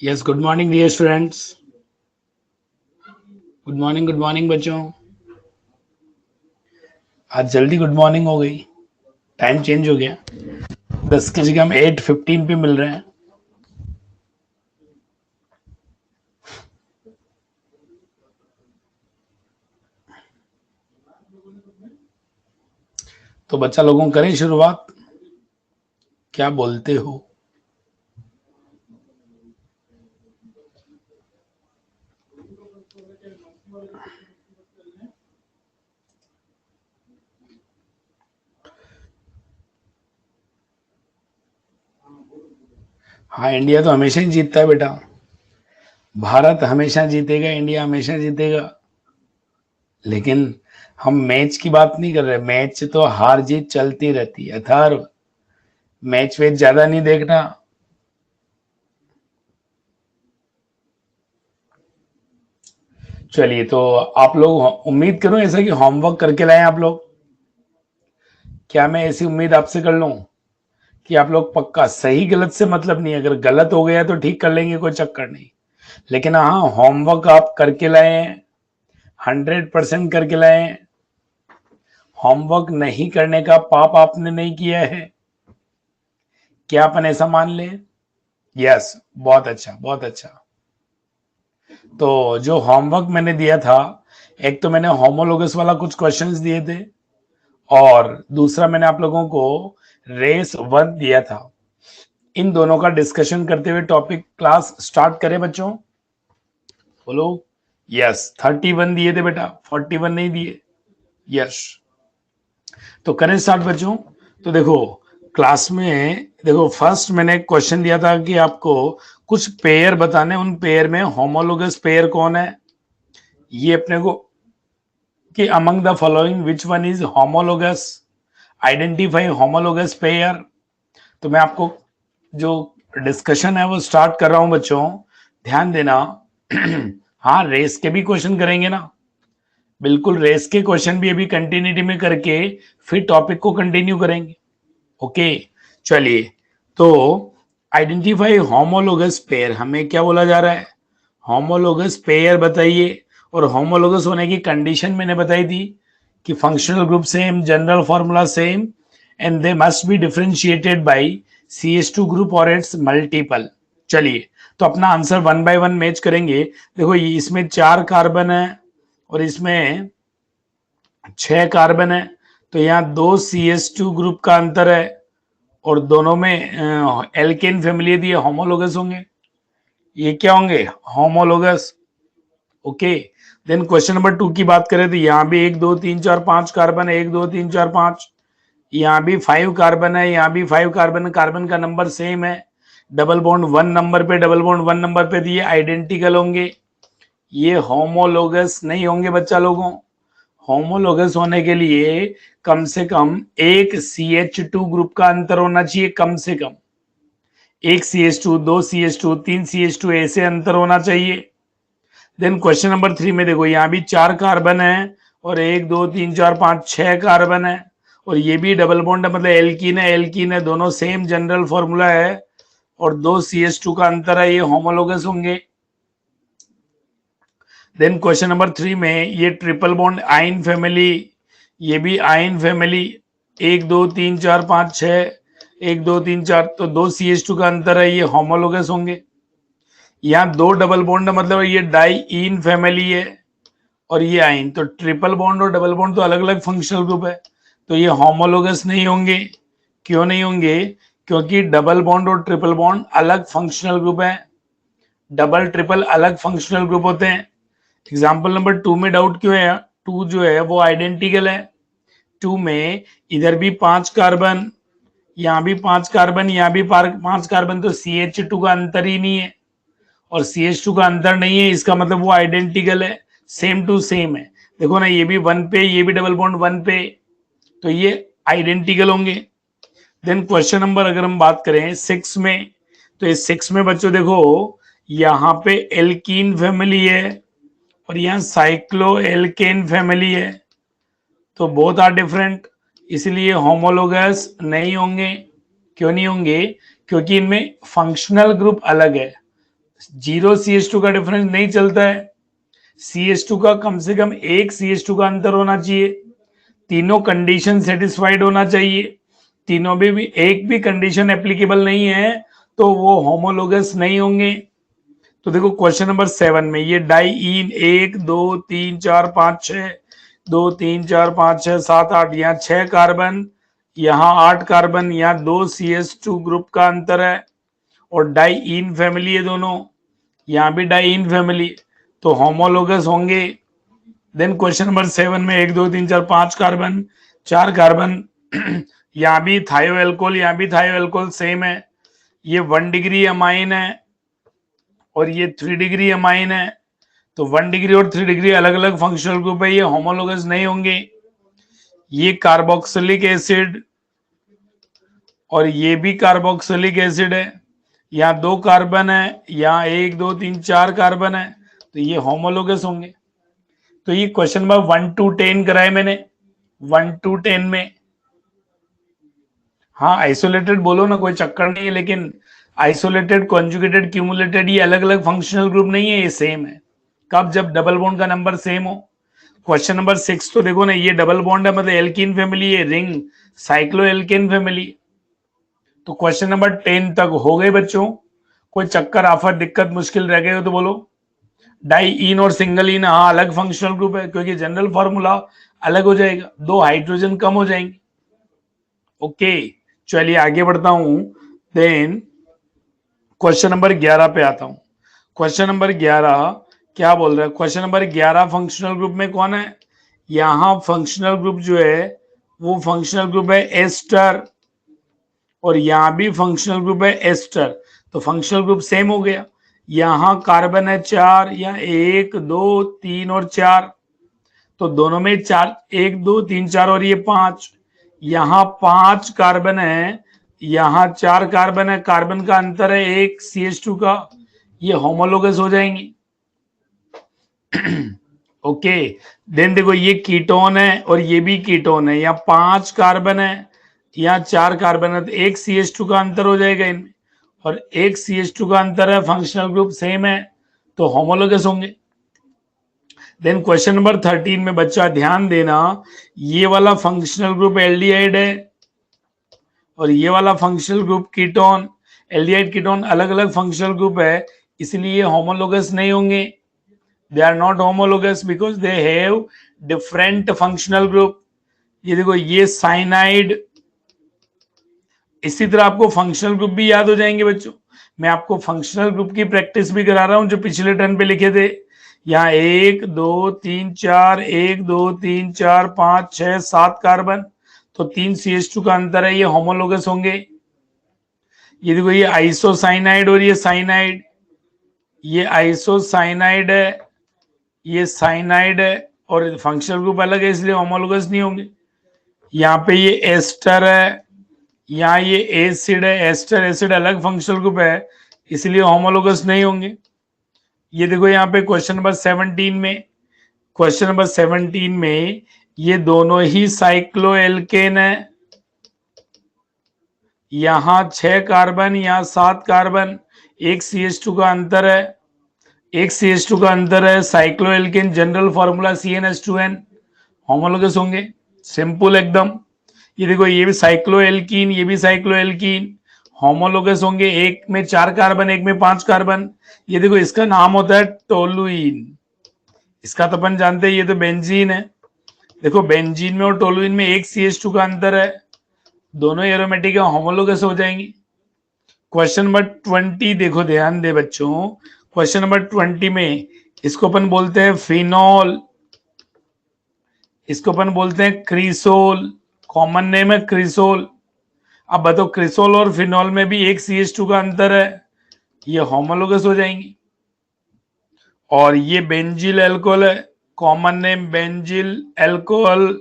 Yes, good morning dear students. Good morning बच्चों। आज जल्दी गुड मॉर्निंग हो गई, टाइम चेंज हो गया। 10 की जगह हम 8:15 पे मिल रहे हैं। तो बच्चा लोगों करें शुरुआत, क्या बोलते हो? हाँ, इंडिया तो हमेशा ही जीतता है बेटा। भारत हमेशा जीतेगा, इंडिया हमेशा जीतेगा। लेकिन हम मैच की बात नहीं कर रहे। मैच तो हार जीत चलती रहती है। अथर्व, मैच वेच ज्यादा नहीं देखना। चलिए, तो आप लोग उम्मीद करो ऐसा कि होमवर्क करके लाएं आप लोग। क्या मैं ऐसी उम्मीद आपसे कर लूं कि आप लोग पक्का, सही गलत से मतलब नहीं, अगर गलत हो गया तो ठीक कर लेंगे, कोई चक्कर नहीं। लेकिन हाँ, होमवर्क आप करके लाए, 100% करके लाए। होमवर्क नहीं करने का पाप आपने नहीं किया है, क्या अपन ऐसा मान ले? यस, बहुत अच्छा बहुत अच्छा। तो जो होमवर्क मैंने दिया था, एक तो मैंने होमोलोगस वाला कुछ क्वेश्चंस दिए थे, और दूसरा मैंने आप लोगों को रेस 1 दिया था। इन दोनों का डिस्कशन करते हुए टॉपिक क्लास स्टार्ट करें बच्चों? बोलो। यस, 31 दिए थे बेटा, 41 नहीं दिए। यस, तो करें स्टार्ट बच्चों। तो देखो, क्लास में देखो, फर्स्ट मैंने क्वेश्चन दिया था कि आपको कुछ पेयर बताने, उन पेयर में होमोलोगस पेयर कौन है, ये अपने को, कि among the following which one is homologous, identify homologous pair. तो मैं आपको जो डिस्कशन है वो स्टार्ट कर रहा हूं बच्चों, ध्यान देना। हाँ, रेस के भी क्वेश्चन करेंगे ना, बिल्कुल रेस के क्वेश्चन भी अभी कंटिन्यूटी में करके फिर टॉपिक को कंटिन्यू करेंगे। ओके, चलिए। तो आइडेंटिफाई होमोलोगस पेयर, हमें क्या बोला जा रहा है? होमोलोगस पेयर बताइए। और होमोलोगस होने की कंडीशन मैंने बताई थी कि functional group same, general formula same, and they must be differentiated by CH2 group और इट्स मल्टीपल। चलिए, तो अपना answer one by one match करेंगे। देखो, ये इसमें 4 कार्बन है और इसमें 6 कार्बन है, तो यहाँ 2 CH2 ग्रुप का अंतर है, और दोनों में एल्केन फैमिली दिए, होमोलोगस होंगे। ये क्या होंगे? Homologous. Okay, then question number 2 की बात करें तो यहाँ भी 1 2 3 4 5 कार्बन है, 1 2 3 4 5। यहाँ भी 5 कार्बन है, यहाँ भी 5 कार्बन, कार्बन का नंबर सेम है। डबल बॉन्ड 1 नंबर पे, डबल बॉन्ड 1 नंबर पे दिए, आइडेंटिकल होंगे। ये होमोलोगस नहीं होंगे बच्चा लोगों। होमोलोगस होने के लिए कम से कम एक CH2 ग्रुप का अंतर होना चाहिए, कम से कम एक CH2, 2 CH2, 3 CH2, ऐसे अंतर होना चाहिए। देन क्वेश्चन नंबर 3 में देखो, यहाँ भी 4 कार्बन है और 1 2 3 4 5 6 कार्बन है, और ये भी डबल बॉन्ड है, मतलब एल्कीन है, एल्कीन है, दोनों सेम जनरल फॉर्मूला है, और 2 CH2 का अंतर है, ये होमोलोगस होंगे। देन क्वेश्चन नंबर 3 में ये ट्रिपल बॉन्ड आइन फैमिली, ये भी आइन फैमिली, 1 2 3 4 5 6, 1 2 3 4, तो 2 CH2 का अंतर है, ये होमोलोगस होंगे। यहाँ 2 डबल बॉन्ड, मतलब ये डाई इन फैमिली है और ये आइन, तो ट्रिपल बॉन्ड और डबल बॉन्ड तो अलग अलग फंक्शनल ग्रुप है, तो ये होमोलोगस नहीं होंगे। क्यों नहीं होंगे? क्योंकि डबल बॉन्ड और ट्रिपल बॉन्ड अलग फंक्शनल ग्रुप है, डबल ट्रिपल अलग फंक्शनल ग्रुप होते हैं। एग्जाम्पल नंबर 2 में डाउट क्यों है? 2 जो है वो आइडेंटिकल है। 2 में इधर भी 5 कार्बन, यहाँ भी 5 कार्बन, यहाँ भी 5 कार्बन, तो CH2 का अंतर ही नहीं है, और CH2 का अंतर नहीं है, इसका मतलब वो आइडेंटिकल है, सेम टू सेम है। देखो ना, ये भी 1 पे, ये भी डबल बॉन्ड 1 पे, तो ये आइडेंटिकल होंगे। देन क्वेश्चन नंबर अगर हम बात करें 6 में, तो इस 6 में बच्चों देखो, यहाँ पे एल्कीन फैमिली है और यहाँ साइक्लो एल्केन फैमिली है, तो बोथ आर डिफरेंट। इसलिए होमोलोगस नहीं होंगे। क्यों नहीं होंगे? क्योंकि इनमें फंक्शनल ग्रुप अलग है। 0 CH2 का डिफरेंस नहीं चलता है। CH2 का कम से कम एक CH2 का अंतर होना चाहिए, तीनों कंडीशन सेटिस्फाइड होना चाहिए, तीनों में भी एक भी कंडीशन एप्लीकेबल नहीं है तो वो होमोलोगस नहीं होंगे। तो देखो क्वेश्चन नंबर 7 में ये डाइईन 1 2 3 4 5 6 2 3 4 5 6 7 8, यहाँ 6 कार्बन, यहाँ 8 कार्बन, यहाँ 2 CH2 ग्रुप का अंतर है और डाइईन फैमिली है दोनों, यहाँ भी डाइईन फैमिली, तो होमोलोगस होंगे। देन क्वेश्चन नंबर 7 में 1 2 3 4 5 कार्बन, 4 कार्बन यहाँ भी थायो एल्कोहल, यहाँ भी थायो एल्कोहल सेम है, ये 1 डिग्री अमाइन है और ये 3 डिग्री अमाइन है, तो 1 डिग्री और 3 डिग्री अलग अलग फंक्शनल ग्रुप है, ये होमोलोगस नहीं होंगे। ये कार्बोक्सिलिक एसिड और ये भी कार्बोक्सिलिक एसिड है, यहाँ 2 कार्बन है, यहाँ 1 2 3 4 कार्बन है, तो ये होमोलोगस होंगे। तो ये क्वेश्चन नंबर 1 to 10 कराए मैंने, 1 to 10 में। हाँ आइसोलेटेड बोलो ना, कोई चक्कर नहीं है, लेकिन आइसोलेटेड, कॉन्जुगेटेड, क्यूमुलेटेड ये अलग अलग फंक्शनल ग्रुप नहीं है, ये सेम है। कब? जब डबल बॉन्ड का नंबर सेम हो। क्वेश्चन नंबर 6 तो देखो ना, ये डबल बॉन्ड है, मतलब एल्कीन फैमिली है, रिंग साइक्लो एल्केन फैमिली। तो क्वेश्चन नंबर 10 तक हो गए बच्चों। कोई चक्कर आफत दिक्कत मुश्किल रह गए हो तो बोलो। डाइईन और सिंगल इन हाँ अलग फंक्शनल ग्रुप है, क्योंकि जनरल फॉर्मूला अलग हो जाएगा, 2 हाइड्रोजन कम हो जाएंगे। ओके चलिए आगे बढ़ता हूं। देन क्वेश्चन नंबर 11 पे आता हूं। क्वेश्चन नंबर 11 क्या बोल रहा है? क्वेश्चन नंबर 11 फंक्शनल ग्रुप में कौन है? यहां फंक्शनल ग्रुप जो है वो फंक्शनल ग्रुप है एस्टर, और यहां भी फंक्शनल ग्रुप है एस्टर, तो फंक्शनल ग्रुप सेम हो गया। यहां कार्बन है 4, यहाँ 1 2 3 और 4, तो दोनों में 4, 1 2 3 4 और ये 5, यहाँ 5 कार्बन है, यहाँ 4 कार्बन है, कार्बन का अंतर है 1 CH2 का, ये होमोलोगस हो जाएंगे। ओके देन देखो ये कीटोन है और ये भी कीटोन है, यहाँ 5 कार्बन है, यहाँ 4 कार्बन है, तो 1 CH2 का अंतर हो जाएगा इनमें, और 1 CH2 का अंतर है, फंक्शनल ग्रुप सेम है, तो होमोलोगस होंगे। देन क्वेश्चन नंबर 13 में बच्चा ध्यान देना, ये वाला फंक्शनल ग्रुप एल्डिहाइड है और ये वाला functional group ketone. Aldehyde ketone अलग अलग फंक्शनल ग्रुप है, इसलिए होमोलोगस नहीं होंगे। They are not homologous because they have different functional group. ये देखो ये साइनाइड, इसी तरह आपको फंक्शनल ग्रुप भी याद हो जाएंगे बच्चों। मैं आपको फंक्शनल ग्रुप की प्रैक्टिस भी करा रहा हूं जो पिछले टर्न पे लिखे थे। यहाँ 1 2 3 4, 1 2 3 4 5 6 7 कार्बन, तो 3 CH2 का अंतर है, ये होमोलोगस होंगे। ये देखो ये आइसोसाइनाइड और ये साइनाइड, ये आइसोसाइनाइड है, ये साइनाइड है, और फंक्शनल ग्रुप अलग है इसलिए होमोलोगस नहीं होंगे। यहाँ पे ये एस्टर है, यहाँ ये एसिड है, एस्टर एसिड अलग फंक्शनल ग्रुप है, इसलिए होमोलोगस नहीं होंगे। ये देखो यहाँ पे क्वेश्चन नंबर 17 में, क्वेश्चन नंबर 17 में ये दोनों ही साइक्लो एल्केन है, यहाँ 6 कार्बन, यहाँ 7 कार्बन, 1 CH2 का अंतर है, 1 CH2 का अंतर है, cycloalkane general formula CnH2n, homologous होंगे, सिंपल एकदम। ये देखो ये भी साइक्लो एल्कीन, ये भी साइक्लो एल्कीन, होमोलोगस होंगे, एक में 4 कार्बन, एक में 5 कार्बन। ये देखो इसका नाम होता है टोलुइन, इसका तो अपन जानते हैं, ये तो बेंजीन है। देखो बेंजीन में और टोलुइन में 1 CH2 का अंतर है, दोनों एरोमेटिक होमोलोगस हो जाएंगी। क्वेश्चन नंबर 20 देखो ध्यान दे बच्चों, क्वेश्चन नंबर 20 में इसको अपन बोलते हैं फिनॉल, इसको अपन बोलते हैं क्रिसोल, कॉमन नेम है क्रिसोल। अब बताओ क्रिसोल और फिनॉल में भी 1 CH2 का अंतर है, ये होमोलोगस हो जाएंगी। और ये बेंजिल एल्कोहल है, कॉमन नेम बेंजिल एल्कोहल,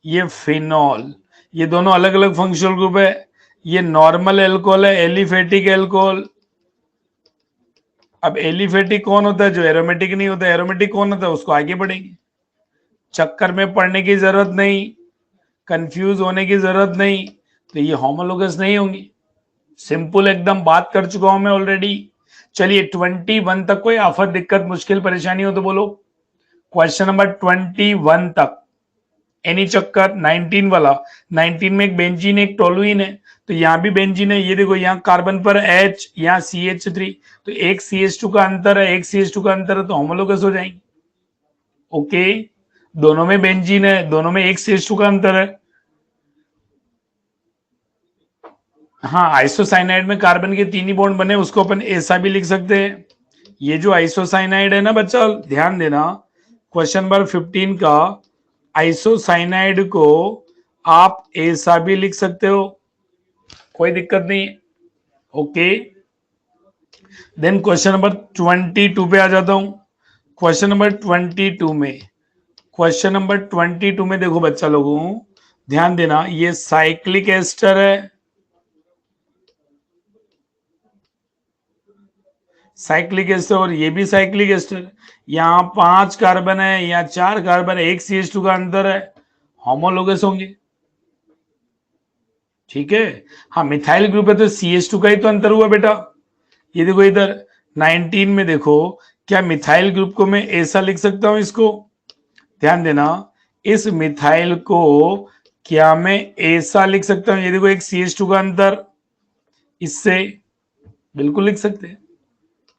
ये फिनॉल, ये दोनों अलग अलग फंक्शनल ग्रुप है। ये नॉर्मल एल्कोहल है, एलिफेटिक एल्कोहल। अब एलिफेटिक कौन होता है? जो एरोमेटिक नहीं होता। एरोमेटिक कौन होता है? उसको आगे बढ़ेंगे, चक्कर में पड़ने की जरूरत नहीं। कंफ्यूज होने की जरूरत नहीं, तो ये होमोलोगस नहीं होंगी। सिंपल एकदम बात कर चुका हूं मैं ऑलरेडी। चलिए 21 तक कोई आफत दिक्कत मुश्किल परेशानी हो तो बोलो। क्वेश्चन नंबर 21 तक एनी चक्कर। 19 वाला, 19 में एक बेंजीन एक टोलुइन है, तो यहां भी बेंजीन है। ये देखो यहाँ कार्बन पर H, यहाँ CH3, तो एक CH2 का अंतर है, एक CH2 का अंतर है, तो होमोलोगस हो जाएंगे। ओके, दोनों में बेंजीन है, दोनों में एक CH2 का अंतर है। हाँ, आइसोसाइनाइड में कार्बन के 3 ही बॉन्ड बने, उसको अपन ऐसा भी लिख सकते हैं। ये जो आइसोसाइनाइड है ना बच्चा, ध्यान देना, क्वेश्चन नंबर 15 का आइसोसाइनाइड को आप ऐसा भी लिख सकते हो, कोई दिक्कत नहीं। ओके, देन क्वेश्चन नंबर 22 पे आ जाता हूं। क्वेश्चन नंबर 22 में, क्वेश्चन नंबर 22 में देखो बच्चा लोगों, ध्यान देना, ये साइक्लिक एस्टर है, साइक्लिक एस्टर, और ये भी साइक्लिक एस्टर। यहाँ 5 कार्बन है, यहाँ 4 कार्बन है, एक CH2 का अंतर है, होमोलोगस होंगे। ठीक है, हाँ मिथाइल ग्रुप है तो CH2 का ही तो अंतर हुआ बेटा। ये देखो इधर 19 में देखो, क्या मिथाइल ग्रुप को मैं ऐसा लिख सकता हूं इसको? ध्यान देना, इस मिथाइल को क्या मैं ऐसा लिख सकता हूं? ये देखो एक CH2 का अंतर, इससे बिल्कुल लिख सकते हैं।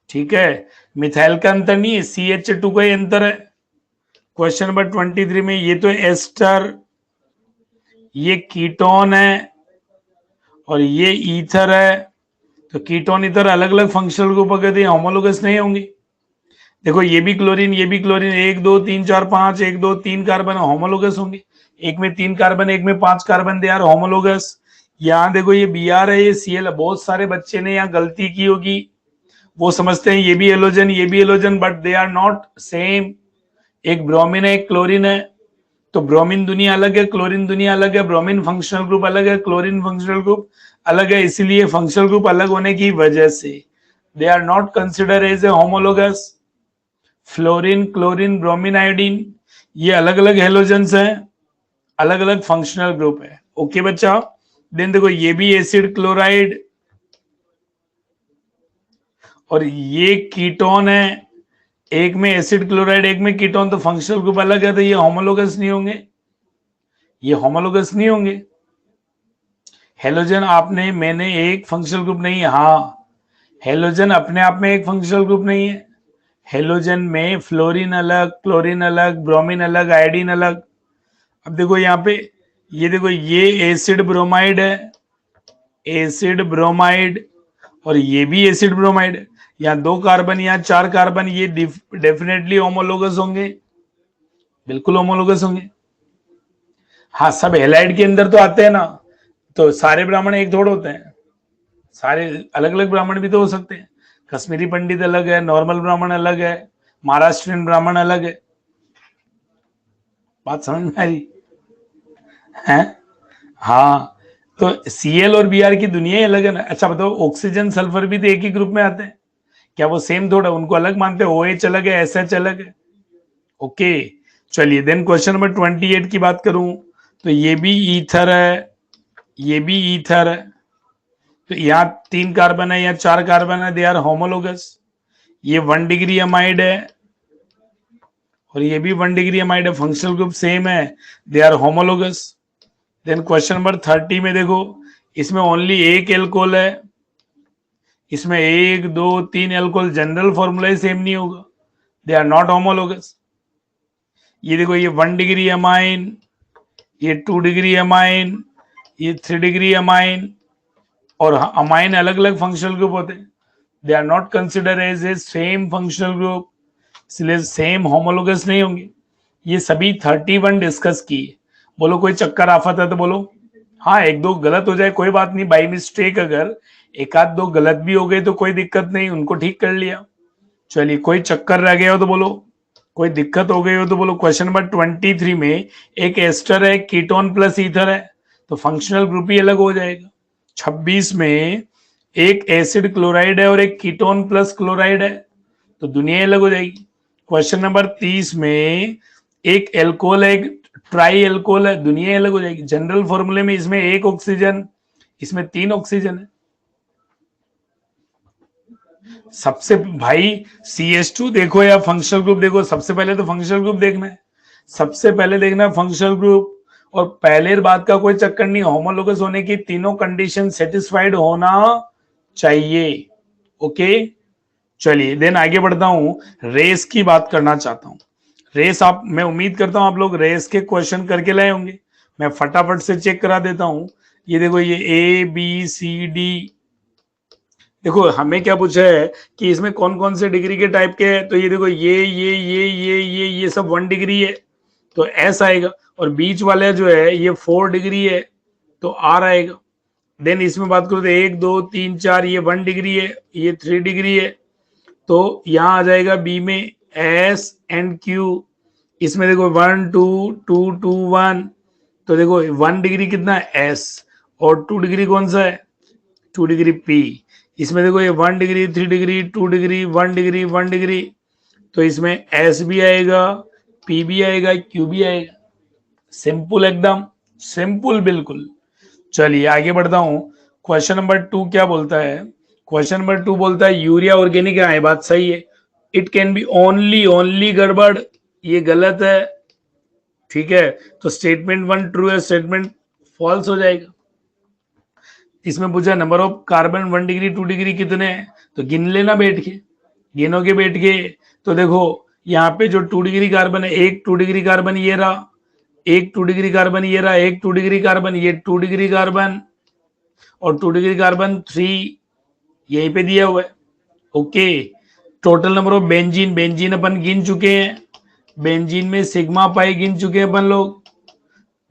ठीक है, मिथाइल का अंतर नहीं है, CH2 का ही अंतर है। क्वेश्चन नंबर 23 में ये तो एस्टर, ये कीटोन है, और ये ईथर है, तो कीटोन ईथर अलग अलग फंक्शनल ग्रुप अगर होमोलोगस नहीं होंगे। देखो ये भी क्लोरीन, ये भी क्लोरीन, 1 2 3 4 5, 1 2 3 कार्बन होमोलोगस होंगे। एक में 3 कार्बन, एक में 5 कार्बन, दे आर होमोलोगस। यहाँ देखो ये Br है, ये Cl है। बहुत सारे बच्चे ने यहाँ गलती की होगी, वो समझते हैं ये भी एलोजन, ये भी halogen, but they are not same. एक ब्रोमीन है, एक क्लोरीन है, तो ब्रोमीन दुनिया अलग है, क्लोरीन दुनिया अलग है, ब्रोमीन फंक्शनल ग्रुप अलग है, क्लोरीन फंक्शनल ग्रुप अलग है, इसीलिए फंक्शनल ग्रुप अलग होने की वजह से they are not consider as a homologous. Fluorine, chlorine, bromine, iodine, ये अलग अलग हेलोजेंस हैं, अलग अलग फंक्शनल ग्रुप है। ओके बच्चा, देन देखो ये भी एसिड क्लोराइड, और ये कीटोन है, एक में एसिड क्लोराइड, एक में कीटोन, तो फंक्शनल ग्रुप अलग है, तो ये होमोलोगस नहीं होंगे, ये होमोलोगस नहीं होंगे। हेलोजन आपने मैंने एक फंक्शनल ग्रुप नहीं है, हाँ हेलोजन अपने आप में एक फंक्शनल ग्रुप नहीं है। हेलोजन में फ्लोरीन अलग, क्लोरीन अलग, ब्रोमीन अलग, आयोडीन अलग। अब देखो यहाँ पे, ये देखो ये एसिड ब्रोमाइड है, एसिड ब्रोमाइड, और ये भी एसिड ब्रोमाइड। यहाँ 2 कार्बन, यहाँ 4 कार्बन, ये डेफिनेटली होमोलोगस होंगे, बिल्कुल होमोलोगस होंगे। हाँ, सब हेलाइड के अंदर तो आते हैं ना, तो सारे ब्राह्मण एक थोड़े होते हैं, सारे अलग अलग ब्राह्मण भी तो हो सकते हैं। कश्मीरी पंडित अलग है, नॉर्मल ब्राह्मण अलग है, महाराष्ट्रियन ब्राह्मण अलग है। बात समझ में आ रही है? हाँ, तो Cl और Br की दुनिया ही अलग है ना। अच्छा बताओ, ऑक्सीजन सल्फर भी तो एक ही ग्रुप में आते हैं, क्या वो सेम थोड़ा? उनको अलग मानते हैं, OH अलग है, SH अलग है। ओके, चलिए देन क्वेश्चन नंबर 28 की बात करूं, तो ये भी ईथर है, ये भी ईथर है, तो यहाँ 3 कार्बन है, यहाँ 4 कार्बन है, दे आर होमोलोगस। ये 1 डिग्री अमाइड है, और ये भी 1 डिग्री अमाइड है, फंक्शनल ग्रुप सेम है, they are homologous. Then question number 30 में देखो, इसमें ओनली एक एल्कोहल है, इसमें 1 2 3 एल्कोहल, जनरल फॉर्मूला ही सेम नहीं होगा, दे आर नॉट होमोलोगस। ये देखो ये 1 डिग्री अमाइन, ये 2 डिग्री अमाइन, ये 3 डिग्री अमाइन, और अमाइन अलग अलग फंक्शनल ग्रुप होते हैं, they are not consider as a same functional group, इसलिए सेम होमोलोगस नहीं होंगे। ये सभी 31 डिस्कस किए। बोलो कोई चक्कर आफत है तो बोलो। हाँ, एक दो गलत हो जाए कोई बात नहीं, बाई मिस्टेक अगर एक आध दो गलत भी हो गए तो कोई दिक्कत नहीं, उनको ठीक कर लिया। चलिए, कोई चक्कर रह गया हो तो बोलो, कोई दिक्कत हो गई हो तो बोलो। क्वेश्चन नंबर 23 में एक एस्टर है, कीटोन प्लस ईथर है, तो फंक्शनल ग्रुप ही अलग हो जाएगा। 26 में एक एसिड क्लोराइड है और एक कीटोन प्लस क्लोराइड है, तो दुनिया अलग हो जाएगी। क्वेश्चन नंबर 30 में एक एल्कोहल है, एक ट्राई एल्कोहल है, दुनिया अलग हो जाएगी। जनरल फॉर्मूले में इसमें एक ऑक्सीजन, इसमें 3 ऑक्सीजन है। सबसे भाई CH2 देखो या फंक्शनल ग्रुप देखो, सबसे पहले तो फंक्शनल ग्रुप देखना है, सबसे पहले देखना है फंक्शनल ग्रुप। और पहले बात का कोई चक्कर नहीं, होमोलोगस होने की तीनों कंडीशन सेटिस्फाइड होना चाहिए। ओके, चलिए देन आगे बढ़ता हूं। रेस की बात करना चाहता हूं। रेस आप, मैं उम्मीद करता हूं आप लोग रेस के क्वेश्चन करके लाए होंगे। मैं फटाफट से चेक करा देता हूं। ये देखो, ये ABCD, देखो हमें क्या पूछा है कि इसमें कौन कौन से डिग्री के टाइप के हैं। तो ये देखो, ये सब 1 डिग्री है, तो S आएगा। और बीच वाले जो है ये 4 डिग्री है, तो R आएगा। देन इसमें बात करो तो 1 2 3 4, ये 1 डिग्री है, ये 3 डिग्री है, तो यहां आ जाएगा B में S एंड Q। इसमें देखो 1 2 2 2 1, तो देखो 1 डिग्री कितना है S, और 2 डिग्री कौन सा है, 2 डिग्री P। इसमें देखो ये 1 degree 3 degree 2 degree 1 degree 1 degree, तो इसमें S भी आएगा, P भी आएगा, Q भी आएगा। सिंपल, एकदम सिंपल, बिल्कुल। चलिए आगे बढ़ता हूं। क्वेश्चन नंबर 2 क्या बोलता है? क्वेश्चन नंबर 2 बोलता है यूरिया ऑर्गेनिक है, बात सही है। It can be only, only गड़बड़, ये गलत है। ठीक है, तो स्टेटमेंट 1 ट्रू है, स्टेटमेंट फॉल्स हो जाएगा। इसमें पूछा number of carbon 1 degree 2 degree कितने हैं, तो गिन लेना बैठ के, गिनोगे बैठ के। तो देखो यहाँ पे जो 2 डिग्री कार्बन है, एक 2 डिग्री कार्बन ये रहा, एक 2 डिग्री कार्बन ये रहा, एक 2 डिग्री कार्बन, ये 2 डिग्री कार्बन, और 2 डिग्री कार्बन 3 यहीं पे दिया हुआ है। Okay, total number of benzene, benzene अपन गिन चुके हैं। बेंजीन में सिग्मा पाई गिन चुके हैं अपन लोग,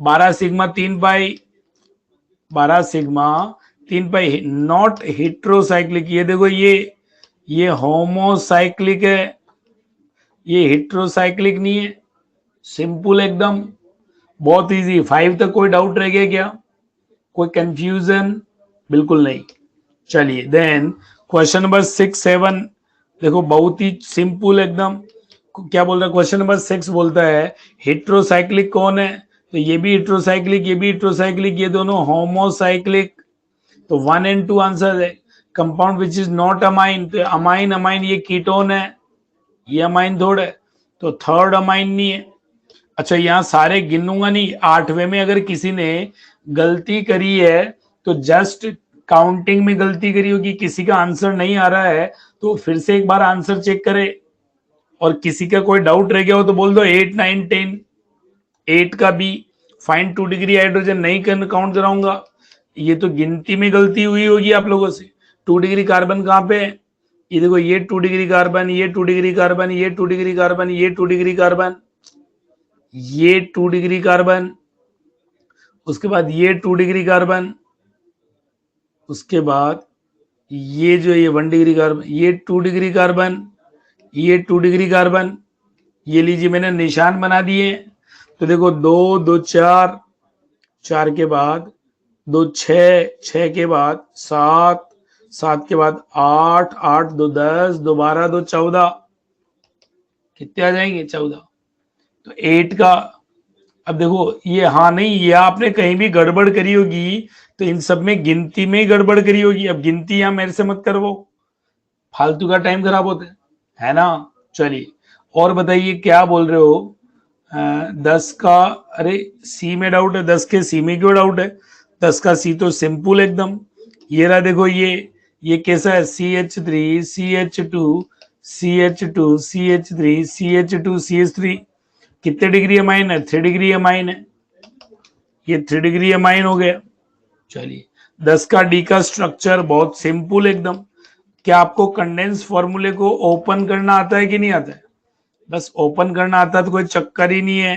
12 sigma 3 pi, 12 sigma 3 pi. Not heterocyclic, ये देखो ये होमोसाइक्लिक है, ये हिट्रोसाइक्लिक नहीं है। सिंपल एकदम, बहुत इजी। 5 तक कोई डाउट रह गया क्या, कोई कंफ्यूजन? बिल्कुल नहीं। चलिए देन क्वेश्चन नंबर 6 7, देखो बहुत ही सिंपल एकदम। क्या बोल रहा है क्वेश्चन नंबर 6? बोलता है हिट्रोसाइक्लिक कौन है, तो ये भी हिट्रोसाइक्लिक, ये भी हिट्रोसाइक्लिक, ये दोनों होमोसाइक्लिक। तो 1 एंड 2 आंसर है। Compound which is not amine, तो अमाइन, अमाइन ये कीटोन है, ये अमाइन थोड़ा है, तो थर्ड अमाइन नहीं है। अच्छा, यहाँ सारे गिनूंगा नहीं, 8वें में अगर किसी ने गलती करी है तो जस्ट काउंटिंग में गलती करी होगी, किसी का आंसर नहीं आ रहा है तो फिर से एक बार आंसर चेक करे। और किसी का कोई डाउट रह गया हो तो बोल दो 8 9 10। 8 का भी फाइंड 2 डिग्री हाइड्रोजन नहीं काउंट कराऊंगा, ये तो गिनती में गलती हुई होगी आप लोगों से। 2 डिग्री कार्बन कहाँ पे है, ये देखो, ये 2 डिग्री कार्बन, ये 2 डिग्री कार्बन, ये 2 डिग्री कार्बन, ये 2 डिग्री कार्बन, ये 2 डिग्री कार्बन, उसके बाद ये 2 डिग्री कार्बन, उसके बाद ये जो ये 1 डिग्री कार्बन, ये 2 डिग्री कार्बन, ये 2 डिग्री कार्बन, ये लीजिए मैंने निशान बना दिए। तो देखो 2 2 4, 4 के बाद 2 6, 6 के बाद 7, 7 के बाद 8, 8 2 10, 2 12, 2 14, कितने आ जाएंगे 14। तो 8 का, अब देखो ये, हाँ नहीं, ये आपने कहीं भी गड़बड़ करी होगी, तो इन सब में गिनती में ही गड़बड़ करी होगी। अब गिनती यहां मेरे से मत करो, फालतू का टाइम खराब होता है ना। चलिए और बताइए क्या बोल रहे हो। 10 का, अरे सी में डाउट है, 10 के सी में क्यों डाउट है? 10 का सी तो सिंपल एकदम, ये रहा देखो, ये कैसा है, CH3 CH2 CH2 CH3 CH2 CH3, कितने डिग्री अमाइन है, 3 डिग्री अमाइन है, ये 3 डिग्री अमाइन हो गया। चलिए 10 का डी का स्ट्रक्चर बहुत सिंपल एकदम। क्या आपको कंडेंस फॉर्मूले को ओपन करना आता है कि नहीं आता है? बस ओपन करना आता है तो कोई चक्कर ही नहीं है।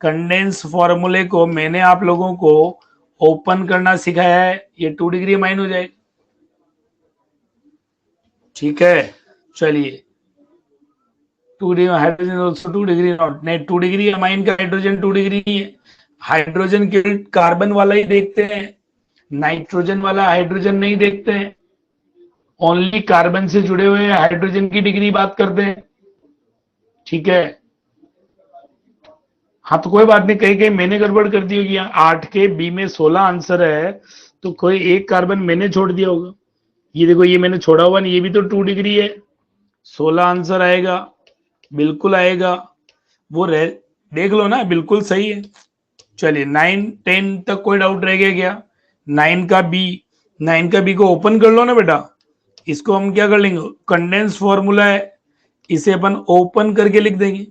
कंडेंस फॉर्मूले को मैंने आप लोगों को ओपन करना सिखाया है, ये 2 डिग्री अमाइन हो जाएगा। ठीक है, चलिए 2 degree hydrogen also 2 degree not, नहीं 2 डिग्री अमाइन का हाइड्रोजन 2 डिग्री नहीं है। हाइड्रोजन के कार्बन वाला ही देखते हैं, नाइट्रोजन वाला हाइड्रोजन नहीं देखते हैं। ओनली कार्बन से जुड़े हुए हाइड्रोजन की डिग्री बात करते हैं। ठीक है, हाँ तो कोई बात नहीं, कहीं कहीं मैंने गड़बड़ कर दी होगी। 8 के बी में 16 आंसर है, तो कोई एक कार्बन मैंने छोड़ दिया होगा। ये देखो, ये मैंने छोड़ा हुआ नहीं, ये भी तो 2 डिग्री है। 16 आंसर आएगा, बिल्कुल आएगा। वो रह देख लो ना, बिल्कुल सही है। चलिए 9 10 तक कोई डाउट रह गया क्या? 9 का बी, 9 का बी को ओपन कर लो ना बेटा। इसको हम क्या कर लेंगे, कंडेंस फॉर्मूला है, इसे अपन ओपन करके लिख देंगे।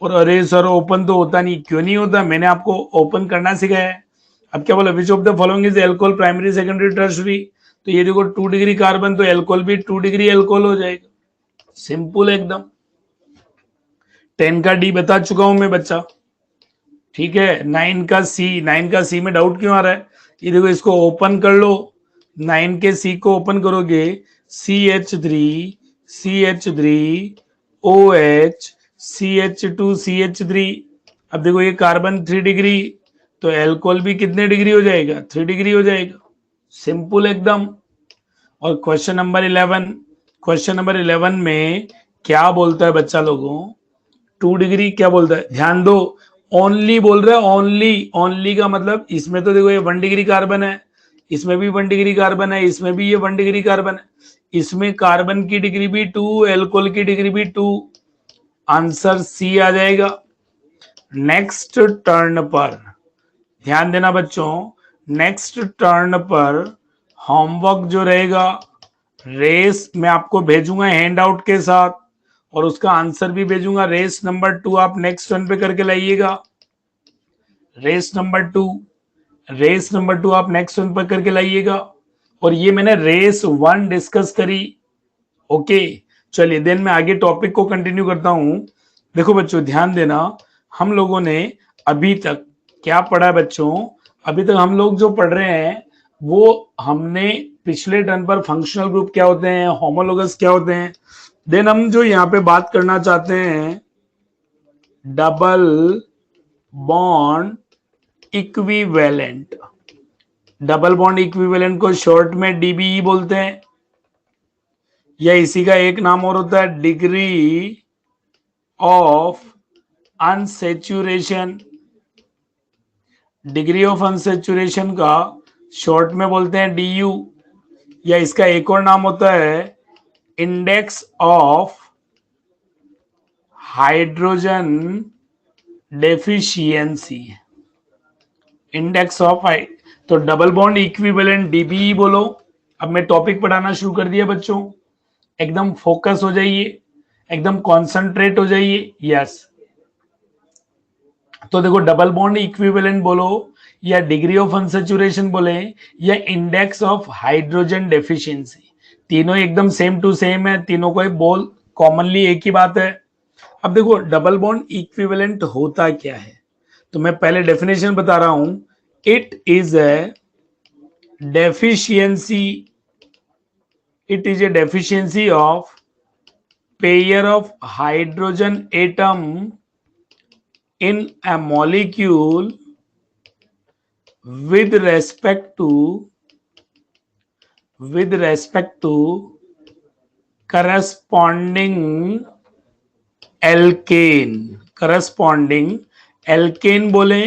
और अरे सर ओपन तो होता नहीं, क्यों नहीं होता? मैंने आपको ओपन करना सिखाया है। अब क्या बोला, which of the following is alcohol primary secondary tertiary? तो ये देखो 2 डिग्री कार्बन, तो एल्कोहल भी 2 डिग्री एल्कोहल हो जाएगा, सिंपल एकदम। 10 का डी बता चुका हूं मैं बच्चा, ठीक है। 9 का सी, 9 का सी में डाउट क्यों आ रहा है? ये देखो, इसको ओपन कर लो। 9 के सी को ओपन करोगे, CH3 O H, CH2 CH3। अब देखो ये कार्बन 3 डिग्री, तो एल्कोहल भी कितने डिग्री हो जाएगा? 3 डिग्री हो जाएगा, सिंपल एकदम। और क्वेश्चन नंबर 11 में क्या बोलता है बच्चा लोगों? 2 डिग्री क्या बोलता है, ध्यान दो। ओनली बोल रहा है, ओनली। ओनली का मतलब इसमें तो देखो ये 1 डिग्री कार्बन है, इसमें भी 1 डिग्री कार्बन है, इसमें भी ये 1 डिग्री कार्बन है। इसमें कार्बन की डिग्री भी 2, एल्कोहल की डिग्री भी 2। आंसर सी आ जाएगा। नेक्स्ट टर्न पर ध्यान देना बच्चों, नेक्स्ट टर्न पर होमवर्क जो रहेगा, रेस मैं आपको भेजूंगा हैंड आउट के साथ, और उसका आंसर भी भेजूंगा। रेस नंबर 2 आप नेक्स्ट टर्न पे करके लाइएगा। रेस नंबर 2, रेस नंबर 2 आप नेक्स्ट टर्न पर करके लाइएगा। और ये मैंने रेस 1 डिस्कस करी, ओके। चलिए देन मैं आगे टॉपिक को कंटिन्यू करता हूं। देखो बच्चों ध्यान देना, हम लोगों ने अभी तक क्या पढ़ा है बच्चों? अभी तक हम लोग जो पढ़ रहे हैं वो हमने पिछले टर्न पर फंक्शनल ग्रुप क्या होते हैं, होमोलोगस क्या होते हैं। देन हम जो यहाँ पे बात करना चाहते हैं, double bond equivalent. Double bond equivalent को शॉर्ट में डीबीई बोलते हैं, या इसी का एक नाम और होता है degree of unsaturation. Degree of unsaturation का शॉर्ट में बोलते हैं डीयू, या इसका एक और नाम होता है index of hydrogen deficiency. Index of तो डबल बॉन्ड इक्विवेलेंट डीबीई बोलो। अब मैं टॉपिक पढ़ाना शुरू कर दिया बच्चों, एकदम फोकस हो जाइए, एकदम कॉन्सेंट्रेट हो जाइए। यस, तो देखो डबल बॉन्ड इक्विवेलेंट बोलो, या डिग्री ऑफ अनसेचुरेशन बोले, या इंडेक्स ऑफ हाइड्रोजन डेफिशिएंसी, तीनों एकदम सेम टू सेम है, तीनों को बोल कॉमनली एक ही बात है। अब देखो डबल बॉन्ड इक्विवेलेंट होता क्या है, तो मैं पहले डेफिनेशन बता रहा हूं। It is a deficiency, it is a deficiency of pair of hydrogen atom in a molecule with respect to corresponding alkane बोले,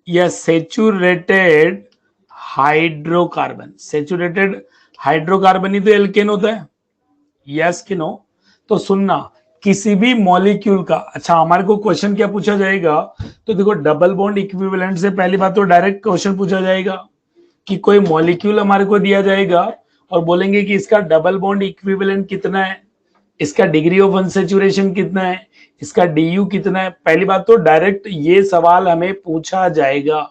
या सेचुरेटेड हाइड्रोकार्बन। सेचुरेटेड हाइड्रोकार्बन ही तो एल्केन होता है, यस कि नो? तो सुनना, किसी भी मॉलिक्यूल का, अच्छा हमारे को क्वेश्चन क्या पूछा जाएगा, तो देखो डबल बॉन्ड इक्विवेलेंट से पहली बात तो डायरेक्ट क्वेश्चन पूछा जाएगा कि कोई मॉलिक्यूल हमारे को दिया जाएगा और बोलेंगे कि इसका डबल बॉन्ड इक्विवेलेंट कितना है, इसका डिग्री ऑफ अनसेचुरेशन कितना है, इसका डीयू कितना है। पहली बात तो डायरेक्ट ये सवाल हमें पूछा जाएगा।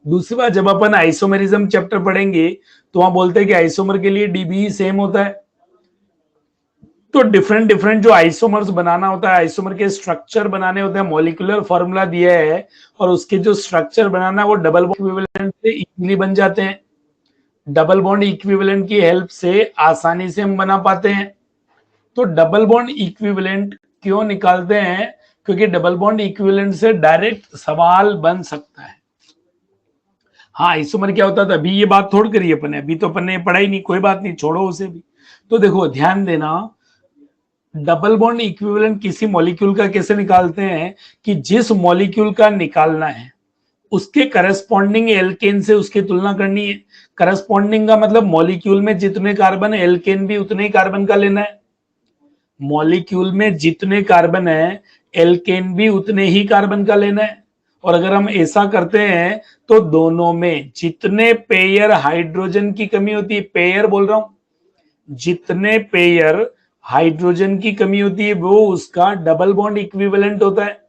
दूसरी बात, जब अपन आइसोमेरिज्म चैप्टर पढ़ेंगे तो वहां बोलते हैं कि आइसोमर के लिए डीबी सेम होता है, तो डिफरेंट डिफरेंट जो आइसोमर्स बनाना होता है, आइसोमर के स्ट्रक्चर बनाने होते हैं, मॉलिक्यूलर फॉर्मूला दिया है, और उसके जो स्ट्रक्चर बनाना है वो डबल बॉन्ड इक्विवेलेंट से इजीली बन जाते हैं। डबल बॉन्ड इक्विवेलेंट की हेल्प से आसानी से हम बना पाते हैं। तो डबल बॉन्ड इक्विवेलेंट क्यों निकालते हैं? क्योंकि डबल बॉन्ड इक्विवेलेंट से डायरेक्ट सवाल बन सकता है। हाँ, आइसोमर क्या होता था अभी ये बात थोड़ी करी अपन ने, अभी तो अपन ने पढ़ा ही नहीं, कोई बात नहीं, छोड़ो उसे भी। तो देखो ध्यान देना, डबल बॉन्ड इक्विवेलेंट किसी मॉलिक्यूल का कैसे निकालते हैं कि जिस मॉलिक्यूल का निकालना है उसके करस्पॉन्डिंग एल्केन से उसकी तुलना करनी है। करस्पॉन्डिंग का मतलब मॉलिक्यूल में जितने कार्बन है एल्केन भी उतने ही कार्बन का लेना है। मॉलिक्यूल में जितने कार्बन है एल्केन भी उतने ही कार्बन का लेना है। और अगर हम ऐसा करते हैं तो दोनों में जितने पेयर हाइड्रोजन की कमी होती है, पेयर बोल रहा हूं, जितने पेयर हाइड्रोजन की कमी होती है वो उसका डबल बॉन्ड इक्विवेलेंट होता है।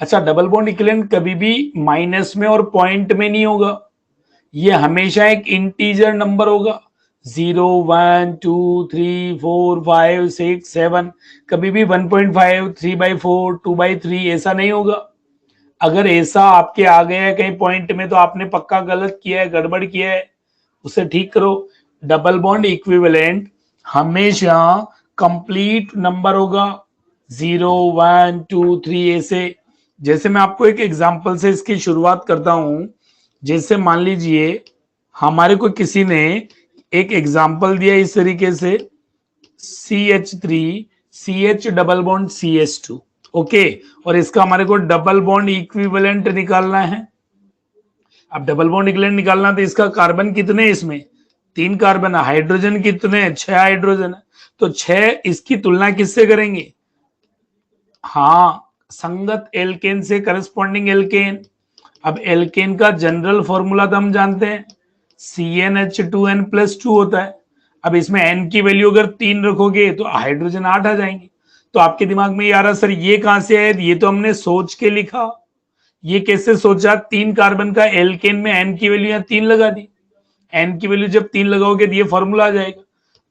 अच्छा, डबल बॉन्ड इक्विवेलेंट कभी भी माइनस में और पॉइंट में नहीं होगा, ये हमेशा एक इंटीजर नंबर होगा। 0 1 2 3 4 5 6 7, कभी भी 1.5 3/4 2/3 ऐसा नहीं होगा। अगर ऐसा आपके आ गया है कहीं पॉइंट में तो आपने पक्का गलत किया है, गड़बड़ किया है, उसे ठीक करो। डबल बॉन्ड इक्विवेलेंट हमेशा कंप्लीट नंबर होगा, 0 1 2 3 ऐसे। जैसे मैं आपको एक एग्जांपल से इसकी शुरुआत करता हूं। जैसे मान लीजिए हमारे को किसी ने एक एग्जांपल दिया इस तरीके से, CH3 CH double bond CH2, okay, और इसका हमारे को डबल बॉन्ड इक्विवेलेंट निकालना है। अब डबल बॉन्ड इक्विवेलेंट निकालना तो इसका कार्बन कितने हैं, इसमें 3 कार्बन है, हाइड्रोजन कितने हैं, 6 हाइड्रोजन है, तो 6, इसकी तुलना किससे करेंगे, हाँ, संगत एल्केन से, करस्पॉन्डिंग एल्केन। अब एल्केन का जनरल फॉर्मूला तो हम जानते हैं, CnH2n+2 होता है। अब इसमें n की वैल्यू अगर 3 रखोगे तो हाइड्रोजन 8 आ जाएंगे। तो आपके दिमाग में ये आ रहा सर ये कहां से आया, ये तो हमने सोच के लिखा। ये कैसे सोचा, 3 कार्बन का एल्केन में n की वैल्यू यहाँ 3 लगा दी, n की वैल्यू जब 3 लगाओगे तो ये फॉर्मूला आ जाएगा।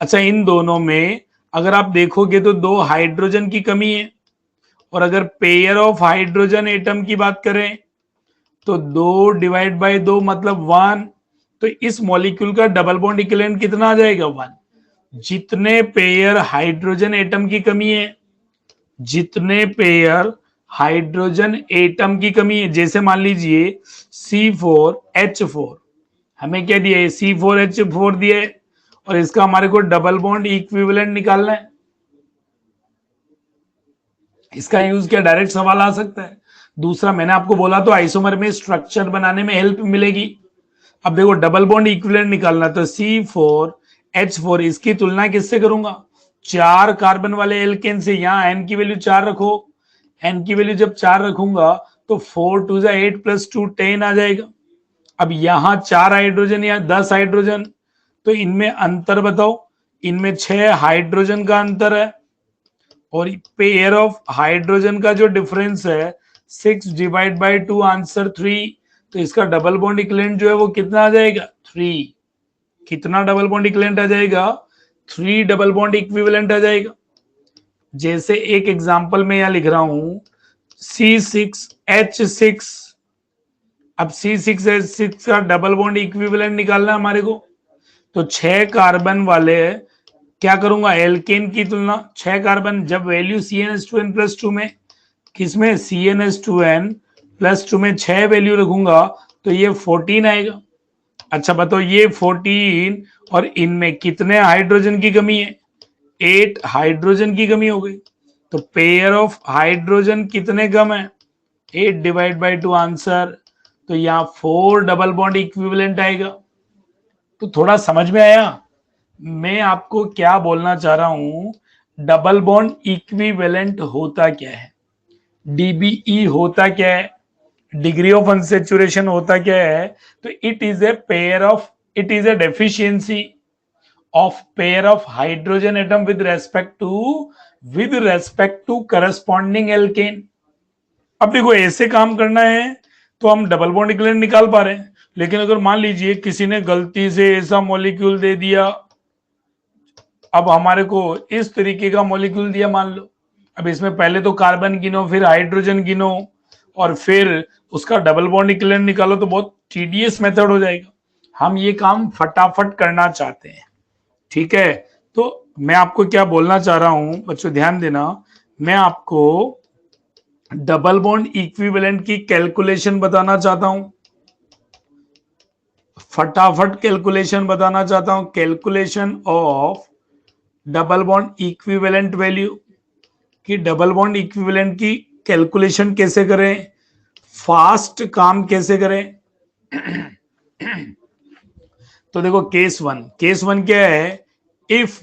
अच्छा, इन दोनों में अगर आप देखोगे तो 2 हाइड्रोजन की कमी है, और अगर पेयर ऑफ हाइड्रोजन एटम की बात करें तो 2/2 मतलब 1। तो इस मॉलिक्यूल का डबल बॉन्ड इक्विवेलेंट कितना आ जाएगा, 1। जितने पेयर हाइड्रोजन एटम की कमी है, जितने पेयर हाइड्रोजन एटम की कमी है, जैसे मान लीजिए C4H4, हमें क्या दिया है, C4H4 दिया है, और इसका हमारे को डबल बॉन्ड इक्विवेलेंट निकालना है। इसका यूज क्या, डायरेक्ट सवाल आ सकता है। दूसरा, मैंने आपको बोला तो आइसोमर में स्ट्रक्चर बनाने में हेल्प मिलेगी। अब देखो डबल बॉन्ड इक्विवेलेंट निकालना, तो C4H4 इसकी तुलना किससे करूंगा, 4 कार्बन वाले एल्केन से। यहां n की वैल्यू 4 रखो, n की वैल्यू जब 4 रखूंगा तो 4 2 8 + 2 10 आ जाएगा। अब यहां 4 हाइड्रोजन, यहां 10 हाइड्रोजन, तो इनमें अंतर बताओ, इनमें 6 हाइड्रोजन का अंतर है, और पेयर ऑफ हाइड्रोजन का जो डिफरेंस है 6/2, आंसर 3। तो इसका डबल बॉन्ड इक्विवेलेंट जो है वो कितना आ जाएगा, 3। कितना डबल बॉन्ड इक्विवेलेंट आ जाएगा, 3 डबल बॉन्ड इक्विवेलेंट आ जाएगा। जैसे एक एग्जांपल में यहां लिख रहा हूं C6H6। अब C6H6 का डबल बॉन्ड इक्विवेलेंट निकालना है हमारे को, तो 6 कार्बन वाले क्या करूंगा, एल्केन की तुलना, 6 कार्बन जब वैल्यू CnH2n+2 में, किसमें CnH2n+2 में 6 वैल्यू रखूंगा तो ये 14 आएगा। अच्छा बताओ, ये 14 और इनमें कितने हाइड्रोजन की कमी है, 8 हाइड्रोजन की कमी हो गई। तो पेयर ऑफ हाइड्रोजन कितने कम है, 8/2, आंसर। तो यहाँ 4 डबल बॉन्ड इक्विवेलेंट आएगा। तो थोड़ा समझ में आया मैं आपको क्या बोलना चाह रहा हूं, डबल बॉन्ड इक्विवेलेंट होता क्या है, डीबीई होता क्या है, डिग्री ऑफ अनसेचुरेशन होता क्या है। तो it is a pair of, it is a deficiency of pair of hydrogen atom with respect to corresponding alkane. अब देखो ऐसे काम करना है तो हम डबल बॉन्ड इक्विवेलेंट निकाल पा रहे हैं, लेकिन अगर मान लीजिए किसी ने गलती से ऐसा मॉलिक्यूल दे दिया, अब हमारे को इस तरीके का मॉलिक्यूल दिया मान लो, अब इसमें पहले तो कार्बन गिनो, फिर हाइड्रोजन गिनो, और फिर उसका डबल बॉन्ड इक्विवेलेंट निकालो, तो बहुत टीडियस मेथड हो जाएगा। हम ये काम फटाफट करना चाहते हैं, ठीक है। तो मैं आपको क्या बोलना चाह रहा हूं बच्चों, ध्यान देना, मैं आपको डबल बॉन्ड इक्विवेलेंट की कैलकुलेशन बताना चाहता हूं, फटाफट कैलकुलेशन बताना चाहता हूं। Calculation of double bond equivalent value कि डबल बॉन्ड इक्विवेलेंट की कैलकुलेशन कैसे करें, फास्ट काम कैसे करें। तो देखो केस वन क्या है, if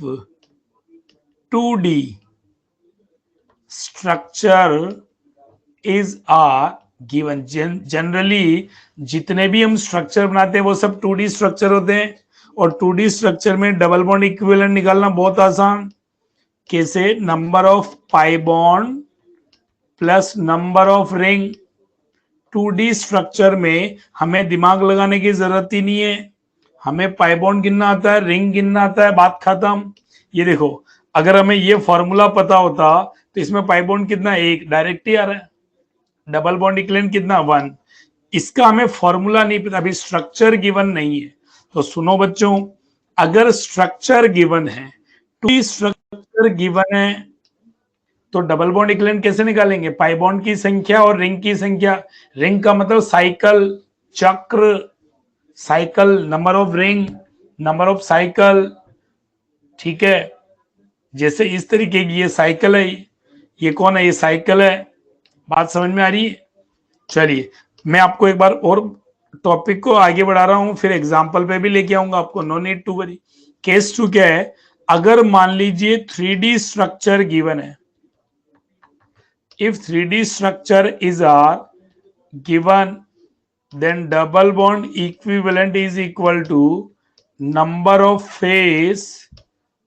2D structure is are given. Generally जितने भी हम स्ट्रक्चर बनाते हैं वो सब 2D स्ट्रक्चर होते हैं, और 2D स्ट्रक्चर में डबल बॉन्ड इक्विवेलेंट निकालना बहुत आसान। कैसे, number of pi bond plus number of ring. 2D structure में हमें दिमाग लगाने की जरूरत ही नहीं है, हमें पाई बॉन्ड गिनना आता है, रिंग गिनना आता है, बात खत्म। ये देखो, अगर हमें ये फॉर्मूला पता होता तो इसमें पाई बॉन्ड कितना, एक डायरेक्ट ही आ रहा है, डबल बॉन्ड इक्विवेलेंट कितना, 1। इसका हमें फॉर्मूला नहीं पता, अभी स्ट्रक्चर गिवन नहीं है। तो सुनो बच्चों, अगर स्ट्रक्चर गिवन है, 2D स्ट्रक्चर गिवन है, तो डबल बॉन्ड इक्विवेलेंट कैसे निकालेंगे, पाई बॉन्ड की संख्या और रिंग की संख्या। रिंग का मतलब साइकिल, चक्र, cycle, number of ring, number of cycle, ठीक है। जैसे इस तरीके की ये साइकिल है, ये कौन है, ये साइकिल है। बात समझ में आ रही है। चलिए मैं आपको एक बार और टॉपिक को आगे बढ़ा रहा हूं, फिर एग्जांपल पे भी लेके आऊंगा आपको, no need to worry. Case 2 क्या है, अगर मान लीजिए 3D स्ट्रक्चर गिवन है, if 3D structure is are given, then double bond equivalent is equal to number of face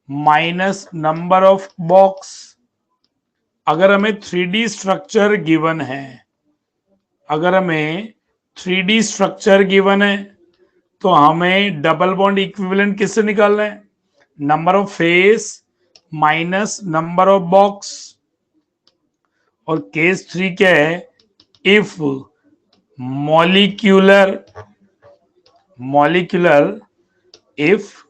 minus number of box। अगर हमें 3D स्ट्रक्चर गिवन है, अगर हमें 3D स्ट्रक्चर गिवन है, तो हमें डबल बॉन्ड इक्विवेलेंट किससे निकालना है, number of face minus number of box. और केस 3 क्या है, if molecular if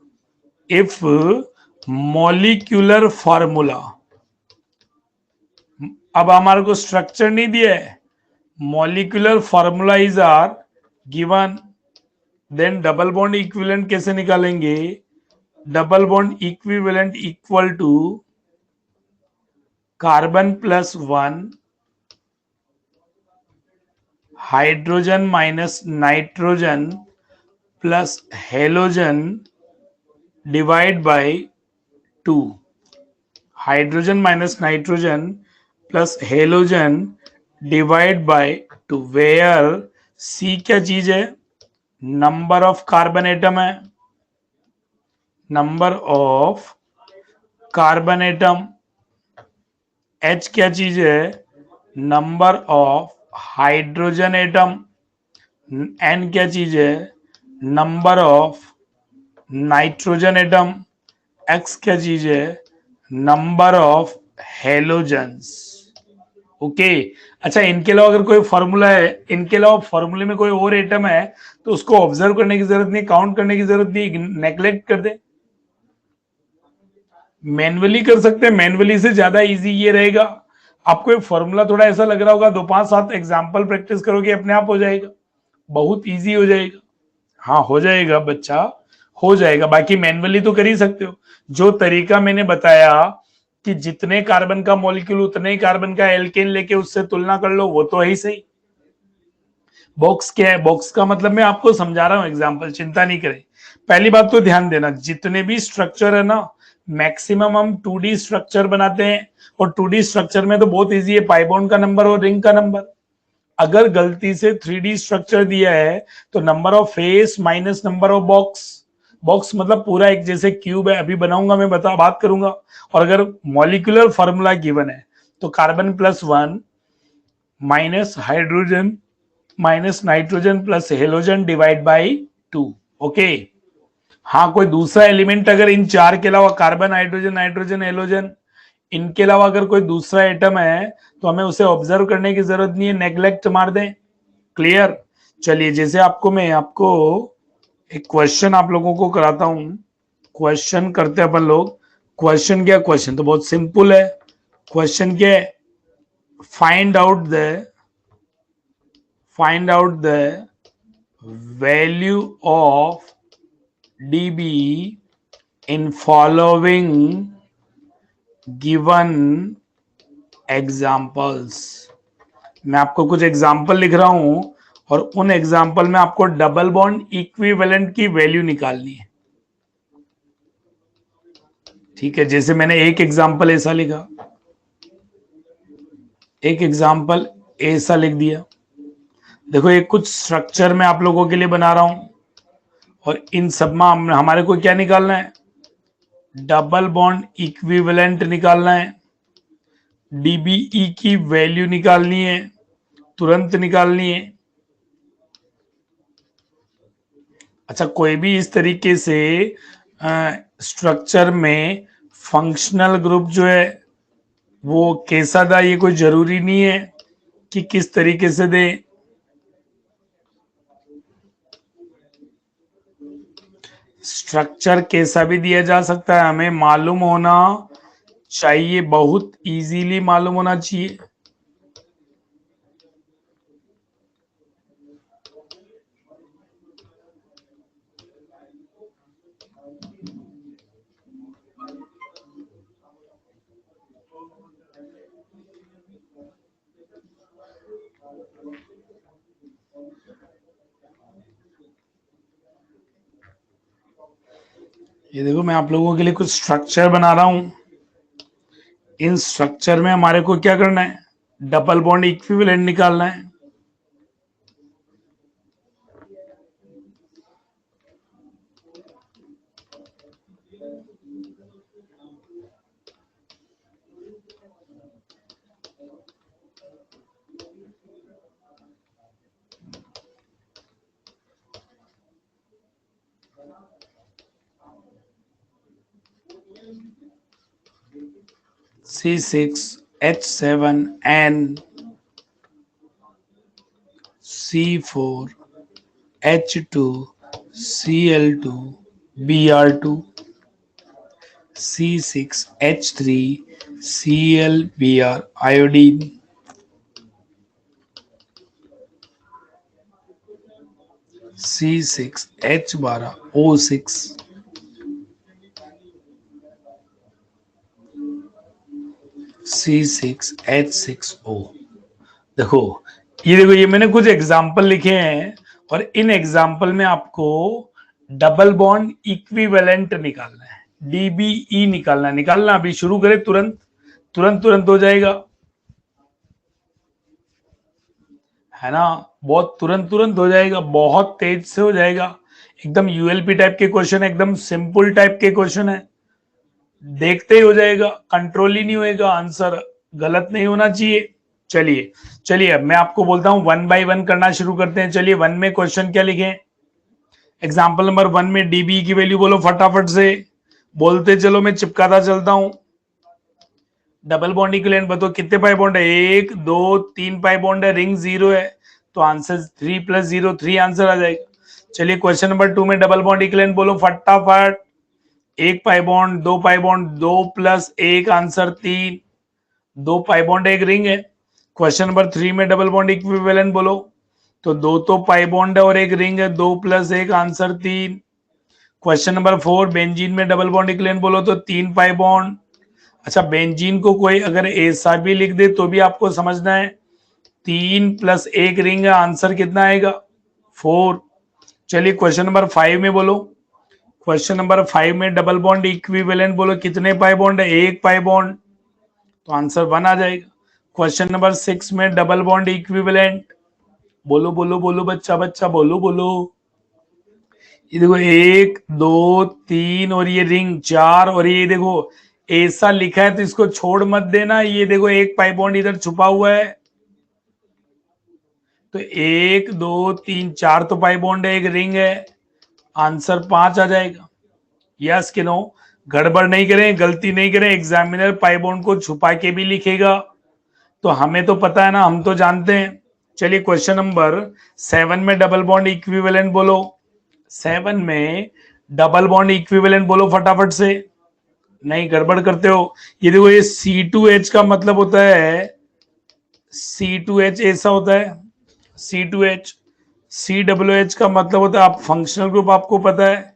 molecular formula, अब हमारे को स्ट्रक्चर नहीं दिया है, molecular formula is are given, then double bond equivalent कैसे निकालेंगे, double bond equivalent equal to carbon plus 1 hydrogen minus nitrogen plus halogen divide by 2। Hydrogen minus nitrogen plus halogen divide by 2, where C क्या चीज है, number of carbon atom है, number of carbon atom. H क्या चीज है, number of hydrogen atom. N क्या चीज है, number of nitrogen atom. X क्या चीज है, नंबर ऑफ हेलोजन्स। ओके। अच्छा, इनके अलावा अगर कोई फॉर्मूला है, इनके अलावा फॉर्मूले में कोई और एटम है, तो उसको ऑब्जर्व करने की जरूरत नहीं, काउंट करने की जरूरत नहीं, नेग्लेक्ट कर दे। मैन्युअली कर सकते हैं, मैन्युअली से ज्यादा इजी ये रहेगा। आपको एक फॉर्मूला थोड़ा ऐसा लग रहा होगा, 2-5-7 एग्जाम्पल प्रैक्टिस करोगे अपने आप हो जाएगा, बहुत इजी हो जाएगा। हाँ हो जाएगा बच्चा, हो जाएगा। बाकी मैन्युअली तो कर ही सकते हो। जो तरीका मैंने बताया कि जितने कार्बन का मॉलिक्यूल उतने ही कार्बन का एल्केन लेके उससे तुलना कर लो, वो तो है ही सही। बॉक्स क्या है, बॉक्स का मतलब मैं आपको समझा रहा हूं एग्जाम्पल, चिंता नहीं करें। पहली बात तो ध्यान देना, जितने भी स्ट्रक्चर है ना, मैक्सिमम हम 2D स्ट्रक्चर बनाते हैं, और 2D स्ट्रक्चर में तो बहुत इजी है, पाई बॉन्ड का नंबर और रिंग का नंबर। अगर गलती से 3D स्ट्रक्चर दिया है, तो number of face minus number of box. Box मतलब पूरा एक जैसे क्यूब है, अभी बनाऊंगा मैं, बात करूंगा। और अगर मॉलिक्यूलर फॉर्मूला गिवन है, तो carbon plus 1 minus hydrogen minus nitrogen plus halogen divide by 2। Okay. हाँ, कोई दूसरा एलिमेंट अगर इन चार के अलावा, कार्बन, हाइड्रोजन, नाइट्रोजन, हेलोजन, इनके अलावा अगर कोई दूसरा एटम है, तो हमें उसे ऑब्जर्व करने की जरूरत नहीं है, नेग्लेक्ट मार दें। क्लियर। चलिए, जैसे मैं आपको एक क्वेश्चन आप लोगों को कराता हूं, क्वेश्चन करते हैं अपन लोग। क्वेश्चन क्या, क्वेश्चन तो बहुत सिंपल है। क्वेश्चन क्या है, find out the value of dB in following given examples. मैं आपको कुछ एग्जाम्पल लिख रहा हूं और उन एग्जाम्पल में आपको डबल बॉन्ड इक्विवेलेंट की वैल्यू निकालनी है। ठीक है, जैसे मैंने एक एग्जाम्पल ऐसा लिखा, एक एग्जाम्पल ऐसा लिख दिया। देखो एक कुछ स्ट्रक्चर मैं आप लोगों के लिए बना रहा हूं और इन सब में हमारे को क्या निकालना है, डबल बॉन्ड इक्विवेलेंट निकालना है, डीबीई की वैल्यू निकालनी है, तुरंत निकालनी है। अच्छा, कोई भी इस तरीके से स्ट्रक्चर में फंक्शनल ग्रुप जो है वो कैसा था, ये कोई जरूरी नहीं है कि किस तरीके से दे। स्ट्रक्चर कैसा भी दिया जा सकता है, हमें मालूम होना चाहिए, बहुत इजीली मालूम होना चाहिए। ये देखो मैं आप लोगों के लिए कुछ स्ट्रक्चर बना रहा हूं। इन स्ट्रक्चर में हमारे को क्या करना है, डबल बॉन्ड इक्विवेलेंट निकालना है। C6H7N C4H2Cl2 Br2 C6H3Cl Br iodine C6H12O6 C6H6O। देखो ये मैंने कुछ एग्जाम्पल लिखे हैं और इन एग्जाम्पल में आपको डबल बॉन्ड इक्विवेलेंट निकालना है, डीबीई निकालना अभी शुरू करें, तुरंत तुरंत तुरंत हो जाएगा, है ना। बहुत तुरंत तुरंत हो जाएगा, बहुत तेज से हो जाएगा। एकदम यूएलपी टाइप के क्वेश्चन, एकदम सिंपल टाइप के क्वेश्चन है, देखते ही हो जाएगा, कंट्रोल ही नहीं होएगा, आंसर गलत नहीं होना चाहिए। चलिए चलिए अब मैं आपको बोलता हूं, वन बाय वन करना शुरू करते हैं। चलिए वन में क्वेश्चन क्या लिखे, एग्जाम्पल नंबर वन में डीबी की वैल्यू बोलो फटाफट से, बोलते चलो, मैं चिपकाता चलता हूं। डबल बॉन्ड इक्विवेलेंट बताओ कितने पाई बॉन्ड है, 1 2 3 पाई बॉन्ड है, रिंग 0 है, तो आंसर 3 + 0 3 आंसर आ जाएगा। चलिए क्वेश्चन नंबर 2 में डबल बॉन्ड इक्विवेलेंट बोलो फटाफट, 1 pi bond, 2 pi bond, 2 + 1 answer 3, 2 pi bond एक रिंग है। क्वेश्चन नंबर 3 में डबल बॉन्ड इक्विवेलेंट बोलो, तो 2 तो पाई बॉन्ड है और एक रिंग है, 2 + 1 आंसर 3। क्वेश्चन नंबर 4 बेंजीन में डबल बॉन्ड इक्विवेलेंट बोलो तो 3 पाई बॉन्ड। अच्छा, बेंजीन को कोई अगर ऐसा भी लिख दे तो भी आपको समझना है, 3 + 1 रिंग है, आंसर कितना आएगा 4। चलिए क्वेश्चन नंबर 5 में बोलो, क्वेश्चन नंबर 5 में डबल बॉन्ड इक्विवेलेंट बोलो कितने पाई बॉन्ड है, 1 पाई बॉन्ड, तो आंसर 1 आ जाएगा। क्वेश्चन नंबर 6 में डबल बॉन्ड इक्विवेलेंट बोलो बोलो बोलो बच्चा बच्चा बोलो बोलो, ये देखो 1 2 3 और ये रिंग 4 और ये देखो ऐसा लिखा है तो इसको छोड़ मत देना, ये देखो एक पाई बॉन्ड इधर छुपा हुआ है, तो 1 2 3 4 तो पाई बॉन्ड है, एक रिंग है, आंसर 5 आ जाएगा। यस कि नो, गड़बड़ नहीं करें, गलती नहीं करें, एग्जामिनर पाई बॉन्ड को छुपा के भी लिखेगा, तो हमें तो पता है ना, हम तो जानते हैं। चलिए क्वेश्चन नंबर 7 में डबल बॉन्ड इक्विवेलेंट बोलो, 7 में डबल बॉन्ड इक्विवेलेंट बोलो फटाफट से, नहीं गड़बड़ करते हो। ये देखो ये C2H का मतलब होता है, C2H ऐसा होता है, C2H, COOH का मतलब होता है, आप फंक्शनल ग्रुप आपको पता है,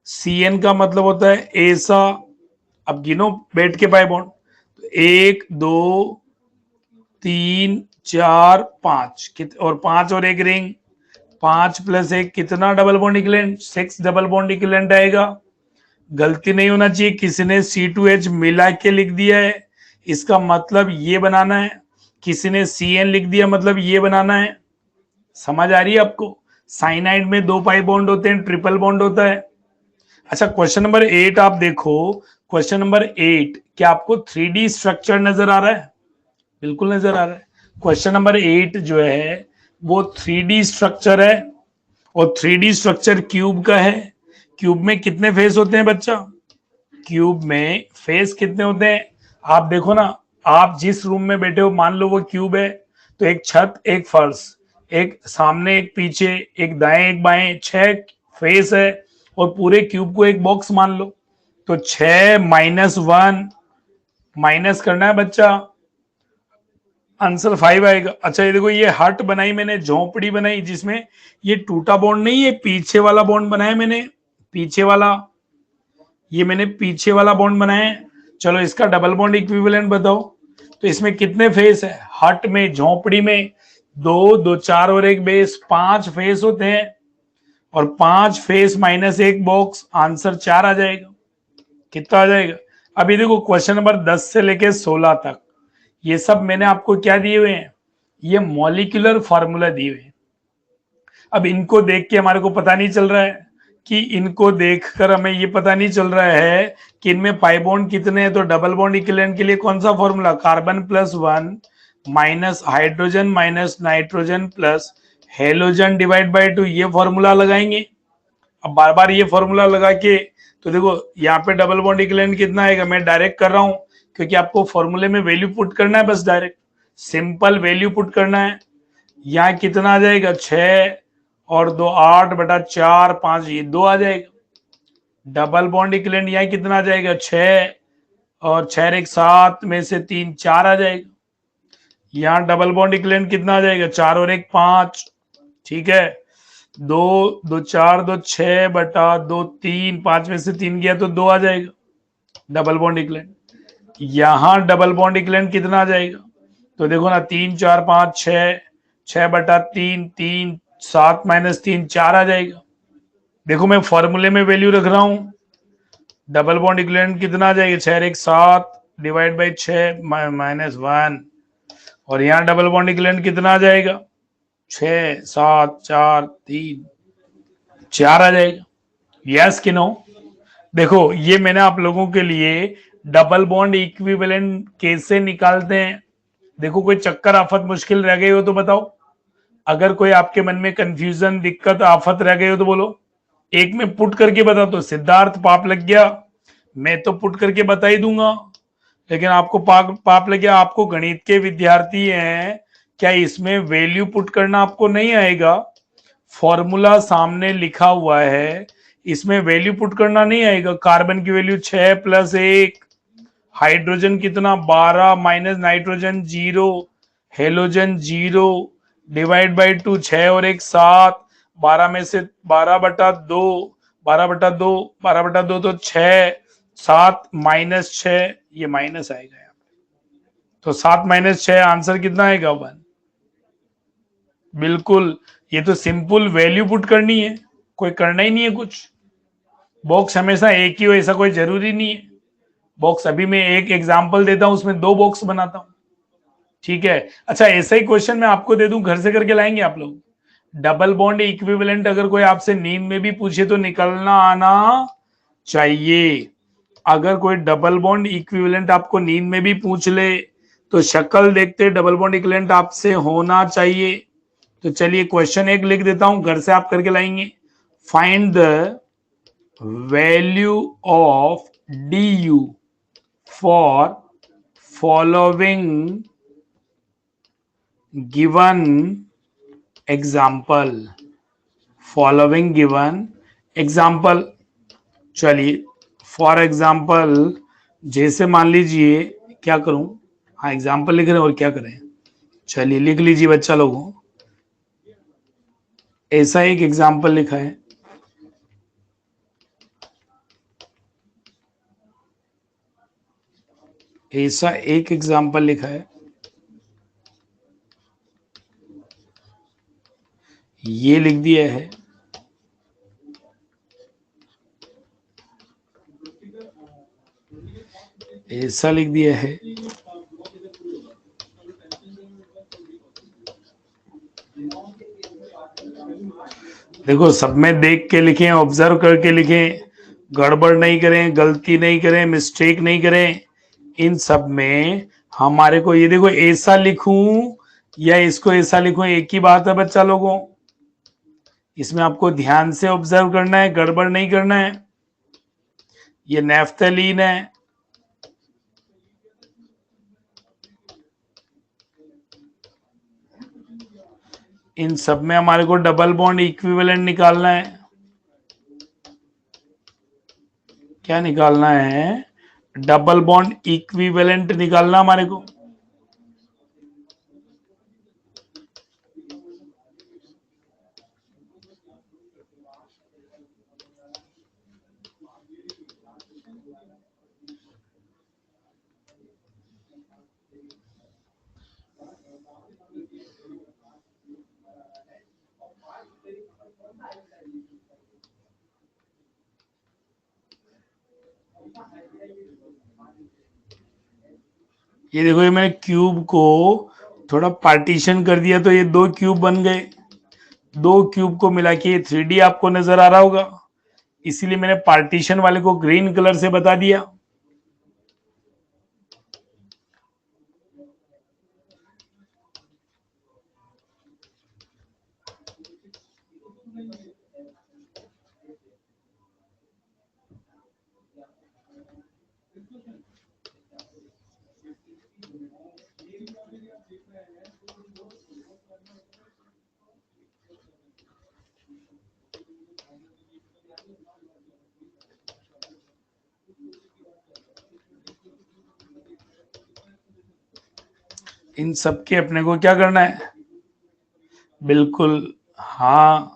CN का मतलब होता है ऐसा। अब गिनो बैठ के पाई बॉन्ड, एक, दो, तीन, चार, पांच, और पांच और एक रिंग, 5 + 1 कितना double bond equivalent? 6 double bond equivalent आएगा। गलती नहीं होना चाहिए, किसी ने C2H मिला के लिख दिया है, इसका मतलब ये बनाना है। किसी ने CN लिख दिया, मतलब ये बनाना है। समझ आ रही है आपको? साइनाइड में 2 पाई बॉन्ड होते हैं, ट्रिपल बॉन्ड होता है। अच्छा, क्वेश्चन नंबर 8 आप देखो। क्वेश्चन नंबर 8, क्या आपको 3D स्ट्रक्चर नजर आ रहा है? बिल्कुल नजर आ रहा है। क्वेश्चन नंबर 8 जो है वो 3D स्ट्रक्चर है, और 3D स्ट्रक्चर क्यूब का है। क्यूब में कितने फेस होते हैं बच्चा? क्यूब में फेस कितने होते हैं? आप देखो ना, आप जिस रूम में बैठे हो, मान लो वो क्यूब है, तो एक छत, एक फर्श, एक सामने, एक पीछे, एक दाएं, एक बाएं, 6 फेस है, और पूरे क्यूब को एक बॉक्स मान लो। तो 6 - 1 माइनस करना है बच्चा, आंसर 5 आएगा। अच्छा, ये देखो, ये हट बनाई मैंने, झोपड़ी बनाई, जिसमें ये टूटा बॉन्ड नहीं है, पीछे वाला बॉन्ड बनाया मैंने, पीछे वाला, ये मैंने पीछे वाला बॉन्ड बनाया है। चलो इसका डबल बॉन्ड इक्विवेलेंट बताओ। तो इसमें कितने फेस है? हट में, झोपड़ी में, 2, 2, 4 और एक बेस, 5 फेस होते हैं, और 5 फेस माइनस एक बॉक्स, आंसर 4 आ जाएगा। कितना आ जाएगा? अभी देखो, क्वेश्चन नंबर 10 से लेके 16 तक ये सब मैंने आपको क्या दिए हुए हैं? ये मॉलिक्यूलर फार्मूला दिए हुए हैं। अब इनको देख के हमारे को पता नहीं चल रहा है, कि इनको देखकर हमें ये पता नहीं चल रहा है कि इनमें पाई बॉन्ड कितने हैं। तो डबल बॉन्ड इक्विवेलेंट के लिए कौन सा formula? Carbon +1 minus hydrogen minus nitrogen plus halogen divide by 2, ये फॉर्मूला लगाएंगे। अब बार बार ये फॉर्मूला लगा के, तो देखो यहाँ पे डबल बॉन्ड इक्विवेलेंट कितना आएगा, मैं डायरेक्ट कर रहा हूं, क्योंकि आपको फॉर्मूले में वैल्यू पुट करना है, बस डायरेक्ट सिंपल वैल्यू पुट करना है। यहाँ कितना आ जाएगा? 6 और 2 8/4, 5, ये 2 आ जाएगा। डबल बॉन्ड इक्विवेलेंट यहाँ कितना आ जाएगा? 6 और 6 1 7 में से 3 4 आ जाएगा। यहाँ डबल बॉन्ड इक्विवेलेंट कितना आ जाएगा? 4 और 1 5, ठीक है। 2 2 4 2 6/2 3, 5 में से 3 गया तो 2 आ जाएगा डबल बॉन्ड इक्विवेलेंट। यहाँ डबल बॉन्ड इक्विवेलेंट कितना आ जाएगा? तो देखो ना, 3 4 5 6, 6/3 3, 7 - 3 4 आ जाएगा। देखो मैं फॉर्मूले में वैल्यू रख रहा हूं। डबल बॉन्ड इक्विवेलेंट कितना आ जाएगा? 6 1 7 डिवाइड बाई 6 -1, और यहाँ डबल बॉन्ड इक्विवेलेंट कितना आ जाएगा? 6 7 4 3 4 आ जाएगा। यस कि नो? देखो, ये मैंने आप लोगों के लिए डबल बॉन्ड इक्विवेलेंट कैसे निकालते हैं। देखो, कोई चक्कर आफत मुश्किल रह गई हो तो बताओ। अगर कोई आपके मन में कंफ्यूजन, दिक्कत, आफत रह गई हो तो बोलो। एक में पुट करके बता दो। सिद्धार्थ, पाप लग गया, मैं तो पुट करके बता ही दूंगा, लेकिन आपको पाप लग गया, आपको गणित के विद्यार्थी हैं, क्या इसमें वैल्यू पुट करना आपको नहीं आएगा? फॉर्मूला सामने लिखा हुआ है, इसमें वैल्यू पुट करना नहीं आएगा। कार्बन की वैल्यू 6 + 1, हाइड्रोजन कितना 12 minus nitrogen 0, halogen 0 divide by 2, 6 और 1 7, 12 में से 12/2, 12/2, 12/2 तो 6, 7 - 6, ये माइनस आएगा यहाँ पे। तो 7 - 6 आंसर कितना आएगा? 1। बिल्कुल, ये तो सिंपल वैल्यू पुट करनी है, कोई करना ही नहीं है कुछ। बॉक्स हमेशा एक ही हो ऐसा कोई जरूरी नहीं है। बॉक्स अभी मैं एक एग्जांपल देता हूं, उसमें 2 बॉक्स बनाता हूं, ठीक है। अच्छा, ऐसा ही क्वेश्चन मैं आपको दे दूं, घर से करके लाएंगे आप लोग। डबल बॉन्ड इक्विवेलेंट अगर कोई आपसे नींद में भी पूछे तो निकलना आना चाहिए। अगर कोई डबल बॉन्ड इक्विवेलेंट आपको नींद में भी पूछ ले तो शक्ल देखते डबल बॉन्ड इक्विवेलेंट आपसे होना चाहिए। तो चलिए क्वेश्चन 1 लिख देता हूं, घर से आप करके लाएंगे। Find the value of du for following given example। following given example, चलिए फॉर एग्जाम्पल, जैसे मान लीजिए, क्या करूं? हाँ, एग्जाम्पल लिख रहे हैं और क्या करें। चलिए लिख लीजिए बच्चा लोगों, ऐसा एक एग्जाम्पल लिखा है। ऐसा एक एग्जाम्पल लिखा है, ये लिख दिया है, ऐसा लिख दिया है, देखो सब में देख के लिखें, ऑब्जर्व करके लिखें, गड़बड़ नहीं करें, गलती नहीं करें, मिस्टेक नहीं करें। इन सब में हमारे को ये देखो ऐसा लिखूं या इसको ऐसा लिखूं, एक ही बात है बच्चा लोगों। इसमें आपको ध्यान से ऑब्जर्व करना है, गड़बड़ नहीं करना है। ये नेफ्थलीन है, इन सब में हमारे को डबल बॉन्ड इक्विवेलेंट निकालना है। क्या निकालना है? डबल बॉन्ड इक्विवेलेंट निकालना हमारे को। ये देखो, ये मैंने क्यूब को थोड़ा पार्टीशन कर दिया तो ये दो क्यूब बन गए। दो क्यूब को मिला के ये 3D आपको नजर आ रहा होगा, इसीलिए मैंने पार्टीशन वाले को ग्रीन कलर से बता दिया। इन सब के अपने को क्या करना है? बिल्कुल, हाँ,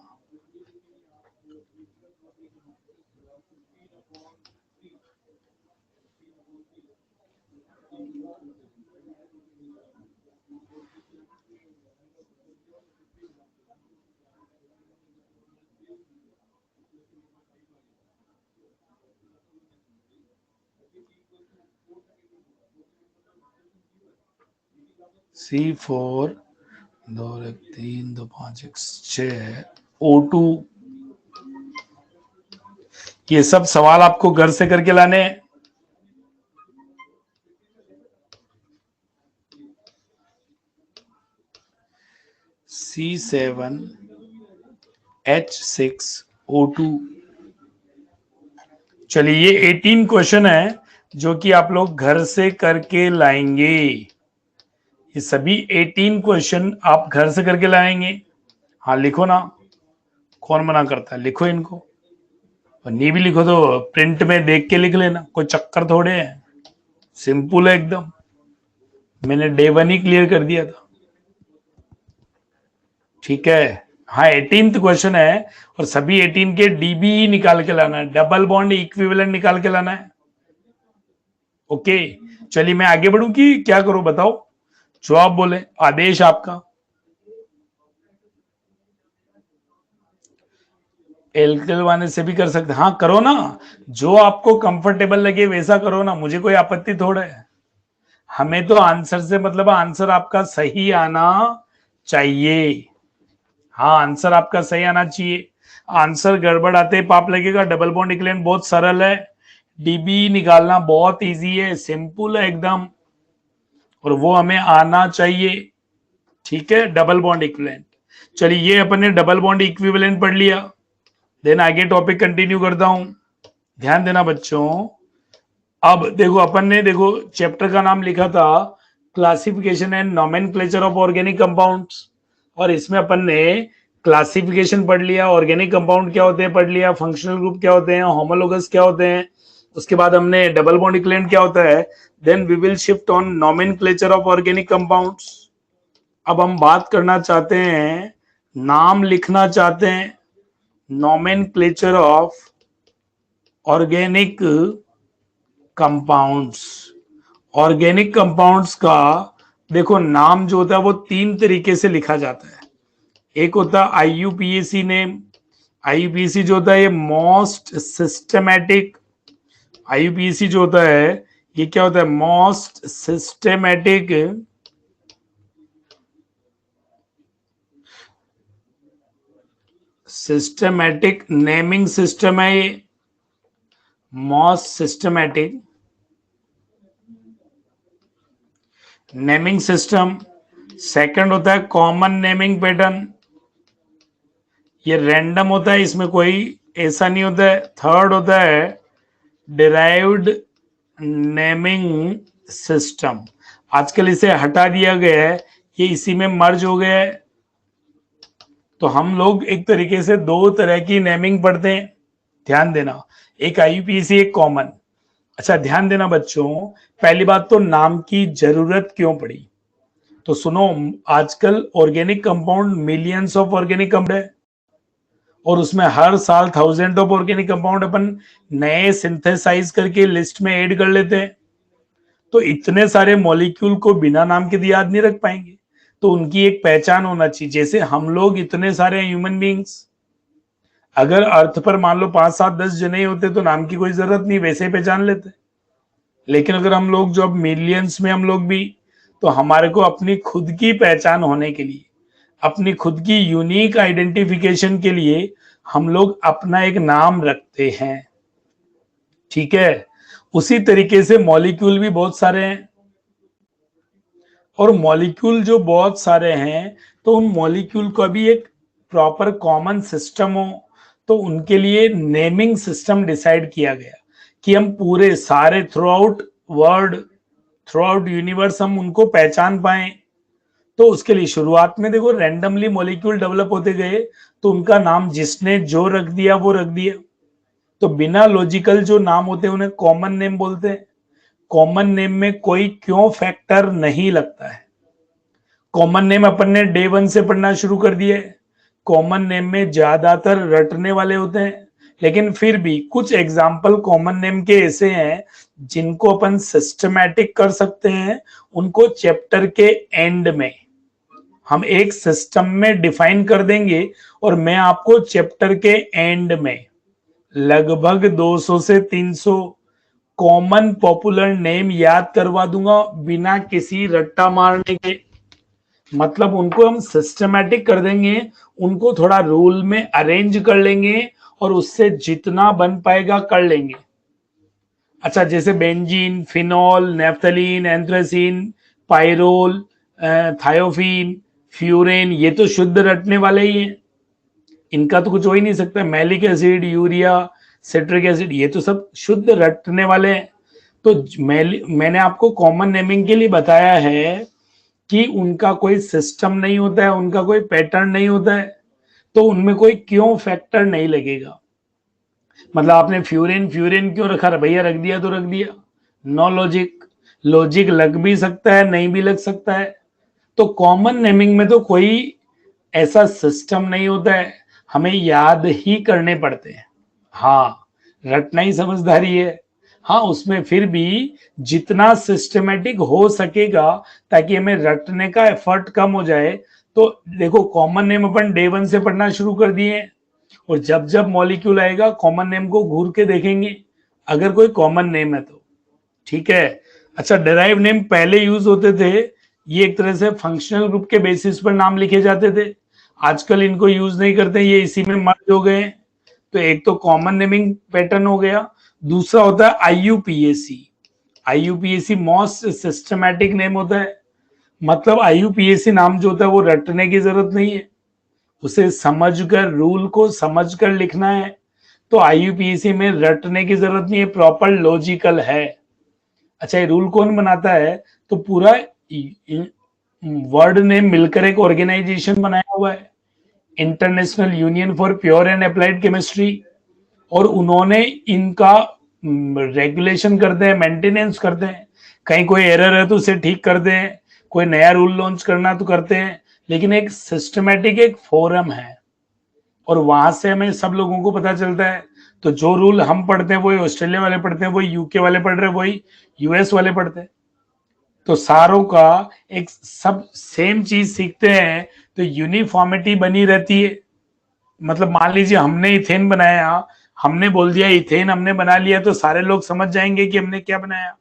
C4 2 1 3 2 5 1 6 O2। ये सब सवाल आपको घर से करके लाने हैं। C7 H6O2। चलिए, ये 18 क्वेश्चन है जो कि आप लोग घर से करके लाएंगे। ये सभी 18 क्वेश्चन आप घर से करके लाएंगे। हाँ लिखो ना, कौन मना करता है, लिखो इनको। और नहीं भी लिखो तो प्रिंट में देख के लिख लेना, कोई चक्कर थोड़े है, सिंपल है एकदम। मैंने डे 1 ही क्लियर कर दिया था, ठीक है। हाँ 18th क्वेश्चन है और सभी 18 के डीबी निकाल के लाना है, डबल बॉन्ड इक्विवेलेंट निकाल के लाना है। ओके, चलिए मैं आगे बढ़ूं कि क्या करूं बताओ, जो आप बोले, आदेश आपका। एल्कल वाले से भी कर सकते, हाँ करो ना, जो आपको कंफर्टेबल लगे वैसा करो ना, मुझे कोई आपत्ति थोड़ा है। हमें तो आंसर से मतलब आंसर आपका सही आना चाहिए। हाँ आंसर आपका सही आना चाहिए। आंसर गड़बड़ आते ही पाप लगेगा। डबल बॉन्ड इक्विवेलेंट बहुत सरल है, डीबी निकालना बहुत इजी है, सिंपल है एकदम, और वो हमें आना चाहिए, ठीक है। डबल बॉन्ड इक्विवेलेंट, चलिए ये अपन ने डबल बॉन्ड इक्विवेलेंट पढ़ लिया। देन आगे टॉपिक कंटिन्यू करता हूं, ध्यान देना बच्चों। अब देखो अपन ने, देखो चैप्टर का नाम लिखा था classification and nomenclature of organic compounds, और इसमें अपन ने क्लासिफिकेशन पढ़ लिया, ऑर्गेनिक कंपाउंड क्या होते हैं पढ़ लिया, फंक्शनल ग्रुप क्या होते हैं, होमोलोगस क्या होते हैं, उसके बाद हमने डबल बॉन्ड इक्विवेलेंट क्या होता है। Then we will shift on nomenclature of organic compounds. अब हम बात करना चाहते हैं, नाम लिखना चाहते हैं, nomenclature of organic compounds. Organic compounds का देखो नाम जो होता है वो 3 तरीके से लिखा जाता है। एक होता है आईयूपीएसी नेम। आईयूपीएसी जो होता है ये मोस्ट सिस्टमैटिक, आईयूपीएसी जो होता है ये क्या होता है, मोस्ट सिस्टमैटिक नेमिंग सिस्टम है ये, most systematic naming system. Second होता है कॉमन नेमिंग पैटर्न, ये रैंडम होता है, इसमें कोई ऐसा नहीं होता है। थर्ड होता है डिराइव्ड नेमिंग सिस्टम, आजकल इसे हटा दिया गया है, ये इसी में मर्ज हो गया है। तो हम लोग एक तरीके से 2 तरह की नेमिंग पढ़ते हैं, ध्यान देना, एक आईयूपीएसी एक कॉमन। अच्छा ध्यान देना बच्चों, पहली बात तो नाम की जरूरत क्यों पड़ी, तो सुनो, आजकल organic compound millions of organic compound है और उसमें हर साल थाउजेंड ऑफ ऑर्गेनिक कंपाउंड अपन नए सिंथेसाइज करके लिस्ट में ऐड कर लेते हैं। तो इतने सारे मॉलिक्यूल को बिना नाम के याद नहीं रख पाएंगे, तो उनकी एक पहचान होना चाहिए। जैसे हम लोग इतने सारे ह्यूमन बींग्स, अगर अर्थ पर मान लो 5 7 10 जने होते तो नाम की कोई जरूरत नहीं, वैसे ही पहचान लेते। लेकिन अगर हम लोग जो अब मिलियंस में हम लोग भी, तो हमारे को अपनी खुद की पहचान होने के लिए, अपनी खुद की यूनिक आइडेंटिफिकेशन के लिए हम लोग अपना एक नाम रखते हैं, ठीक है। उसी तरीके से मॉलिक्यूल भी बहुत सारे हैं, और मॉलिक्यूल जो बहुत सारे हैं तो उन मॉलिक्यूल का भी एक प्रॉपर कॉमन सिस्टम हो, तो उनके लिए नेमिंग सिस्टम डिसाइड किया गया कि हम पूरे सारे through out world, through out universe हम उनको पहचान पाए। तो उसके लिए शुरुआत में देखो रैंडमली मॉलिक्यूल डेवलप होते गए, तो उनका नाम जिसने जो रख दिया वो रख दिया। तो बिना लॉजिकल जो नाम होते हैं उन्हें कॉमन नेम बोलते हैं। कॉमन नेम में कोई क्यों फैक्टर नहीं लगता है। कॉमन नेम अपन ने डे 1 से पढ़ना शुरू कर दिया है। कॉमन नेम में ज्यादातर रटने वाले होते हैं, लेकिन फिर भी कुछ एग्जाम्पल कॉमन नेम के ऐसे हैं जिनको अपन सिस्टमैटिक कर सकते हैं। उनको चैप्टर के एंड में हम एक सिस्टम में डिफाइन कर देंगे, और मैं आपको चैप्टर के एंड में लगभग 200 से 300 कॉमन पॉपुलर नेम याद करवा दूंगा बिना किसी रट्टा मारने के। मतलब उनको हम सिस्टमैटिक कर देंगे, उनको थोड़ा रूल में अरेंज कर लेंगे और उससे जितना बन पाएगा कर लेंगे। अच्छा जैसे benzene, phenol, naphthalene, anthracene, pyrrole, thiophene, furan, ये तो शुद्ध रटने वाले ही हैं, इनका तो कुछ हो ही नहीं सकता। Malic acid, urea, citric acid, ये तो सब शुद्ध रटने वाले हैं। तो मैंने आपको कॉमन नेमिंग के लिए बताया है कि उनका कोई सिस्टम नहीं होता है, उनका कोई पैटर्न नहीं होता है, तो उनमें कोई क्यों फैक्टर नहीं लगेगा। मतलब आपने फ्यूरिन फ्यूरिन क्यों रखा, भैया रख दिया तो रख दिया, नो लॉजिक। लॉजिक लग भी सकता है, नहीं भी लग सकता है। तो कॉमन नेमिंग में तो कोई ऐसा सिस्टम नहीं होता है, हमें याद ही करने पड़ते हैं। हाँ, रटना ही समझदारी है। हाँ, उसमें फिर भी जितना सिस्टमेटिक हो सकेगा ताकि हमें रटने का एफर्ट कम हो जाए। तो देखो कॉमन नेम अपन डे 1 से पढ़ना शुरू कर दिए, और जब जब मॉलिक्यूल आएगा कॉमन नेम को घूर के देखेंगे अगर कोई कॉमन नेम है तो, ठीक है। अच्छा डिराइव नेम पहले यूज होते थे, ये एक तरह से फंक्शनल ग्रुप के बेसिस पर नाम लिखे जाते थे। आजकल इनको यूज नहीं करते, ये इसी में मर्ज हो गए। तो एक तो कॉमन नेमिंग पैटर्न हो गया, दूसरा होता है IUPAC. IUPAC most systematic name होता है। मतलब आईयूपीएसी नाम जो होता है वो रटने की जरूरत नहीं है, उसे समझकर, रूल को समझकर लिखना है। तो आईयूपीएसी में रटने की जरूरत नहीं है, प्रॉपर लॉजिकल है। अच्छा ये रूल कौन बनाता है, तो पूरा वर्ड ने मिलकर एक ऑर्गेनाइजेशन बनाया हुआ है, international union for pure and applied chemistry, और उन्होंने इनका रेगुलेशन करते हैं, मेंटेनेंस करते हैं। कहीं कोई एरर है तो उसे ठीक करते हैं, कोई नया रूल लॉन्च करना तो करते हैं। लेकिन एक सिस्टमेटिक एक फोरम है, और वहां से हमें सब लोगों को पता चलता है। तो जो रूल हम पढ़ते हैं वही ऑस्ट्रेलिया वाले पढ़ते हैं, वही यूके वाले पढ़ रहे हैं, वही यूएस वाले पढ़ते हैं। तो सारों का एक सब सेम चीज सीखते हैं तो यूनिफॉर्मिटी बनी रहती है। मतलब मान लीजिए हमने इथेन बनाया, हमने बोल दिया इथेन हमने बना लिया, तो सारे लोग समझ जाएंगे कि हमने क्या बनाया।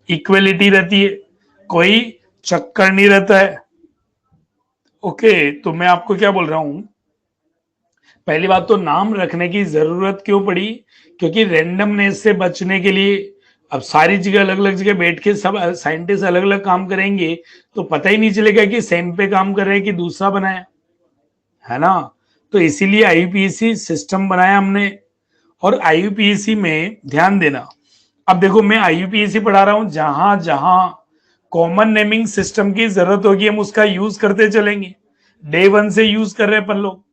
इक्वलिटी रहती है, कोई चक्कर नहीं रहता है। ओके, तो मैं आपको क्या बोल रहा हूं, पहली बात तो नाम रखने की जरूरत क्यों पड़ी, क्योंकि रेंडमनेस से बचने के लिए। अब सारी जगह अलग अलग जगह बैठ के सब साइंटिस्ट अलग अलग काम करेंगे तो पता ही नहीं चलेगा कि सेम पे काम कर रहे हैं कि दूसरा बनाया, है ना। तो इसीलिए आईयूपीएसी सिस्टम बनाया हमने। और आईयूपीएसी में ध्यान देना, अब देखो मैं आईयूपीएसी पढ़ा रहा हूं, जहां जहां कॉमन नेमिंग सिस्टम की जरूरत होगी हम उसका यूज करते चलेंगे। डे वन से यूज कर रहे हैं अपन लोग,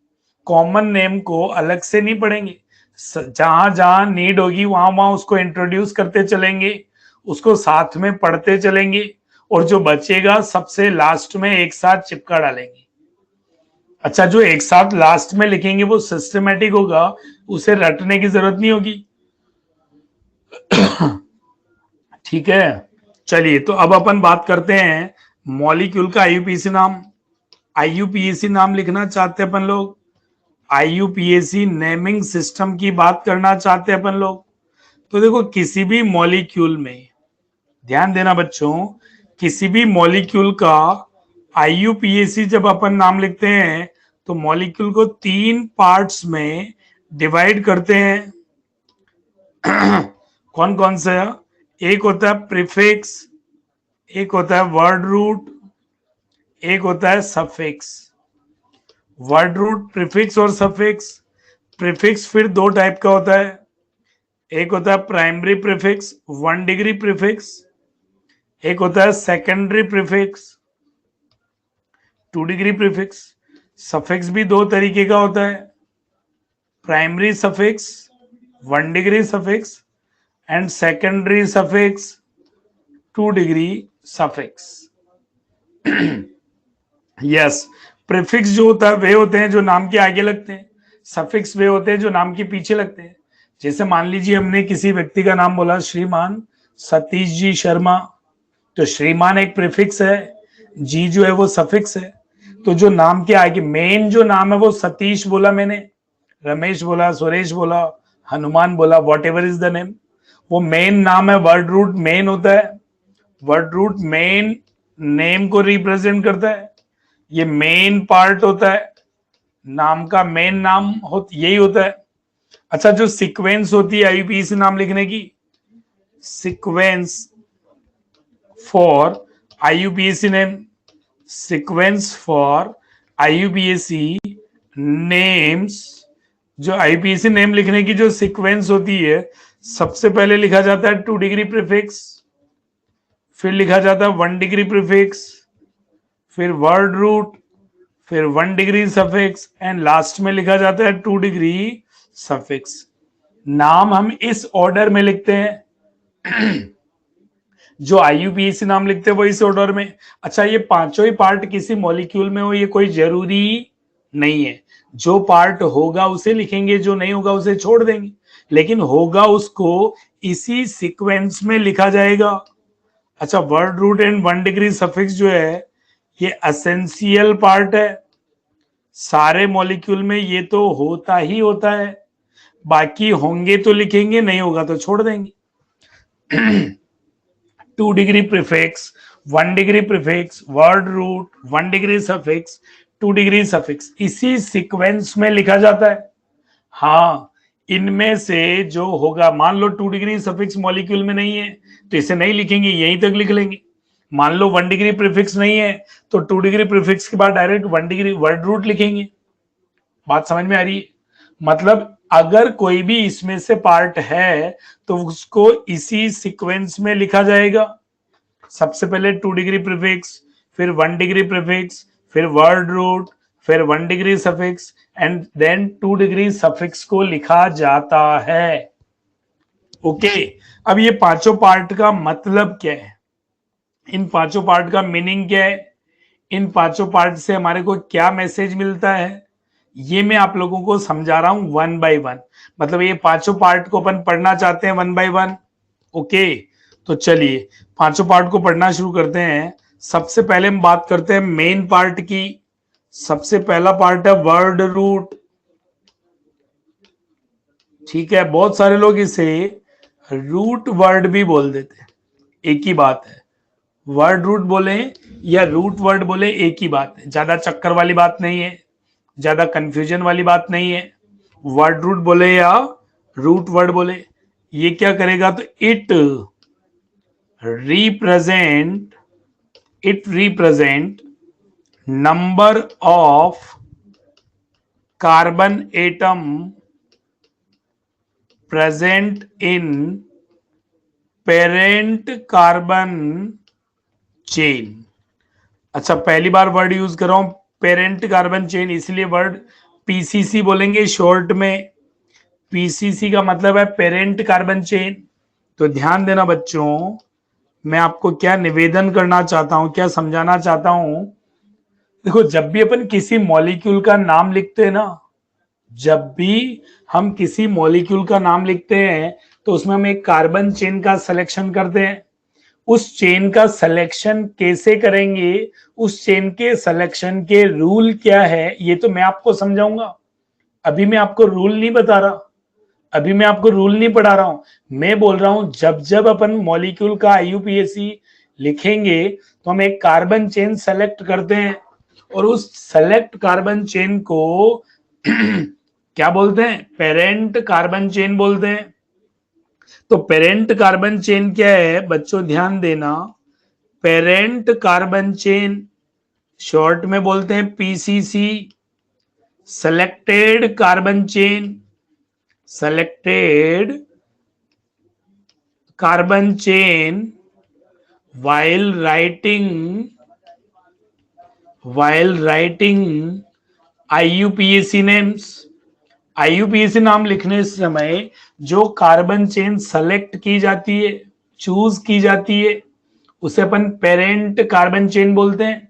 कॉमन नेम को अलग से नहीं पढ़ेंगे। जहां जहां नीड होगी वहां वहां उसको इंट्रोड्यूस करते चलेंगे, उसको साथ में पढ़ते चलेंगे, और जो बचेगा सबसे लास्ट में एक साथ चिपका डालेंगे। अच्छा, जो एक साथ लास्ट में लिखेंगे वो सिस्टमेटिक होगा, उसे रटने की जरूरत नहीं होगी। ठीक है, चलिए तो अब अपन बात करते हैं मॉलिक्यूल का आईयूपीएसी नाम। आईयूपीएसी नाम लिखना चाहते हैं अपन लोग, आईयूपीएसी नेमिंग सिस्टम की बात करना चाहते हैं अपन लोग। तो देखो किसी भी मॉलिक्यूल में, ध्यान देना बच्चों, किसी भी मॉलिक्यूल का आईयूपीएसी जब अपन नाम लिखते हैं तो मॉलिक्यूल को 3 पार्ट्स में डिवाइड करते हैं। कौन कौन सा? एक होता है प्रीफिक्स, एक होता है वर्ड रूट, एक होता है सफिक्स। वर्ड रूट, प्रीफिक्स और सफिक्स। प्रीफिक्स फिर 2 टाइप का होता है, एक होता है प्राइमरी प्रीफिक्स 1 डिग्री प्रीफिक्स, एक होता है secondary prefix 2 degree prefix. Suffix भी 2 तरीके का होता है, primary suffix 1 degree suffix and secondary suffix 2 degree suffix. Yes, prefix जो होता है वे होते हैं जो नाम के आगे लगते हैं, सफिक्स वे होते हैं जो नाम के पीछे लगते हैं। जैसे मान लीजिए हमने किसी व्यक्ति का नाम बोला श्रीमान सतीश जी शर्मा, तो श्रीमान एक प्रीफिक्स है, जी जो है वो सफिक्स है। तो जो नाम के आगे मेन जो नाम है वो सतीश बोला मैंने, रमेश बोला, सुरेश बोला, हनुमान बोला, what ever is the name, वो मेन नाम है। वर्ड रूट मेन होता है, वर्ड रूट मेन नेम को रिप्रेजेंट करता है, ये मेन पार्ट होता है, नाम का मेन नाम यही होता है। अच्छा, जो सीक्वेंस होती है आईयूपीएसी नाम लिखने की, sequence for IUPAC name, sequence for IUPAC names, जो आईयूपीएसी नेम लिखने की जो सीक्वेंस होती है, सबसे पहले लिखा जाता है 2 डिग्री प्रीफिक्स, फिर लिखा जाता है 1 डिग्री प्रीफिक्स, फिर वर्ड रूट, फिर 1 डिग्री सफिक्स एंड लास्ट में लिखा जाता है 2 डिग्री सफिक्स। नाम हम इस ऑर्डर में लिखते हैं, जो आईयूपीएसी नाम लिखते हैं वो इस ऑर्डर में। अच्छा, ये पांचों ही पार्ट किसी मॉलिक्यूल में हो ये कोई जरूरी नहीं है, जो पार्ट होगा उसे लिखेंगे, जो नहीं होगा उसे छोड़ देंगे, लेकिन होगा उसको इसी सीक्वेंस में लिखा जाएगा। अच्छा, word root and 1 degree suffix जो है ये एसेंशियल पार्ट है, सारे मॉलिक्यूल में ये तो होता ही होता है, बाकी होंगे तो लिखेंगे, नहीं होगा तो छोड़ देंगे। 2 degree prefix, 1 degree prefix, word root, 1 degree suffix, 2 degree suffix, इसी सीक्वेंस में लिखा जाता है। हाँ, इनमें से जो होगा, मान लो 2 डिग्री सफिक्स मॉलिक्यूल में नहीं है तो इसे नहीं लिखेंगे, यहीं तक लिख लेंगे। मान लो 1 डिग्री प्रीफिक्स नहीं है तो 2 डिग्री प्रीफिक्स के बाद डायरेक्ट 1 डिग्री वर्ड रूट लिखेंगे। बात समझ में आ रही है? मतलब अगर कोई भी इसमें से पार्ट है तो उसको इसी सीक्वेंस में लिखा जाएगा। सबसे पहले 2 डिग्री प्रीफिक्स, फिर 1 डिग्री प्रीफिक्स, फिर वर्ड रूट, फिर 1 degree suffix and then 2 degree suffix को लिखा जाता है। ओके, अब ये पांचों पार्ट का मतलब क्या है, इन पांचों पार्ट का मीनिंग क्या है, इन पांचों पार्ट से हमारे को क्या मैसेज मिलता है, ये मैं आप लोगों को समझा रहा हूं 1 बाय 1। मतलब ये पांचों पार्ट को अपन पढ़ना चाहते हैं 1 बाय 1। ओके, तो चलिए पांचों पार्ट को पढ़ना शुरू करते हैं। सबसे पहले हम बात करते हैं मेन पार्ट की। सबसे पहला पार्ट है वर्ड रूट। ठीक है, बहुत सारे लोग इसे रूट वर्ड भी बोल देते हैं, एक ही बात है। वर्ड रूट बोले या रूट वर्ड बोले एक ही बात है, ज्यादा चक्कर वाली बात नहीं है, ज्यादा कंफ्यूजन वाली बात नहीं है। वर्ड रूट बोले या रूट वर्ड बोले, ये क्या करेगा तो represent it represent number of carbon atom present in parent carbon chain. अच्छा, पहली बार वर्ड यूज कर रहा हूं पेरेंट कार्बन चेन, इसलिए वर्ड पीसीसी बोलेंगे शॉर्ट में। पीसीसी का मतलब है पेरेंट कार्बन चेन। तो ध्यान देना बच्चों, मैं आपको क्या निवेदन करना चाहता हूं, क्या समझाना चाहता हूं। देखो, जब भी अपन किसी मॉलिक्यूल का नाम लिखते हैं ना, जब भी हम किसी मॉलिक्यूल का नाम लिखते हैं तो उसमें हम एक कार्बन चेन का सिलेक्शन करते हैं। उस चेन का सिलेक्शन कैसे करेंगे, उस चेन के सिलेक्शन के रूल क्या है, ये तो मैं आपको समझाऊंगा। अभी मैं आपको रूल नहीं बता रहा, अभी मैं आपको रूल नहीं पढ़ा रहा हूं। मैं बोल रहा हूं जब जब अपन मॉलिक्यूल का आईयूपीएसी लिखेंगे तो हम एक कार्बन चेन सेलेक्ट करते हैं, और उस सेलेक्ट कार्बन चेन को क्या बोलते हैं, पेरेंट कार्बन चेन बोलते हैं। तो पेरेंट कार्बन चेन क्या है बच्चों, ध्यान देना। पेरेंट कार्बन चेन शॉर्ट में बोलते हैं PCC. Selected carbon chain, selected carbon chain while writing IUPAC names। IUPAC नाम लिखने समय जो कार्बन चेन सेलेक्ट की जाती है, चूज की जाती है, उसे अपन पेरेंट कार्बन चेन बोलते हैं।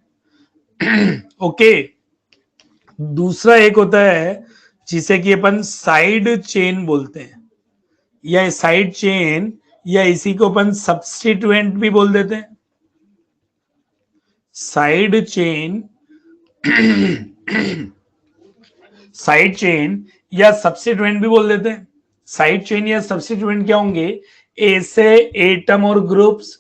ओके। दूसरा एक होता है जिसे कि अपन साइड चेन बोलते हैं, या साइड चेन, या इसी को अपन सब्स्टिट्यूएंट भी बोल देते हैं। साइड चेन साइड चेन या सब्स्टिट्यूएंट भी बोल देते हैं। साइड चेन या सब्स्टिट्यूएंट क्या होंगे, ऐसे एटम और ग्रुप्स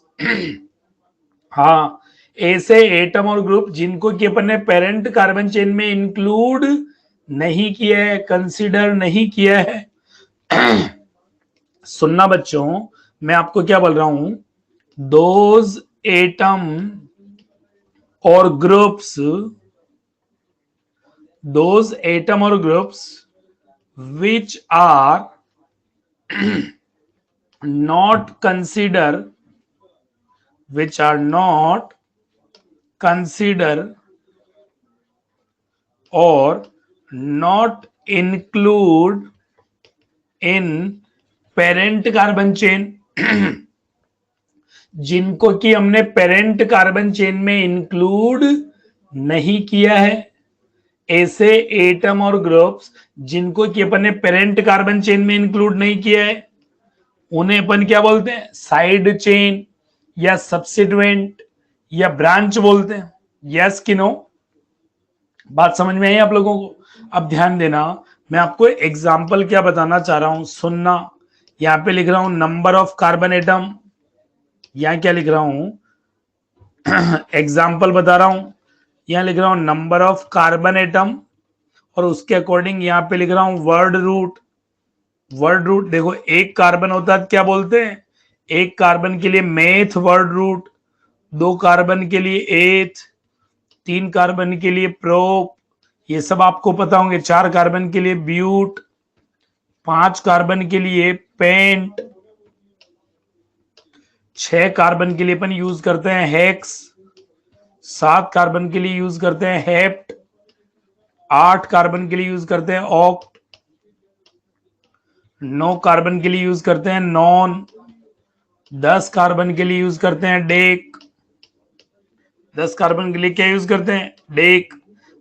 हाँ, ऐसे एटम और ग्रुप जिनको कि अपन ने पेरेंट कार्बन चेन में इंक्लूड नहीं किया है, कंसीडर नहीं किया है। सुनना बच्चों, मैं आपको क्या बोल रहा हूं, दोज एटम और ग्रुप्स, दोज एटम और groups which are not consider which are not consider or not include in parent carbon chain जिनको कि हमने पेरेंट कार्बन चेन में इंक्लूड नहीं किया है, ऐसे एटम और ग्रुप्स जिनको कि अपन ने पेरेंट कार्बन चेन में इंक्लूड नहीं किया है, उन्हें अपन क्या बोलते हैं, साइड चेन या सब्सिट्यूएंट या ब्रांच बोलते हैं। यस कि नो, बात समझ में आई आप लोगों को। अब ध्यान देना, मैं आपको एग्जांपल क्या बताना चाह रहा हूं, सुनना। यहां पे लिख रहा हूं नंबर ऑफ कार्बन एटम, यहां क्या लिख रहा हूं एग्जाम्पल बता रहा हूं। यहां लिख रहा हूं नंबर ऑफ कार्बन एटम, और उसके अकॉर्डिंग यहां पे लिख रहा हूं वर्ड रूट। वर्ड रूट देखो, एक कार्बन होता है क्या बोलते हैं, एक कार्बन के लिए मेथ वर्ड रूट, दो कार्बन के लिए एथ, तीन कार्बन के लिए प्रोप, ये सब आपको पता होंगे। चार कार्बन के लिए ब्यूट, पांच कार्बन के लिए पेंट, छह कार्बन के लिए अपन यूज करते हैं हेक्स, सात कार्बन के लिए यूज करते हैं हेप्ट, आठ कार्बन के लिए यूज करते हैं ऑक्ट, 9 कार्बन के लिए यूज करते हैं नॉन, 10 कार्बन के लिए यूज करते हैं डेक, 10 कार्बन के लिए क्या यूज करते हैं, डेक।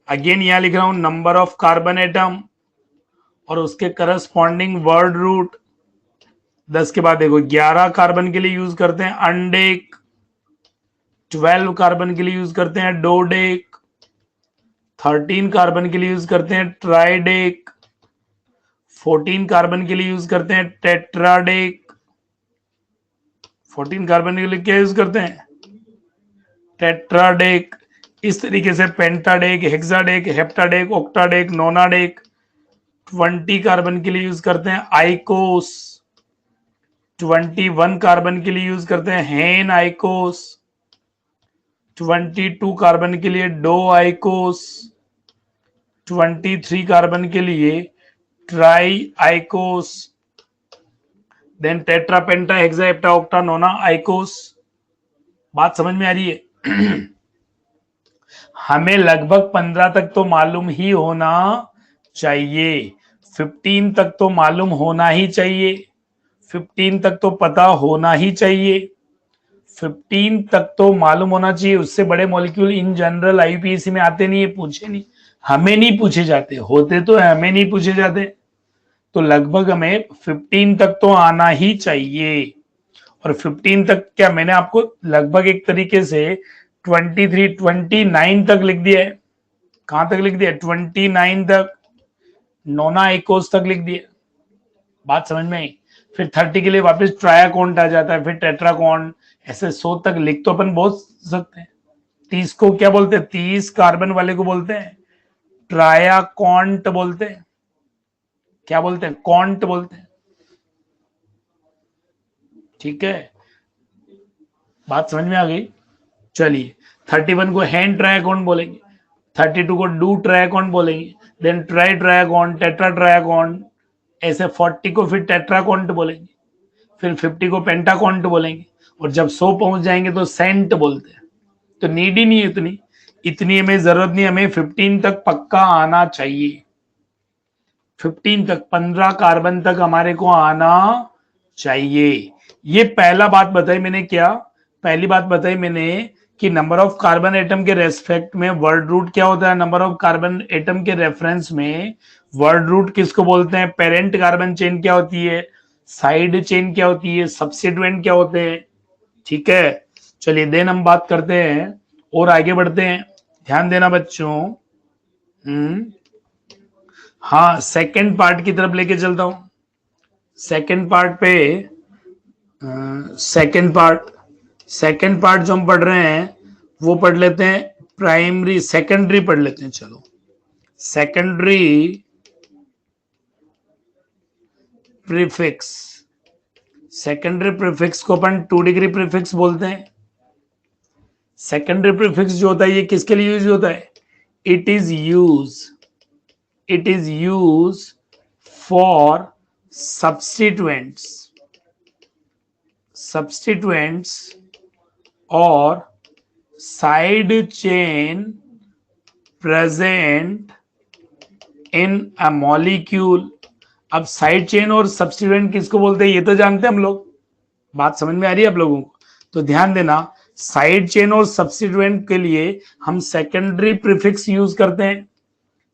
अगेन यहां लिख रहा हूं नंबर ऑफ कार्बन एटम और उसके करस्पॉन्डिंग वर्ड रूट। 10 के बाद देखो 11 कार्बन के लिए यूज करते हैं अनडेक, 12 कार्बन के लिए यूज करते हैं डोडेक, 13 कार्बन के लिए यूज करते हैं ट्राइडेक, 14 कार्बन के लिए यूज करते हैं टेट्राडेक। 14 कार्बन के लिए क्या यूज करते हैं? टेट्राडेक। इस तरीके से पेंटाडेक, हेक्साडेक, हेप्टाडेक, ऑक्टाडेक, नोनाडेक। 20 कार्बन के लिए यूज करते हैं आइकोस, 21 कार्बन के लिए यूज करते हैं हेन आइकोस, 22 कार्बन के लिए डो आइकोस, 23 कार्बन के लिए tri icos, then tetra penta hexa hepta octa nona icos. बात समझ में आ रही है? हमें लगभग 15 तक तो मालूम ही होना चाहिए, 15 तक तो मालूम होना ही चाहिए, 15 तक तो पता होना ही चाहिए, 15 तक तो मालूम होना चाहिए। उससे बड़े मॉलिक्यूल इन जनरल आईयूपीएसी में आते नहीं है, पूछे नहीं, हमें नहीं पूछे जाते, होते तो हमें नहीं पूछे जाते। तो लगभग हमें 15 तक तो आना ही चाहिए। और 15 तक क्या, मैंने आपको लगभग एक तरीके से 23 29 तक लिख दिया है। कहां तक लिख दिया? 29 तक, नोना इकोस तक लिख दिया। बात समझ में आई? फिर 30 के लिए वापस ट्रायाकॉन्ट आ जाता है, फिर टेट्राकॉन्ट, ऐसे 100 तक लिख तो अपन बोल सकते हैं। 30 को क्या बोलते हैं? 30 कार्बन वाले को बोलते हैं ट्रायाकॉन्ट बोलते हैं। क्या बोलते हैं? कॉन्ट बोलते हैं। ठीक है, बात समझ में आ गई? चलिए, 31 को हैंड ट्रायाकॉन्ट बोलेंगे, 32 को डू ट्रायाकॉन्ट बोलेंगे, देन ट्राई ट्रायाकॉन्ट, टेट्रा ट्रायाकॉन्ट, ऐसे 40 को फिर टेट्राकॉन्ट बोलेंगे, फिर 50 को पेंटाकॉन्ट बोलेंगे, और जब 100 पहुंच जाएंगे तो सेंट बोलते हैं। तो नीड ही नहीं है इतनी, इतनी हमें जरूरत नहीं, हमें 15 तक पक्का आना चाहिए। 15 तक, 15 कार्बन तक हमारे को आना चाहिए। ये पहला बात बताई मैंने, क्या पहली बात बताई मैंने कि नंबर ऑफ कार्बन एटम के रेस्पेक्ट में वर्ड रूट क्या होता है, नंबर ऑफ कार्बन एटम के रेफरेंस में वर्ड रूट किसको बोलते हैं, पेरेंट कार्बन चेन क्या होती है, साइड चेन क्या होती है, सब्सिट्यूएंट क्या होते हैं। ठीक है, चलिए देन हम बात करते हैं और आगे बढ़ते हैं। ध्यान देना बच्चों। हाँ, सेकंड पार्ट की तरफ लेके चलता हूं। सेकंड पार्ट पे, सेकंड पार्ट जो हम पढ़ रहे हैं वो पढ़ लेते हैं प्राइमरी, सेकेंडरी पढ़ लेते हैं। चलो, सेकेंडरी प्रीफिक्स, सेकेंडरी प्रीफिक्स को अपन 2 डिग्री प्रीफिक्स बोलते हैं। सेकेंडरी प्रीफिक्स जो होता है ये किसके लिए यूज होता है? It is use for substituents or side chain present in a molecule। अब साइड चेन और सब्स्टिट्यूएंट किसको बोलते हैं ये तो जानते हैं हम लोग। बात समझ में आ रही है आप लोगों को? तो ध्यान देना, साइड चेन और सब्स्टिट्यूएंट के लिए हम सेकेंडरी प्रीफिक्स यूज करते हैं।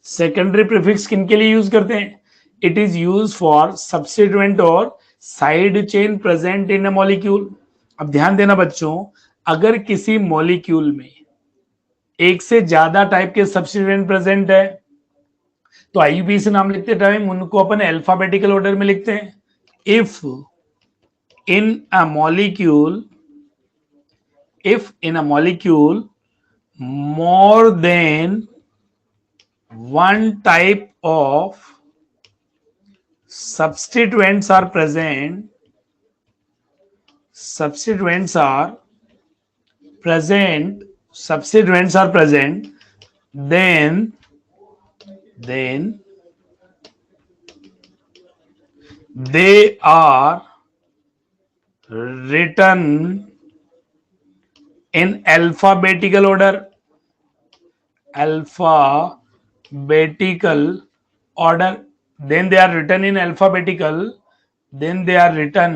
सेकेंडरी प्रीफिक्स किनके लिए यूज करते हैं? It is use for substituent और side chain present in a molecule. अब ध्यान देना बच्चों, अगर किसी मॉलिक्यूल में एक से ज्यादा टाइप के सब्स्टिट्यूएंट प्रेजेंट है तो आईयूपीएसी नाम लिखते टाइम उनको अपन अल्फाबेटिकल ऑर्डर में लिखते हैं। If in a molecule more than one type of substituents are present, then they are written in alphabetical order. Then they are written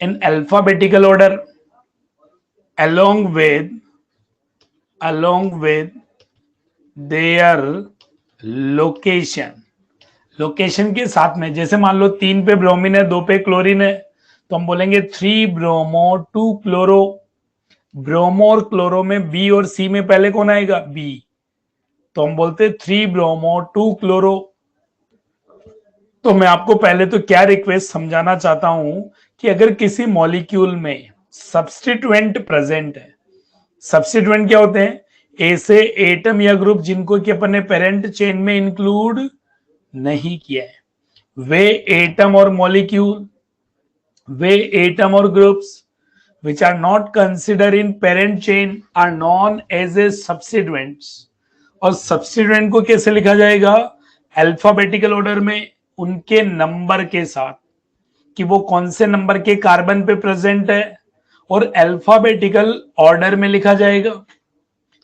in alphabetical order along with their location के साथ में। जैसे मान लो 3 पे bromine है, 2 पे chlorine है, तो हम बोलेंगे 3 ब्रोमो 2 क्लोरो। ब्रोमो और क्लोरो में बी और सी में पहले कौन आएगा? बी। तो हम बोलते 3 ब्रोमो 2 क्लोरो। तो मैं आपको पहले तो क्या रिक्वेस्ट समझाना चाहता हूं कि अगर किसी मॉलिक्यूल में सब्स्टिट्यूएंट प्रेजेंट है, सब्स्टिट्यूएंट क्या होते हैं? ऐसे एटम या ग्रुप जिनको कि अपन ने पेरेंट चेन में इंक्लूड नहीं किया है, वे एटम और groups which are not considered in parent chain are known as a substituents। और सब्स्टिट्यूएंट को कैसे लिखा जाएगा? अल्फाबेटिकल ऑर्डर में, उनके नंबर के साथ, कि वो कौन से नंबर के कार्बन पे प्रेजेंट है, और अल्फाबेटिकल ऑर्डर में लिखा जाएगा।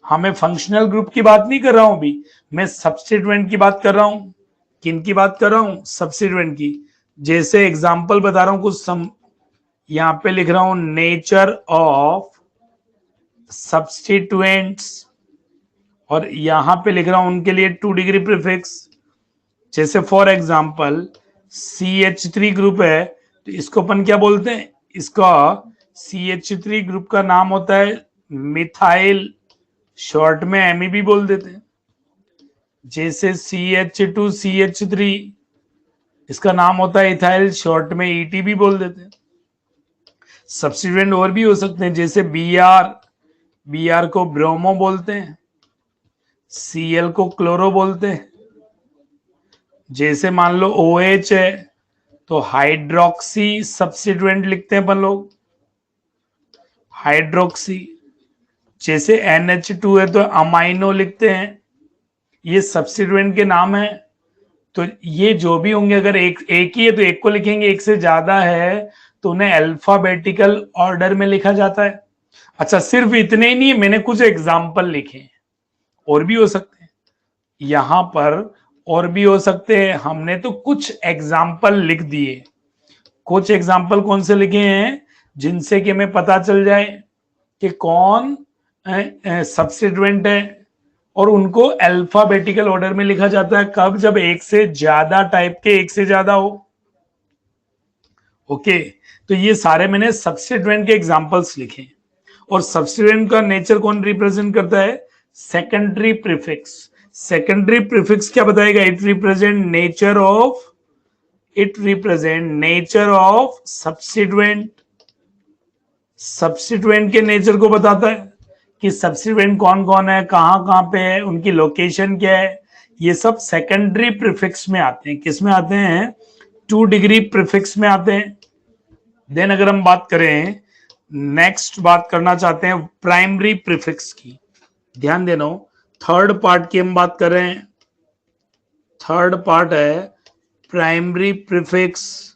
हाँ, मैं फंक्शनल ग्रुप की बात नहीं कर रहा हूं अभी, मैं सब्स्टिट्यूएंट की बात कर रहा हूं। किन की बात कर रहा हूं? सब्स्टिट्यूएंट की। जैसे एग्जांपल बता रहा हूं कुछ यहां पे लिख रहा हूं नेचर ऑफ सब्स्टिट्यूएंट्स, और यहां पे लिख रहा हूं उनके लिए 2 डिग्री प्रीफिक्स। जैसे फॉर एग्जांपल CH3 ग्रुप है, तो इसको अपन क्या बोलते हैं? इसका CH3 ग्रुप का नाम होता है मिथाइल, शॉर्ट में MEB बोल देते हैं। जैसे CH2CH3, इसका नाम होता है इथाइल, शॉर्ट में ETB बोल देते हैं। सब्स्टिट्यूएंट और भी हो सकते हैं, जैसे Br को ब्रोमो बोलते हैं, Cl को क्लोरो बोलते हैं। जैसे मान लो OH है, तो हाइड्रोक्सी सब्स्टिट्यूएंट लिखते हैं अपन लोग, हाइड्रोक्सी। जैसे NH2 है, तो अमाइनो लिखते हैं। ये सब्स्टिट्यूएंट के नाम है। तो ये जो भी होंगे, अगर एक ही है तो एक को लिखेंगे, एक से ज्यादा है तो उन्हें अल्फाबेटिकल ऑर्डर में लिखा जाता है। अच्छा, सिर्फ इतने ही नहीं, मैंने कुछ एग्जाम्पल लिखे, और भी हो सकते हैं यहां पर, और भी हो सकते हैं। हमने तो कुछ एग्जाम्पल लिख दिए। कुछ एग्जाम्पल कौन से लिखे हैं? जिनसे कि हमें पता चल जाए कि कौन सब्स्टिट्यूएंट है, और उनको अल्फाबेटिकल ऑर्डर में लिखा जाता है। कब? जब एक से ज्यादा टाइप के, एक से ज्यादा हो। ओके, तो ये सारे मैंने सब्स्टिट्यूएंट के एग्जांपल्स लिखे। और सब्स्टिट्यूएंट का नेचर कौन रिप्रेजेंट करता है? Secondary prefix. सेकेंडरी प्रीफिक्स क्या बताएगा? It represent nature of substituent. Substituent के नेचर को बताता है कि सब्स्टिट्यूएंट कौन कौन है, कहां पे है, उनकी लोकेशन क्या है। ये सब सेकेंडरी प्रीफिक्स में आते हैं। किस में आते हैं? 2 डिग्री प्रीफिक्स में आते हैं। देन अगर हम बात करें, नेक्स्ट बात करना चाहते हैं प्राइमरी प्रीफिक्स की। ध्यान देना, थर्ड पार्ट की हम बात कर रहे हैं। थर्ड पार्ट है प्राइमरी प्रीफिक्स।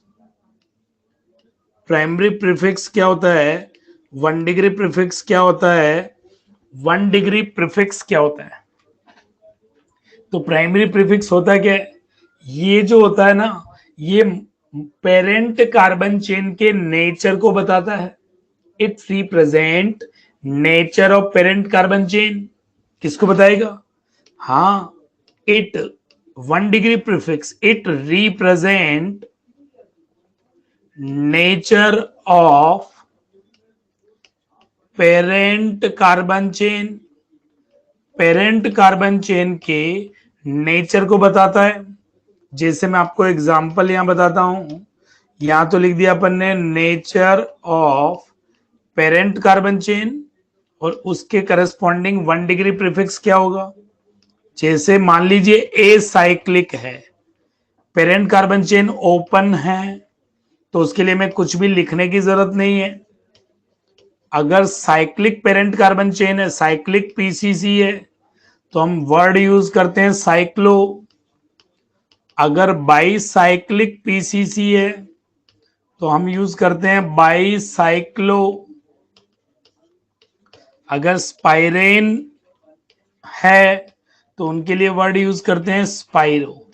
प्राइमरी प्रीफिक्स क्या होता है? 1 डिग्री प्रीफिक्स क्या होता है? 1 डिग्री प्रीफिक्स क्या होता है? तो प्राइमरी प्रीफिक्स होता है क्या? ये जो होता है ना, ये पेरेंट कार्बन चेन के नेचर को बताता है। It represent nature of parent carbon chain. किसको बताएगा? हाँ, it 1 degree prefix, it represent nature of parent carbon chain. Parent carbon chain के नेचर को बताता है। जैसे मैं आपको एग्जांपल यहां बताता हूं, यहां तो लिख दिया अपन ने nature of parent carbon chain, और उसके करस्पॉन्डिंग 1 डिग्री प्रीफिक्स क्या होगा? जैसे मान लीजिए ए साइक्लिक है, पेरेंट कार्बन चेन ओपन है, तो उसके लिए मैं कुछ भी लिखने की जरूरत नहीं है। अगर साइक्लिक पेरेंट कार्बन चेन है, साइक्लिक पीसीसी है, तो हम वर्ड यूज करते हैं साइक्लो। अगर बाईसाइक्लिक पीसीसी है, तो हम यूज करते हैं बाईसाइक्लो। अगर स्पाइरेन है, तो उनके लिए वर्ड यूज करते हैं स्पाइरो।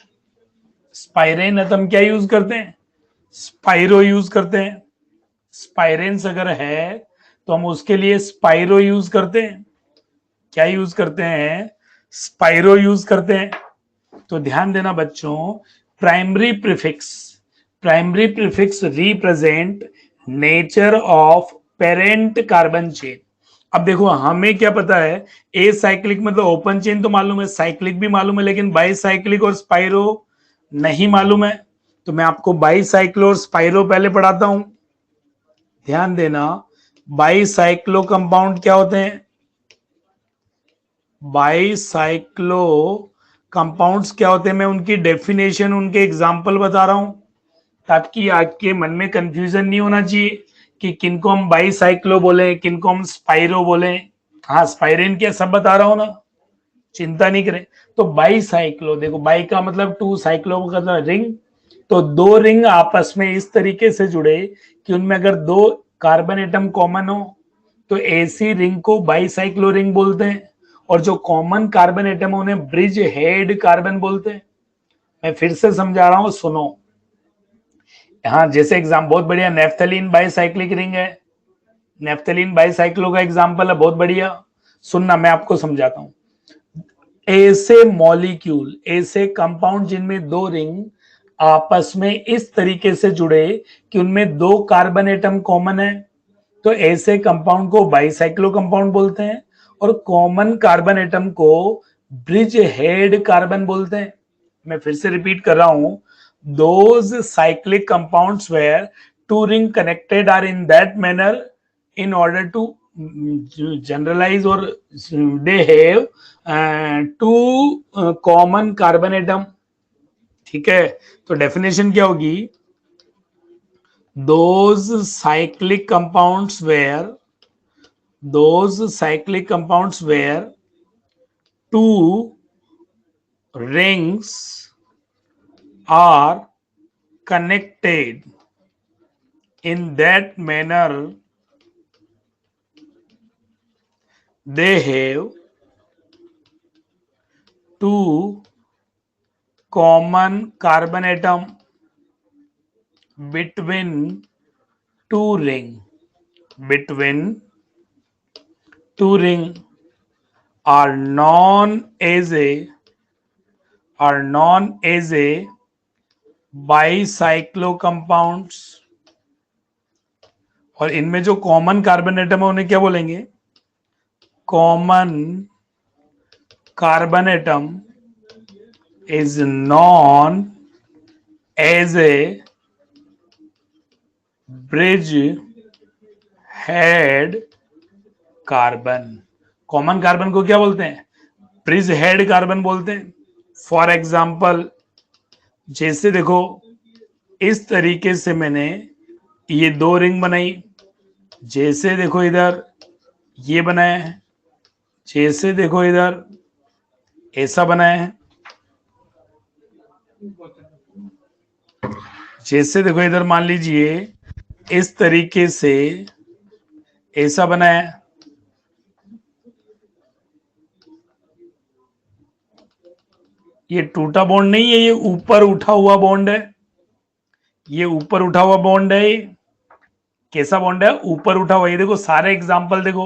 स्पाइरेन है तो हम क्या यूज करते हैं? स्पाइरो यूज करते हैं। स्पाइरेंस अगर है तो हम उसके लिए स्पाइरो यूज करते हैं। क्या यूज करते हैं? स्पाइरो यूज करते हैं। तो ध्यान देना बच्चों, primary prefix represent nature of parent carbon chain. अब देखो हमें क्या पता है, ए साइक्लिक मतलब ओपन चेन तो मालूम है, साइक्लिक भी मालूम है, लेकिन बाई साइक्लिक और स्पाइरो नहीं मालूम है। तो मैं आपको बाई साइक्लो और स्पाइरो पहले पढ़ाता हूं। ध्यान देना, बाई साइक्लो कंपाउंड क्या होते हैं, बाई साइक्लो कंपाउंड्स क्या होते हैं, मैं उनकी डेफिनेशन, उनके एग्जाम्पल बता रहा हूं, ताकि आपके मन में कंफ्यूजन नहीं होना चाहिए कि किनको हम बाई साइक्लो बोले, किनको हम स्पाइरो बोले। हाँ, स्पाइरिन क्या सब बता रहा हूं ना, चिंता नहीं करें। तो बाई साइक्लो, देखो बाई का मतलब टू, साइक्लो का मतलब रिंग। तो दो रिंग आपस में इस तरीके से जुड़े कि उनमें अगर दो कार्बन एटम कॉमन हो तो ऐसी रिंग को बाई साइक्लो रिंग बोलते हैं। और जो कॉमन कार्बन एटम है उन्हें ब्रिज हेड कार्बन बोलते हैं। मैं फिर से समझा रहा हूं, सुनो। हाँ, जैसे एग्जाम बहुत बढ़िया, नेफ्थलीन बाईसाइक्लिक रिंग है, नेफ्थलीन बाईसाइक्लो का एग्जांपल है, बहुत बढ़िया। सुनना, मैं आपको समझाता हूं। ऐसे मॉलिक्यूल, ऐसे कंपाउंड जिनमें दो रिंग आपस में इस तरीके से जुड़े कि उनमें दो कार्बन एटम कॉमन है, तो ऐसे कंपाउंड को बाईसाइक्लो कंपाउंड बोलते हैं। और कॉमन कार्बन एटम को ब्रिज हेड कार्बन बोलते हैं। मैं फिर से रिपीट कर रहा हूं, those cyclic compounds where two ring connected are in that manner in order to generalize, or they have two common carbon atom। ठीक है, तो डेफिनेशन क्या होगी, those cyclic compounds where, those cyclic compounds where two rings are connected in that manner, they have two common carbon atom between two ring, between two ring are known as a, are known as a bicyclo compounds. और इनमें जो common carbon atom है उन्हें क्या बोलेंगे, common carbon atom is known as a bridge head carbon. Common carbon को क्या बोलते हैं, ब्रिज हेड कार्बन बोलते हैं। फॉर एग्जाम्पल, जैसे देखो इस तरीके से मैंने ये दो रिंग बनाई, जैसे देखो इधर ये बनाया है, जैसे देखो इधर ऐसा बनाया है, जैसे देखो इधर मान लीजिए इस तरीके से ऐसा बनाया है। ये टूटा बॉन्ड नहीं है, ये ऊपर उठा हुआ बॉन्ड है, ये ऊपर उठा हुआ बॉन्ड है। ये कैसा बॉन्ड है, ऊपर उठा हुआ। ये देखो सारे एग्जांपल देखो,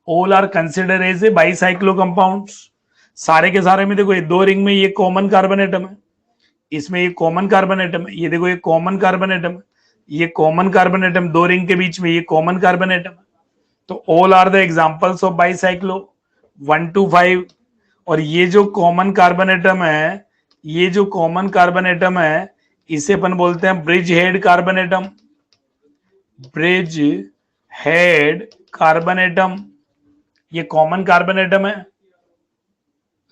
all are consider as a bicyclo compounds. सारे के सारे में देखो ये दो रिंग में ये कॉमन कार्बन एटम है, इसमें ये कॉमन कार्बन एटम है, ये देखो ये कॉमन कार्बन एटम है, ये कॉमन कार्बन एटम, दो रिंग के बीच में ये कॉमन कार्बन एटम है। तो all are the examples of bicyclo 1 to 5। और ये जो कॉमन कार्बन एटम है, ये जो कॉमन कार्बन एटम है, इसे अपन बोलते हैं bridge head carbon atom, bridge head carbon atom. ये कॉमन कार्बन एटम है।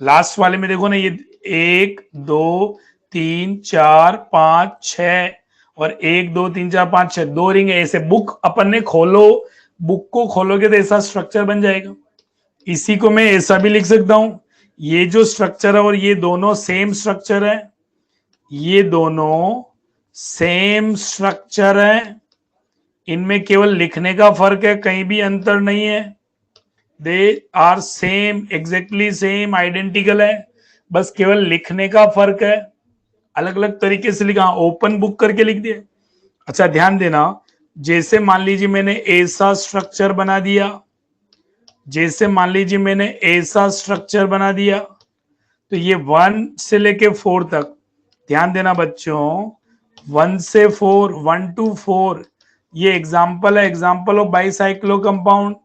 लास्ट वाले में देखो ना, ये 1 2 3 4 5 6 और 1 2 3 4 5 6 दो रिंग है। ऐसे बुक अपन ने खोलो, बुक को खोलोगे तो ऐसा स्ट्रक्चर बन जाएगा। इसी को मैं ऐसा भी लिख सकता हूं, ये जो स्ट्रक्चर है और ये दोनों सेम स्ट्रक्चर है, ये दोनों सेम स्ट्रक्चर है, इनमें केवल लिखने का फर्क है, कहीं भी अंतर नहीं है। They are same, exactly same, identical है, बस केवल लिखने का फर्क है, अलग अलग तरीके से लिखा, ओपन बुक करके लिख दिया। अच्छा ध्यान देना, जैसे मान लीजिए मैंने ऐसा स्ट्रक्चर बना दिया, जैसे मान लीजिए मैंने ऐसा स्ट्रक्चर बना दिया, तो ये 1 से लेके 4 तक, ध्यान देना बच्चों, 1 से 4, 1 to 4, ये एग्जाम्पल है, एग्जाम्पल ऑफ बाईसाइक्लो कंपाउंड।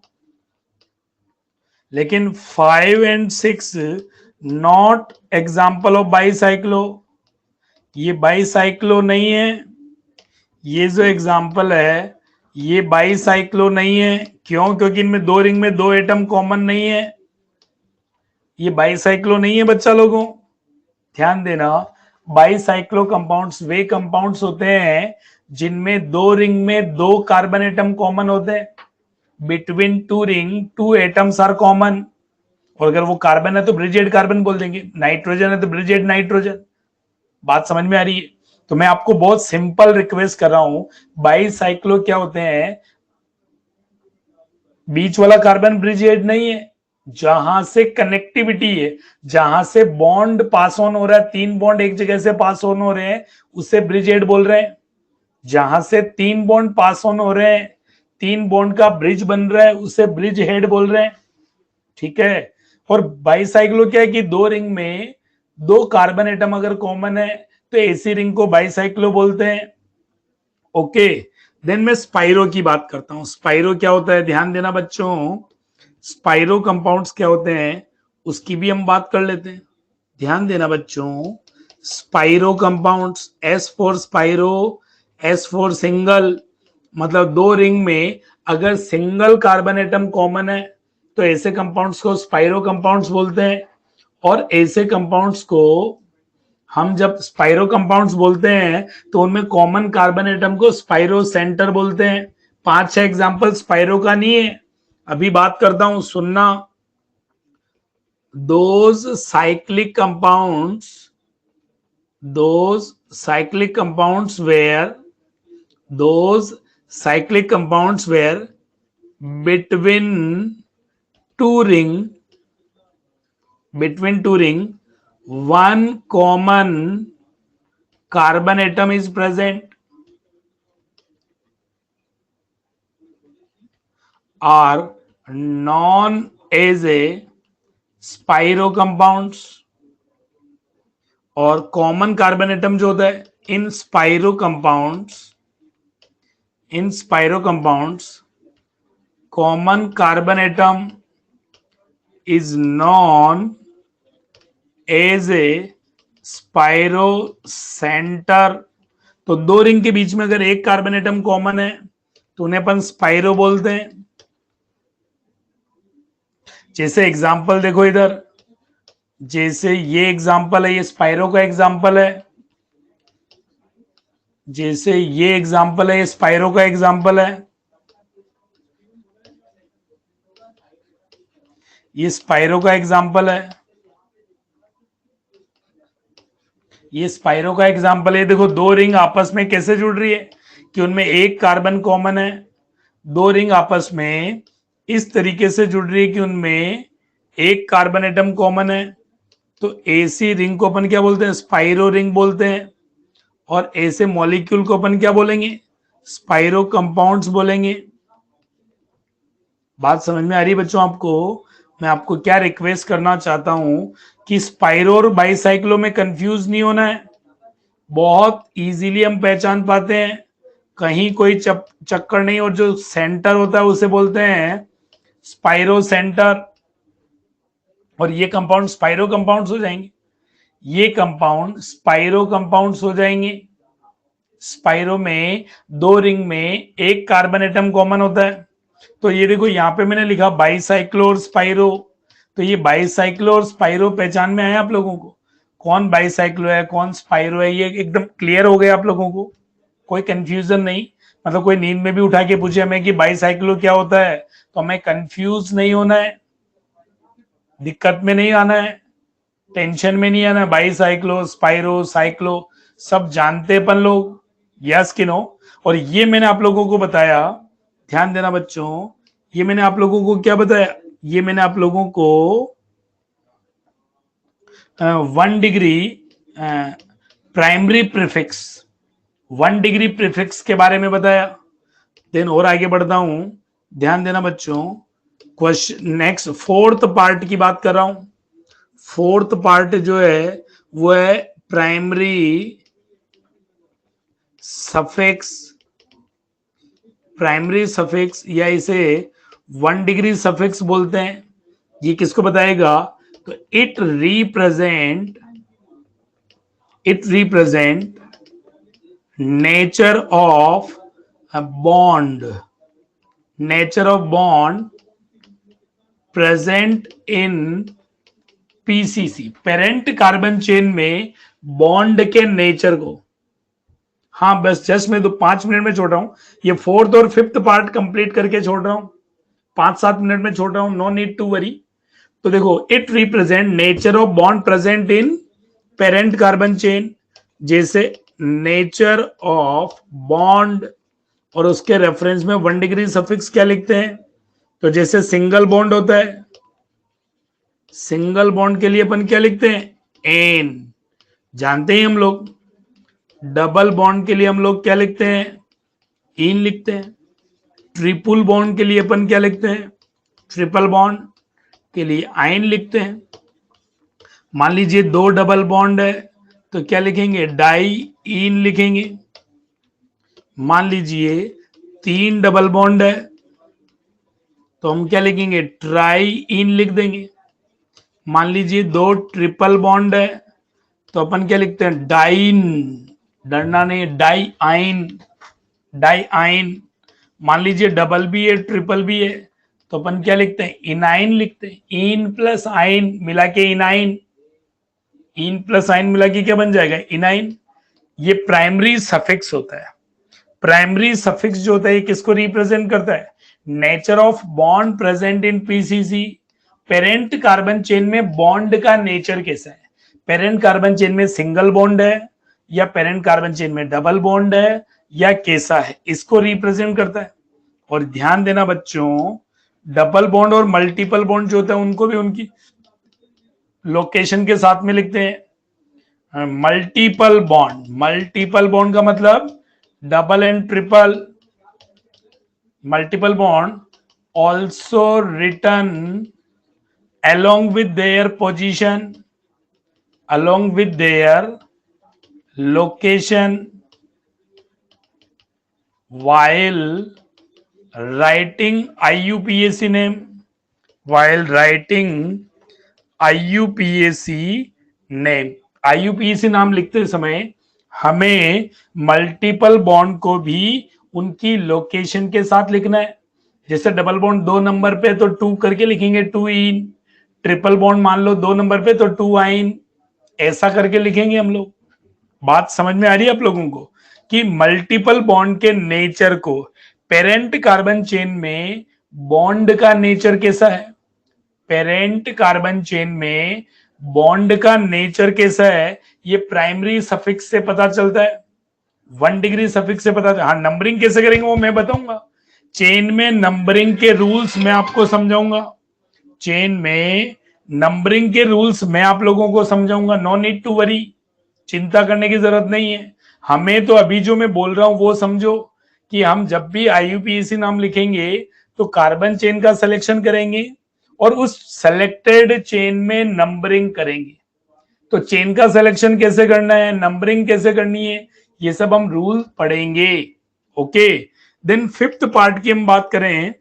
लेकिन 5 and 6 not example of bicyclo, ये बाईसाइक्लो नहीं है। ये जो एग्जाम्पल है ये बाईसाइक्लो नहीं है। क्यों? क्योंकि इनमें दो रिंग में दो एटम कॉमन नहीं है, ये बाईसाइक्लो नहीं है बच्चा लोगों। ध्यान देना, बाईसाइक्लो कंपाउंड्स वे कंपाउंड्स होते हैं जिनमें दो रिंग में दो कार्बन एटम कॉमन होते हैं। Between two ring two atoms are common. और अगर वो कार्बन है तो ब्रिजेड कार्बन बोल देंगे, नाइट्रोजन है तो ब्रिजेड नाइट्रोजन। बात समझ में आ रही है? तो मैं आपको बहुत सिंपल रिक्वेस्ट कर रहा हूं, बाईसाइक्लो क्या होते हैं? बीच वाला कार्बन ब्रिजेड नहीं है, जहां से कनेक्टिविटी है, जहां से बॉन्ड पास ऑन हो रहा है, तीन बॉन्ड एक जगह से पास ऑन हो रहे हैं, उसे ब्रिजेड बोल रहे हैं। जहां से तीन बॉन्ड पास ऑन हो रहे हैं, तीन बॉन्ड का ब्रिज बन रहा है, उसे ब्रिज हेड बोल रहे हैं। ठीक है? और बाईसाइक्लो क्या है कि दो रिंग में दो कार्बन एटम अगर कॉमन है तो ऐसी रिंग को बाईसाइक्लो बोलते हैं। ओके, देन मैं स्पाइरो की बात करता हूं। स्पाइरो क्या होता है? ध्यान देना बच्चों, स्पाइरो कंपाउंड्स क्या होते हैं उसकी भी हम बात कर लेते हैं। ध्यान देना बच्चों, spiro compounds, S for spiro, S for single, मतलब दो रिंग में अगर सिंगल कार्बन एटम कॉमन है तो ऐसे कंपाउंड्स को स्पाइरो कंपाउंड्स बोलते हैं। और ऐसे कंपाउंड्स को हम जब स्पाइरो कंपाउंड्स बोलते हैं तो उनमें कॉमन कार्बन एटम को स्पाइरो सेंटर बोलते हैं। 5-6 एग्जांपल स्पाइरो का नहीं है, अभी बात करता हूं, सुनना। Those cyclic compounds, those cyclic compounds where those cyclic compounds where between two ring one common carbon atom is present are known as a spiro compounds। और कॉमन कार्बन एटम जो होता है in spiro compounds common carbon atom is known as a spiro centre. तो दो ring के बीच में अगर एक कार्बन एटम कॉमन है तो उन्हें अपन स्पाइरो बोलते हैं। जैसे एग्जांपल देखो इधर, जैसे ये एग्जांपल है, ये स्पाइरो का एग्जांपल है। जैसे ये एग्जांपल है, ये स्पाइरो का एग्जांपल है। ये स्पाइरो का एग्जांपल है, ये स्पाइरो का एग्जांपल है। देखो दो रिंग आपस में कैसे जुड़ रही है कि उनमें एक कार्बन कॉमन है। दो रिंग आपस में इस तरीके से जुड़ रही है कि उनमें एक कार्बन एटम कॉमन है। तो ऐसी रिंग को अपन क्या बोलते हैं? स्पाइरो रिंग बोलते हैं। और ऐसे मॉलिक्यूल को अपन क्या बोलेंगे? स्पाइरो कंपाउंड्स बोलेंगे। बात समझ में आ रही है बच्चों आपको? मैं आपको क्या रिक्वेस्ट करना चाहता हूं कि स्पाइरो और बाईसाइक्लो में कंफ्यूज नहीं होना है। बहुत इजीली हम पहचान पाते हैं, कहीं कोई चक्कर नहीं। और जो सेंटर होता है उसे बोलते हैं स्पाइरो सेंटर। और ये कंपाउंड स्पाइरो कंपाउंड्स हो जाएंगे, ये कंपाउंड स्पाइरो कंपाउंड्स हो जाएंगे। स्पाइरो में दो रिंग में एक कार्बन एटम कॉमन होता है। तो ये देखो यहां पे मैंने लिखा बाईसाइक्लो और स्पाइरो। तो ये बाईसाइक्लो और स्पाइरो पहचान में आया आप लोगों को? कौन बाईसाइक्लो है कौन स्पाइरो है, ये एकदम क्लियर हो गया आप लोगों को? कोई कंफ्यूजन नहीं? मतलब कोई नींद में भी उठा के पूछे हमें कि बाईसाइक्लो क्या होता है तो हमें कंफ्यूज नहीं होना है, दिक्कत में नहीं आना है, टेंशन में नहीं आना। बाईसाइक्लो स्पाइरो साइक्लो सब जानते अपन लोग, यस कि नो? और ये मैंने आप लोगों को बताया, ध्यान देना बच्चों, ये मैंने आप लोगों को क्या बताया? ये मैंने आप लोगों को 1 degree primary prefix, 1 degree prefix के बारे में बताया। देन और आगे बढ़ता हूं, ध्यान देना बच्चों, क्वेश्चन नेक्स्ट फोर्थ पार्ट की बात कर रहा हूं। फोर्थ पार्ट जो है वो है प्राइमरी सफिक्स प्राइमरी सफिक्स या इसे 1 डिग्री सफिक्स बोलते हैं। ये किसको बताएगा? तो it represent nature of bond present in PCC, parent carbon chain में बॉन्ड के नेचर को। हाँ बस जस्ट मैं 5 मिनट में छोड़ रहा हूं, ये 4th और 5th पार्ट कंप्लीट करके छोड़ रहा हूं, 5-7 मिनट में छोड़ रहा हूं, नो नीड टू वरी। तो देखो, it represent nature of bond present in parent carbon chain, जैसे नेचर ऑफ बॉन्ड और उसके रेफरेंस में 1 डिग्री सफिक्स क्या लिखते हैं? तो जैसे सिंगल बॉन्ड होता है, सिंगल बॉन्ड के लिए अपन क्या लिखते हैं? एन, जानते हैं हम लोग। डबल बॉन्ड के लिए हम लोग क्या लिखते हैं? इन लिखते हैं। ट्रिपल बॉन्ड के लिए अपन क्या लिखते हैं? ट्रिपल बॉन्ड के लिए आइन लिखते हैं। मान लीजिए 2 डबल बॉन्ड है तो क्या लिखेंगे? डाई इन लिखेंगे। मान लीजिए 3 डबल बॉन्ड है तो हम क्या लिखेंगे? ट्राई इन लिख देंगे। मान लीजिए 2 ट्रिपल बॉन्ड है तो अपन क्या लिखते हैं? डाइन, डरना नहीं, डाई आइन। मान लीजिए डबल भी है, ट्रिपल भी है तो अपन क्या लिखते हैं? इनाइन लिखते हैं। इन प्लस आइन मिला के इनाइन, इन प्लस आइन मिला के क्या बन जाएगा? इनाइन। ये प्राइमरी सफिक्स होता है। प्राइमरी सफिक्स जो होता है ये किसको रिप्रेजेंट करता है? Nature of bond present in PCC, parent carbon chain में बॉन्ड का नेचर कैसा है? पेरेंट कार्बन चेन में सिंगल बॉन्ड है या पेरेंट कार्बन चेन में डबल बॉन्ड है या कैसा है, इसको रिप्रेजेंट करता है। और ध्यान देना बच्चों, डबल बॉन्ड और मल्टीपल बॉन्ड जो होता है उनको भी उनकी लोकेशन के साथ में लिखते हैं। मल्टीपल बॉन्ड का मतलब double and triple. Multiple bond also written along with their position, along with their location, while writing IUPAC name, IUPAC नाम लिखते समय हमें मल्टीपल बॉन्ड को भी उनकी लोकेशन के साथ लिखना है। जैसे डबल बॉन्ड 2 नंबर पे तो 2 करके लिखेंगे 2 इन, ट्रिपल बॉन्ड मान लो 2 नंबर पे तो 2 आइन, ऐसा करके लिखेंगे हम लोग। बात समझ में आ रही है आप लोगों को कि मल्टीपल बॉन्ड के नेचर को, पेरेंट कार्बन चेन में बॉन्ड का नेचर कैसा है? पेरेंट कार्बन चेन में बॉन्ड का नेचर कैसा है ये प्राइमरी सफिक्स से पता चलता है, 1 डिग्री सफिक्स से पता चलता है। हाँ, नंबरिंग कैसे करेंगे वो मैं बताऊंगा। चेन में नंबरिंग के रूल्स मैं आपको समझाऊंगा, चेन में नंबरिंग के रूल्स मैं आप लोगों को समझाऊंगा। नो नीड टू वरी, चिंता करने की जरूरत नहीं है। हमें तो अभी जो मैं बोल रहा हूं वो समझो कि हम जब भी IUPAC नाम लिखेंगे तो कार्बन चेन का सिलेक्शन करेंगे और उस सेलेक्टेड चेन में नंबरिंग करेंगे। तो चेन का सिलेक्शन कैसे करना है, नंबरिंग कैसे करनी है, ये सब हम रूल पढ़ेंगे। ओके, देन 5th पार्ट की हम बात करें,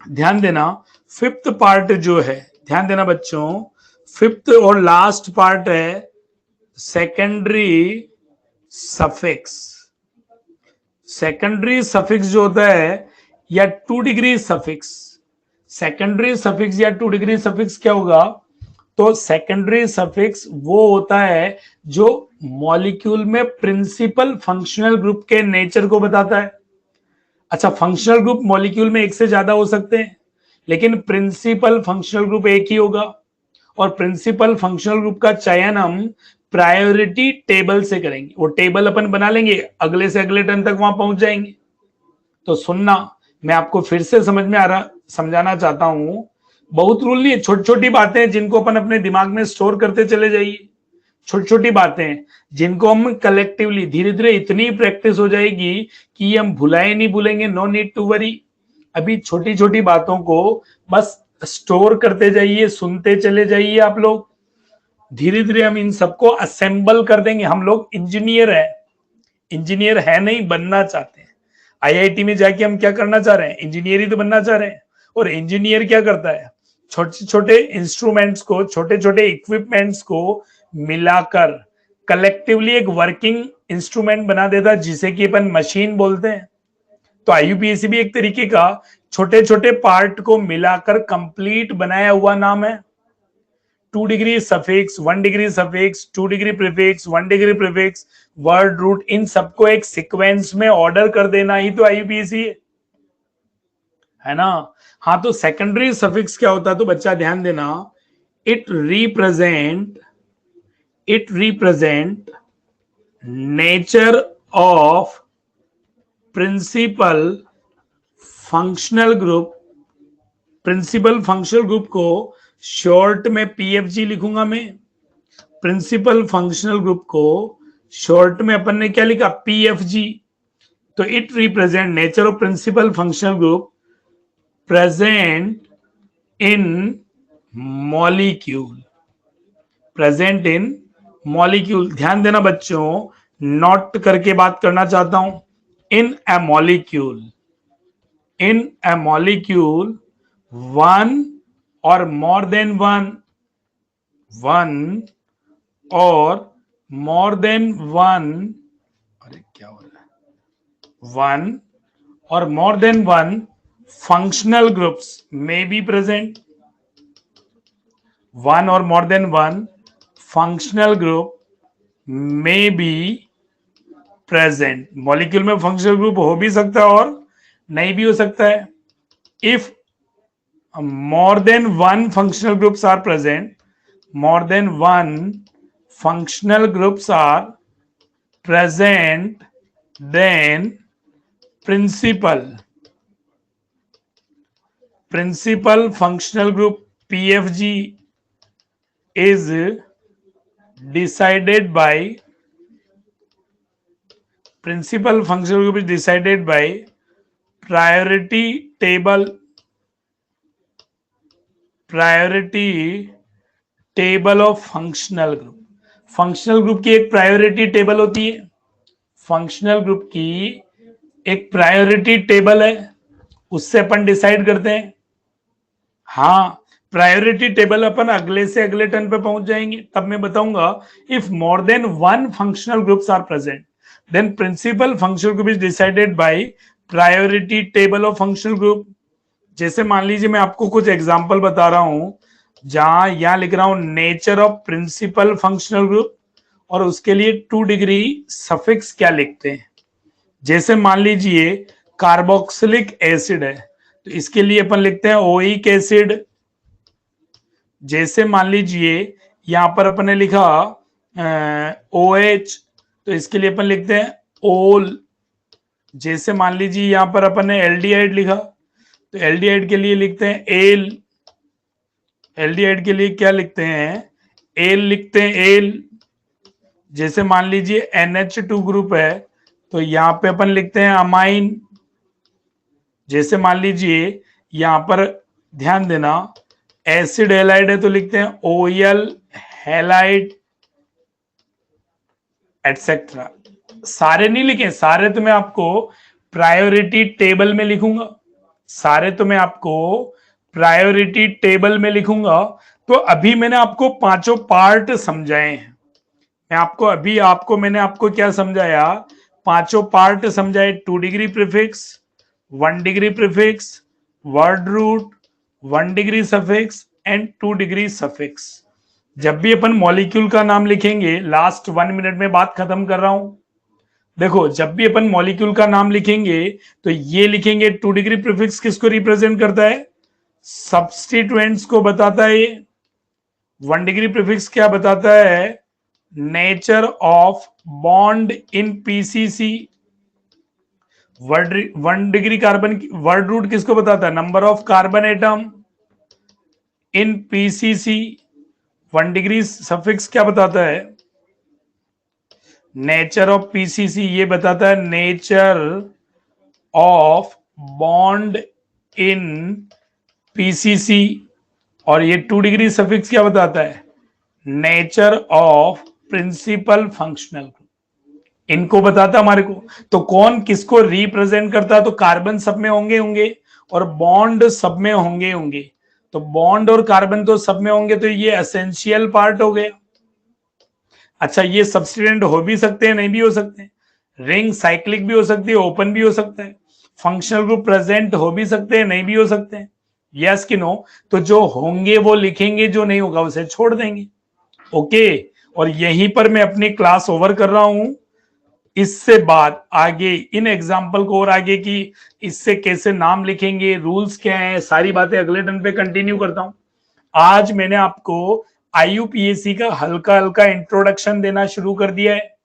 ध्यान देना 5th पार्ट जो है, ध्यान देना बच्चों, 5th और लास्ट पार्ट है सेकेंडरी सफिक्स। सेकेंडरी सफिक्स जो होता है या 2 डिग्री सफिक्स, सेकेंडरी सफिक्स या 2 डिग्री सफिक्स क्या होगा? तो सेकेंडरी सफिक्स वो होता है जो मॉलिक्यूल में प्रिंसिपल फंक्शनल ग्रुप के नेचर को बताता है। अच्छा, फंक्शनल ग्रुप मॉलिक्यूल में एक से ज्यादा हो सकते हैं लेकिन प्रिंसिपल फंक्शनल ग्रुप एक ही होगा। और प्रिंसिपल फंक्शनल ग्रुप का चयन हम प्रायोरिटी टेबल से करेंगे। वो टेबल अपन बना लेंगे, अगले से अगले टर्न तक वहां पहुंच जाएंगे। तो सुनना, मैं आपको फिर से समझाना चाहता हूं, बहुत रूल नहीं है, छोटी छोटी बातें जिनको अपन अपने दिमाग में स्टोर करते चले जाइए। छोटी छोटी बातें जिनको हम कलेक्टिवली धीरे धीरे इतनी प्रैक्टिस हो जाएगी कि हम भुलाए नहीं भूलेंगे। नो नीड टू वरी, अभी छोटी छोटी बातों को बस स्टोर करते जाइए, सुनते चले जाइए आप लोग। धीरे धीरे हम इन सबको असेंबल कर देंगे। हम लोग इंजीनियर है नहीं, बनना चाहते हैं। आईआईटी में जाके हम क्या करना चाह रहे हैं, इंजीनियर ही तो बनना चाह रहे हैं। और इंजीनियर क्या करता है, छोटे छोटे इंस्ट्रूमेंट्स को, छोटे छोटे इक्विपमेंट्स को मिलाकर कलेक्टिवली एक वर्किंग इंस्ट्रूमेंट बना देता है, जिसे कि अपन मशीन बोलते हैं। तो आईयूपीएसी भी एक तरीके का छोटे छोटे पार्ट को मिलाकर कंप्लीट बनाया हुआ नाम है। 2 degree suffix, 1 degree suffix, 2 degree prefix, 1 degree prefix, word root, इन सबको एक सीक्वेंस में ऑर्डर कर देना ही तो आईयूपीएसी है ना। हाँ, तो सेकेंडरी सफिक्स क्या होता है, तो बच्चा ध्यान देना, it represent nature of principal functional group. Principal functional group को शॉर्ट में पीएफजी लिखूंगा मैं। प्रिंसिपल फंक्शनल ग्रुप को शॉर्ट में अपन ने क्या लिखा, पीएफजी। तो it represent nature of principal functional group present in molecule. Present in molecule, ध्यान देना बच्चों, नोट करके बात करना चाहता हूं। In a molecule, in a molecule, one और मोर देन वन और मोर देन वन, अरे क्या हो रहा है, वन और more than one functional groups may be present. One or more than one functional group may be present. Molecule में functional group हो भी सकता है और नहीं भी हो सकता है। If more than one functional groups are present, more than one functional groups are present, then principal functional group PFG is decided by priority table of functional group। Functional group की एक प्रायोरिटी टेबल होती है, functional group की एक priority table है, उससे अपन decide करते हैं। हाँ, प्रायोरिटी टेबल अपन अगले से अगले टर्न पे पहुंच जाएंगे, तब मैं बताऊंगा। If more than one functional groups are present, then principal functional group is decided by priority table of functional group. जैसे मान लीजिए मैं आपको कुछ एग्जांपल बता रहा हूं, जहां यहां लिख रहा हूं nature of principal functional group, और उसके लिए 2 डिग्री सफिक्स क्या लिखते हैं। जैसे मान लीजिए कार्बोक्सिलिक एसिड है, तो इसके लिए अपन लिखते हैं ओइक एसिड। जैसे मान लीजिए यहां पर अपन ने लिखा OH, तो इसके लिए अपन लिखते हैं ओल। जैसे मान लीजिए यहां पर अपन ने एल्डिहाइड लिखा, तो एल्डिहाइड के लिए लिखते हैं एल। एल्डिहाइड के लिए क्या लिखते हैं, एल लिखते हैं एल। जैसे मान लीजिए NH2 ग्रुप है, तो यहां पे अपन लिखते हैं अमाइन। जैसे मान लीजिए यहां पर ध्यान देना एसिड हैलाइड है, तो लिखते हैं OL हैलाइड एटसेट्रा। सारे नहीं लिखे, सारे तो मैं आपको प्रायोरिटी टेबल में लिखूंगा, सारे तो मैं आपको प्रायोरिटी टेबल में लिखूंगा। तो अभी मैंने आपको पांचों पार्ट समझाए हैं। मैंने आपको क्या समझाया, पांचों पार्ट समझाए। 2 degree prefix, 1 degree prefix, word root, 1 degree suffix and 2 degree suffix. जब भी अपन मॉलिक्यूल का नाम लिखेंगे, लास्ट 1 मिनट में बात खत्म कर रहा हूं, देखो जब भी अपन मॉलिक्यूल का नाम लिखेंगे तो ये लिखेंगे 2 डिग्री प्रीफिक्स किसको रिप्रेजेंट करता है, सब्स्टिट्यूएंट्स को बताता है। 1 डिग्री प्रीफिक्स क्या बताता है, nature of bond in PCC. 1 degree carbon, word root किसको बताता है, number of carbon atom in PCC. 1 degree suffix क्या बताता है, नेचर ऑफ पीसीसी, ये बताता है nature of bond in PCC. और ये 2 डिग्री सफिक्स क्या बताता है, nature of principal functional group. इनको बताता हमारे को। तो कौन किसको रिप्रेजेंट करता है, तो कार्बन सब में होंगे होंगे और बॉन्ड सब में होंगे होंगे। तो बॉन्ड और कार्बन तो सब में होंगे, तो ये एसेंशियल पार्ट हो गया। अच्छा, ये सब्सटीट्यूएंट हो भी सकते हैं, नहीं भी हो सकते हैं। रिंग साइक्लिक भी हो सकती है, ओपन भी हो सकता है। फंक्शनल ग्रुप प्रेजेंट हो भी सकते हैं, नहीं भी हो सकते हैं। यस कि नो? तो जो होंगे वो लिखेंगे, जो नहीं होगा उसे छोड़ देंगे। ओके, और यहीं पर मैं अपनी क्लास ओवर कर रहा हूं। इससे बाद आगे इन एग्जाम्पल को और आगे की इससे कैसे नाम लिखेंगे, रूल्स क्या है, सारी बातें अगले टर्न पे कंटिन्यू करता हूं। आज मैंने आपको आईयूपीएसी का हल्का हल्का इंट्रोडक्शन देना शुरू कर दिया है।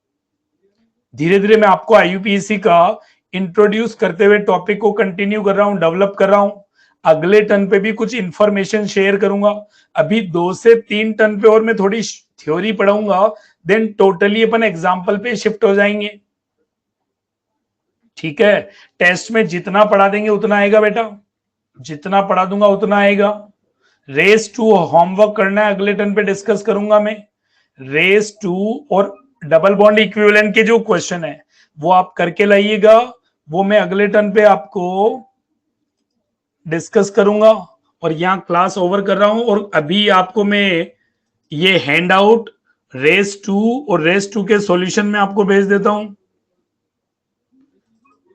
धीरे धीरे मैं आपको आईयूपीएसी का इंट्रोड्यूस करते हुए टॉपिक को कंटिन्यू कर रहा हूं, डेवलप कर रहा हूं। अगले टर्न पे भी कुछ इंफॉर्मेशन शेयर करूंगा। अभी 2 से 3 टर्न पे और मैं थोड़ी थ्योरी पढ़ाऊंगा, देन टोटली अपन एग्जाम्पल पे शिफ्ट हो जाएंगे। ठीक है, टेस्ट में जितना पढ़ा देंगे उतना आएगा बेटा, जितना पढ़ा दूंगा उतना आएगा। रेस टू होमवर्क करना है, अगले टर्न पे डिस्कस करूंगा मैं। रेस टू और डबल बॉन्ड इक्विवेलेंट के जो क्वेश्चन है वो आप करके लाइएगा, वो मैं अगले टर्न पे आपको डिस्कस करूंगा। और यहां क्लास ओवर कर रहा हूं, और अभी आपको मैं ये हैंड आउट रेस टू और रेस टू के सॉल्यूशन में आपको भेज देता हूं।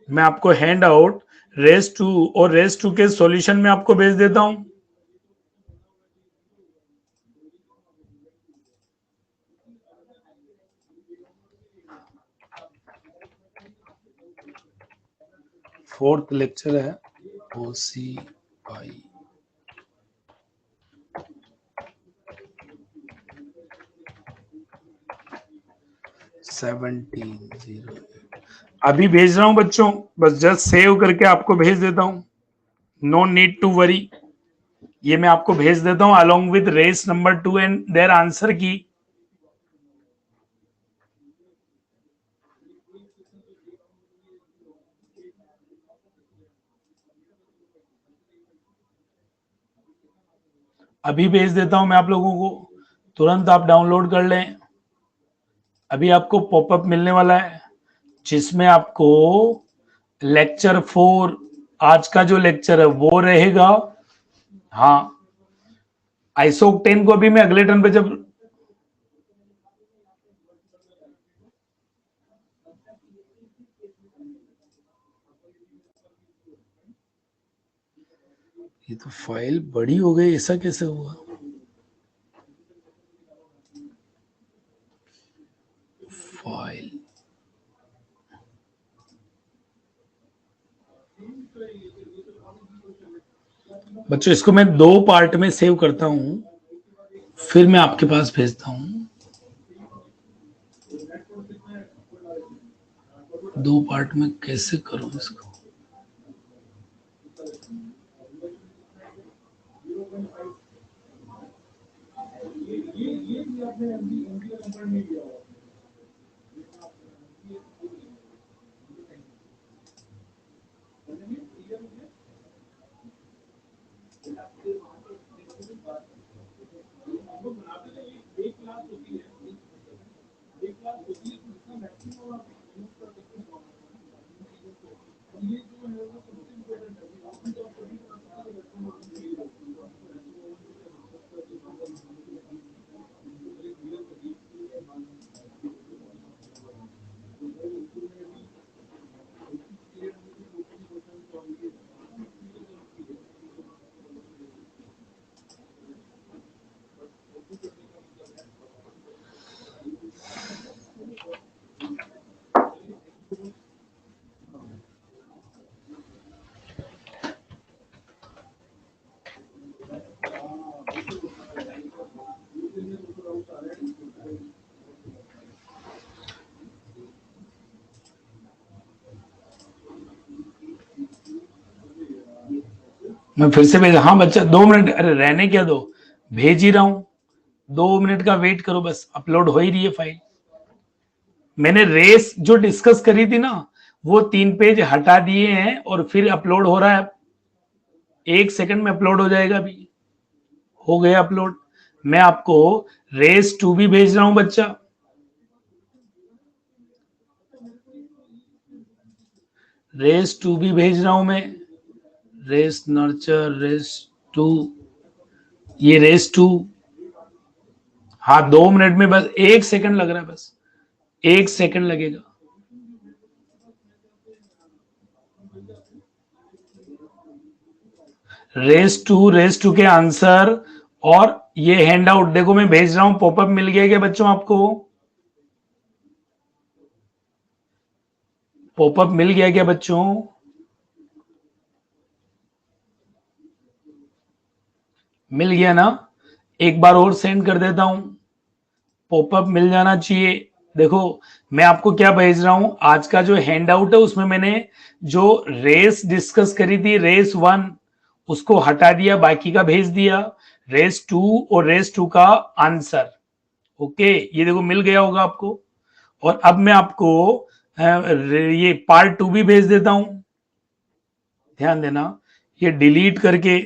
मैं आपको हैंड आउट रेस टू और रेस टू के सॉल्यूशन में आपको भेज देता हूं। फोर्थ लेक्चर है ओसी आई 1708। अभी भेज रहा हूं बच्चों, बस जस्ट सेव करके आपको भेज देता हूं। नो नीड टू वरी, ये मैं आपको भेज देता हूं along with race number 2 and their answer की। अभी भेज देता हूं मैं आप लोगों को, तुरंत आप डाउनलोड कर लें। अभी आपको पॉपअप मिलने वाला है जिसमें आपको लेक्चर 4 आज का जो लेक्चर है वो रहेगा। हाँ, आइसोक्टेन को अभी मैं अगले टर्न पे जब ये तो फाइल बड़ी हो गई, ऐसा कैसे हुआ? फाइल बच्चों, इसको मैं 2 पार्ट में सेव करता हूं, फिर मैं आपके पास भेजता हूं। 2 पार्ट में कैसे करूं इसको? मैं फिर से भेज, हाँ बच्चा 2 मिनट, अरे रहने क्या दो, भेज ही रहा हूं। 2 मिनट का वेट करो, बस अपलोड हो ही रही है फाइल। मैंने रेस जो डिस्कस करी थी ना, वो 3 पेज हटा दिए हैं और फिर अपलोड हो रहा है। 1 सेकंड में अपलोड हो जाएगा। अभी हो गया अपलोड। मैं आपको रेस 2 भी भेज रहा हूं बच्चा। रेस टू भी भेज रहा हूं मैं, रेस नर्चर, रेस टू, ये रेस टू। हाँ 2 मिनट में, बस 1 सेकंड लग रहा है, बस 1 सेकंड लगेगा। रेस टू के आंसर और ये हैंड आउट देखो मैं भेज रहा हूं, पॉपअप मिल गया क्या बच्चों आपको? पॉपअप मिल गया क्या बच्चों? मिल गया ना? एक बार और सेंड कर देता हूं, पॉपअप मिल जाना चाहिए। देखो मैं आपको क्या भेज रहा हूं, आज का जो हैंड आउट है उसमें मैंने जो रेस डिस्कस करी थी, रेस 1 उसको हटा दिया, बाकी का भेज दिया, रेस 2 और रेस 2 का आंसर। ओके, ये देखो मिल गया होगा आपको। और अब मैं आपको ये पार्ट 2 भी भेज देता हूं, ध्यान देना, ये डिलीट करके।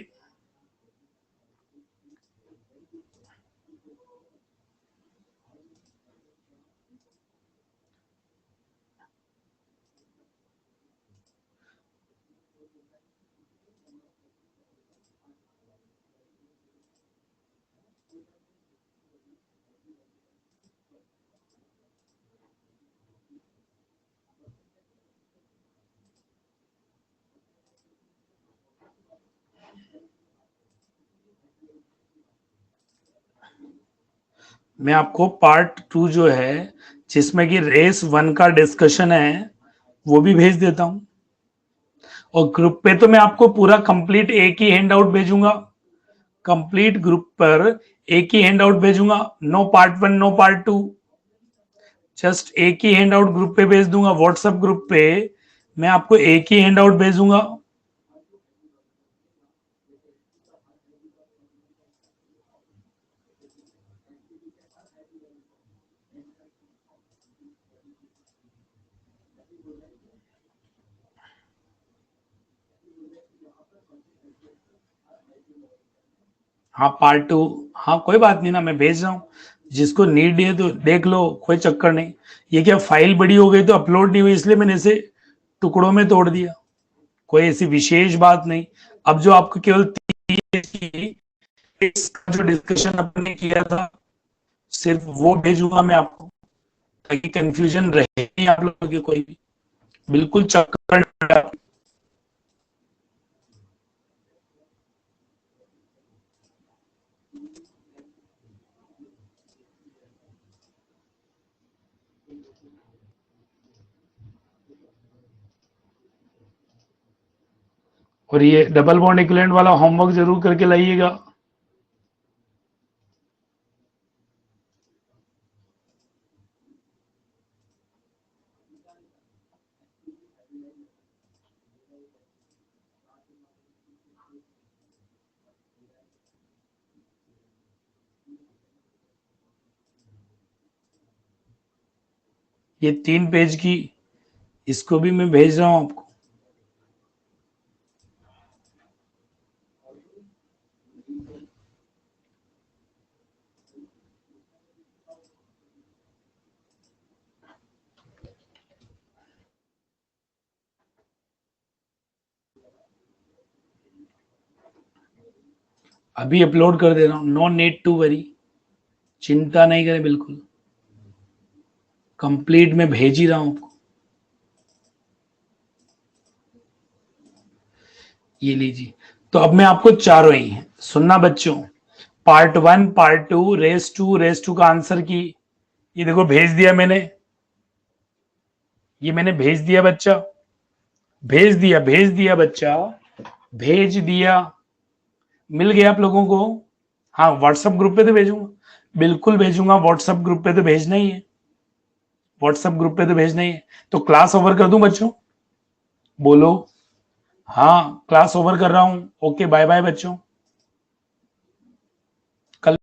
मैं आपको पार्ट 2 जो है जिसमें कि रेस 1 का डिस्कशन है वो भी भेज देता हूं। और ग्रुप पे तो मैं आपको पूरा कंप्लीट एक ही हैंड आउट भेजूंगा, कंप्लीट ग्रुप पर एक ही हैंड आउट भेजूंगा, no part 1 no part 2, just एक ही हैंड आउट ग्रुप पे भेज दूंगा, व्हाट्सएप ग्रुप पे मैं आपको एक ही हैंड आउट भेजूंगा। हाँ पार्ट 2, हाँ कोई बात नहीं ना, मैं भेज रहा हूँ, जिसको नीड है तो देख लो, कोई चक्कर नहीं। ये क्या फाइल बड़ी हो गई तो अपलोड नहीं हुई, इसलिए मैंने इसे टुकड़ों में तोड़ दिया, कोई ऐसी विशेष बात नहीं। अब जो आपको केवल इसका जो डिस्कशन अपने किया था सिर्फ वो भेजूंगा मैं आपको, ताकि कंफ्यूजन रहे नहीं आप लोगों की कोई भी, बिल्कुल चक्कर। और ये डबल बॉन्ड इक्विवेलेंट वाला होमवर्क जरूर करके लाइएगा। ये 3 पेज की, इसको भी मैं भेज रहा हूं आपको। अभी अपलोड कर दे रहा हूं, नो नीड टू वरी, चिंता नहीं करें बिल्कुल, कंप्लीट में भेज ही रहा हूं आपको। ये लीजिए, तो अब मैं आपको चारों ही सुनना बच्चों, पार्ट 1 पार्ट 2 रेस 2 का आंसर की, ये देखो भेज दिया मैंने, ये मैंने भेज दिया बच्चा, भेज दिया बच्चा, भेज दिया, मिल गया आप लोगों को? हाँ व्हाट्सएप ग्रुप पे तो भेजूंगा, बिल्कुल भेजूंगा, व्हाट्सएप ग्रुप पे तो भेजना ही है, व्हाट्सएप ग्रुप पे तो भेजना ही है। तो क्लास ओवर कर दूं बच्चों? बोलो। हाँ क्लास ओवर कर रहा हूं, ओके बाय बाय बच्चों, कल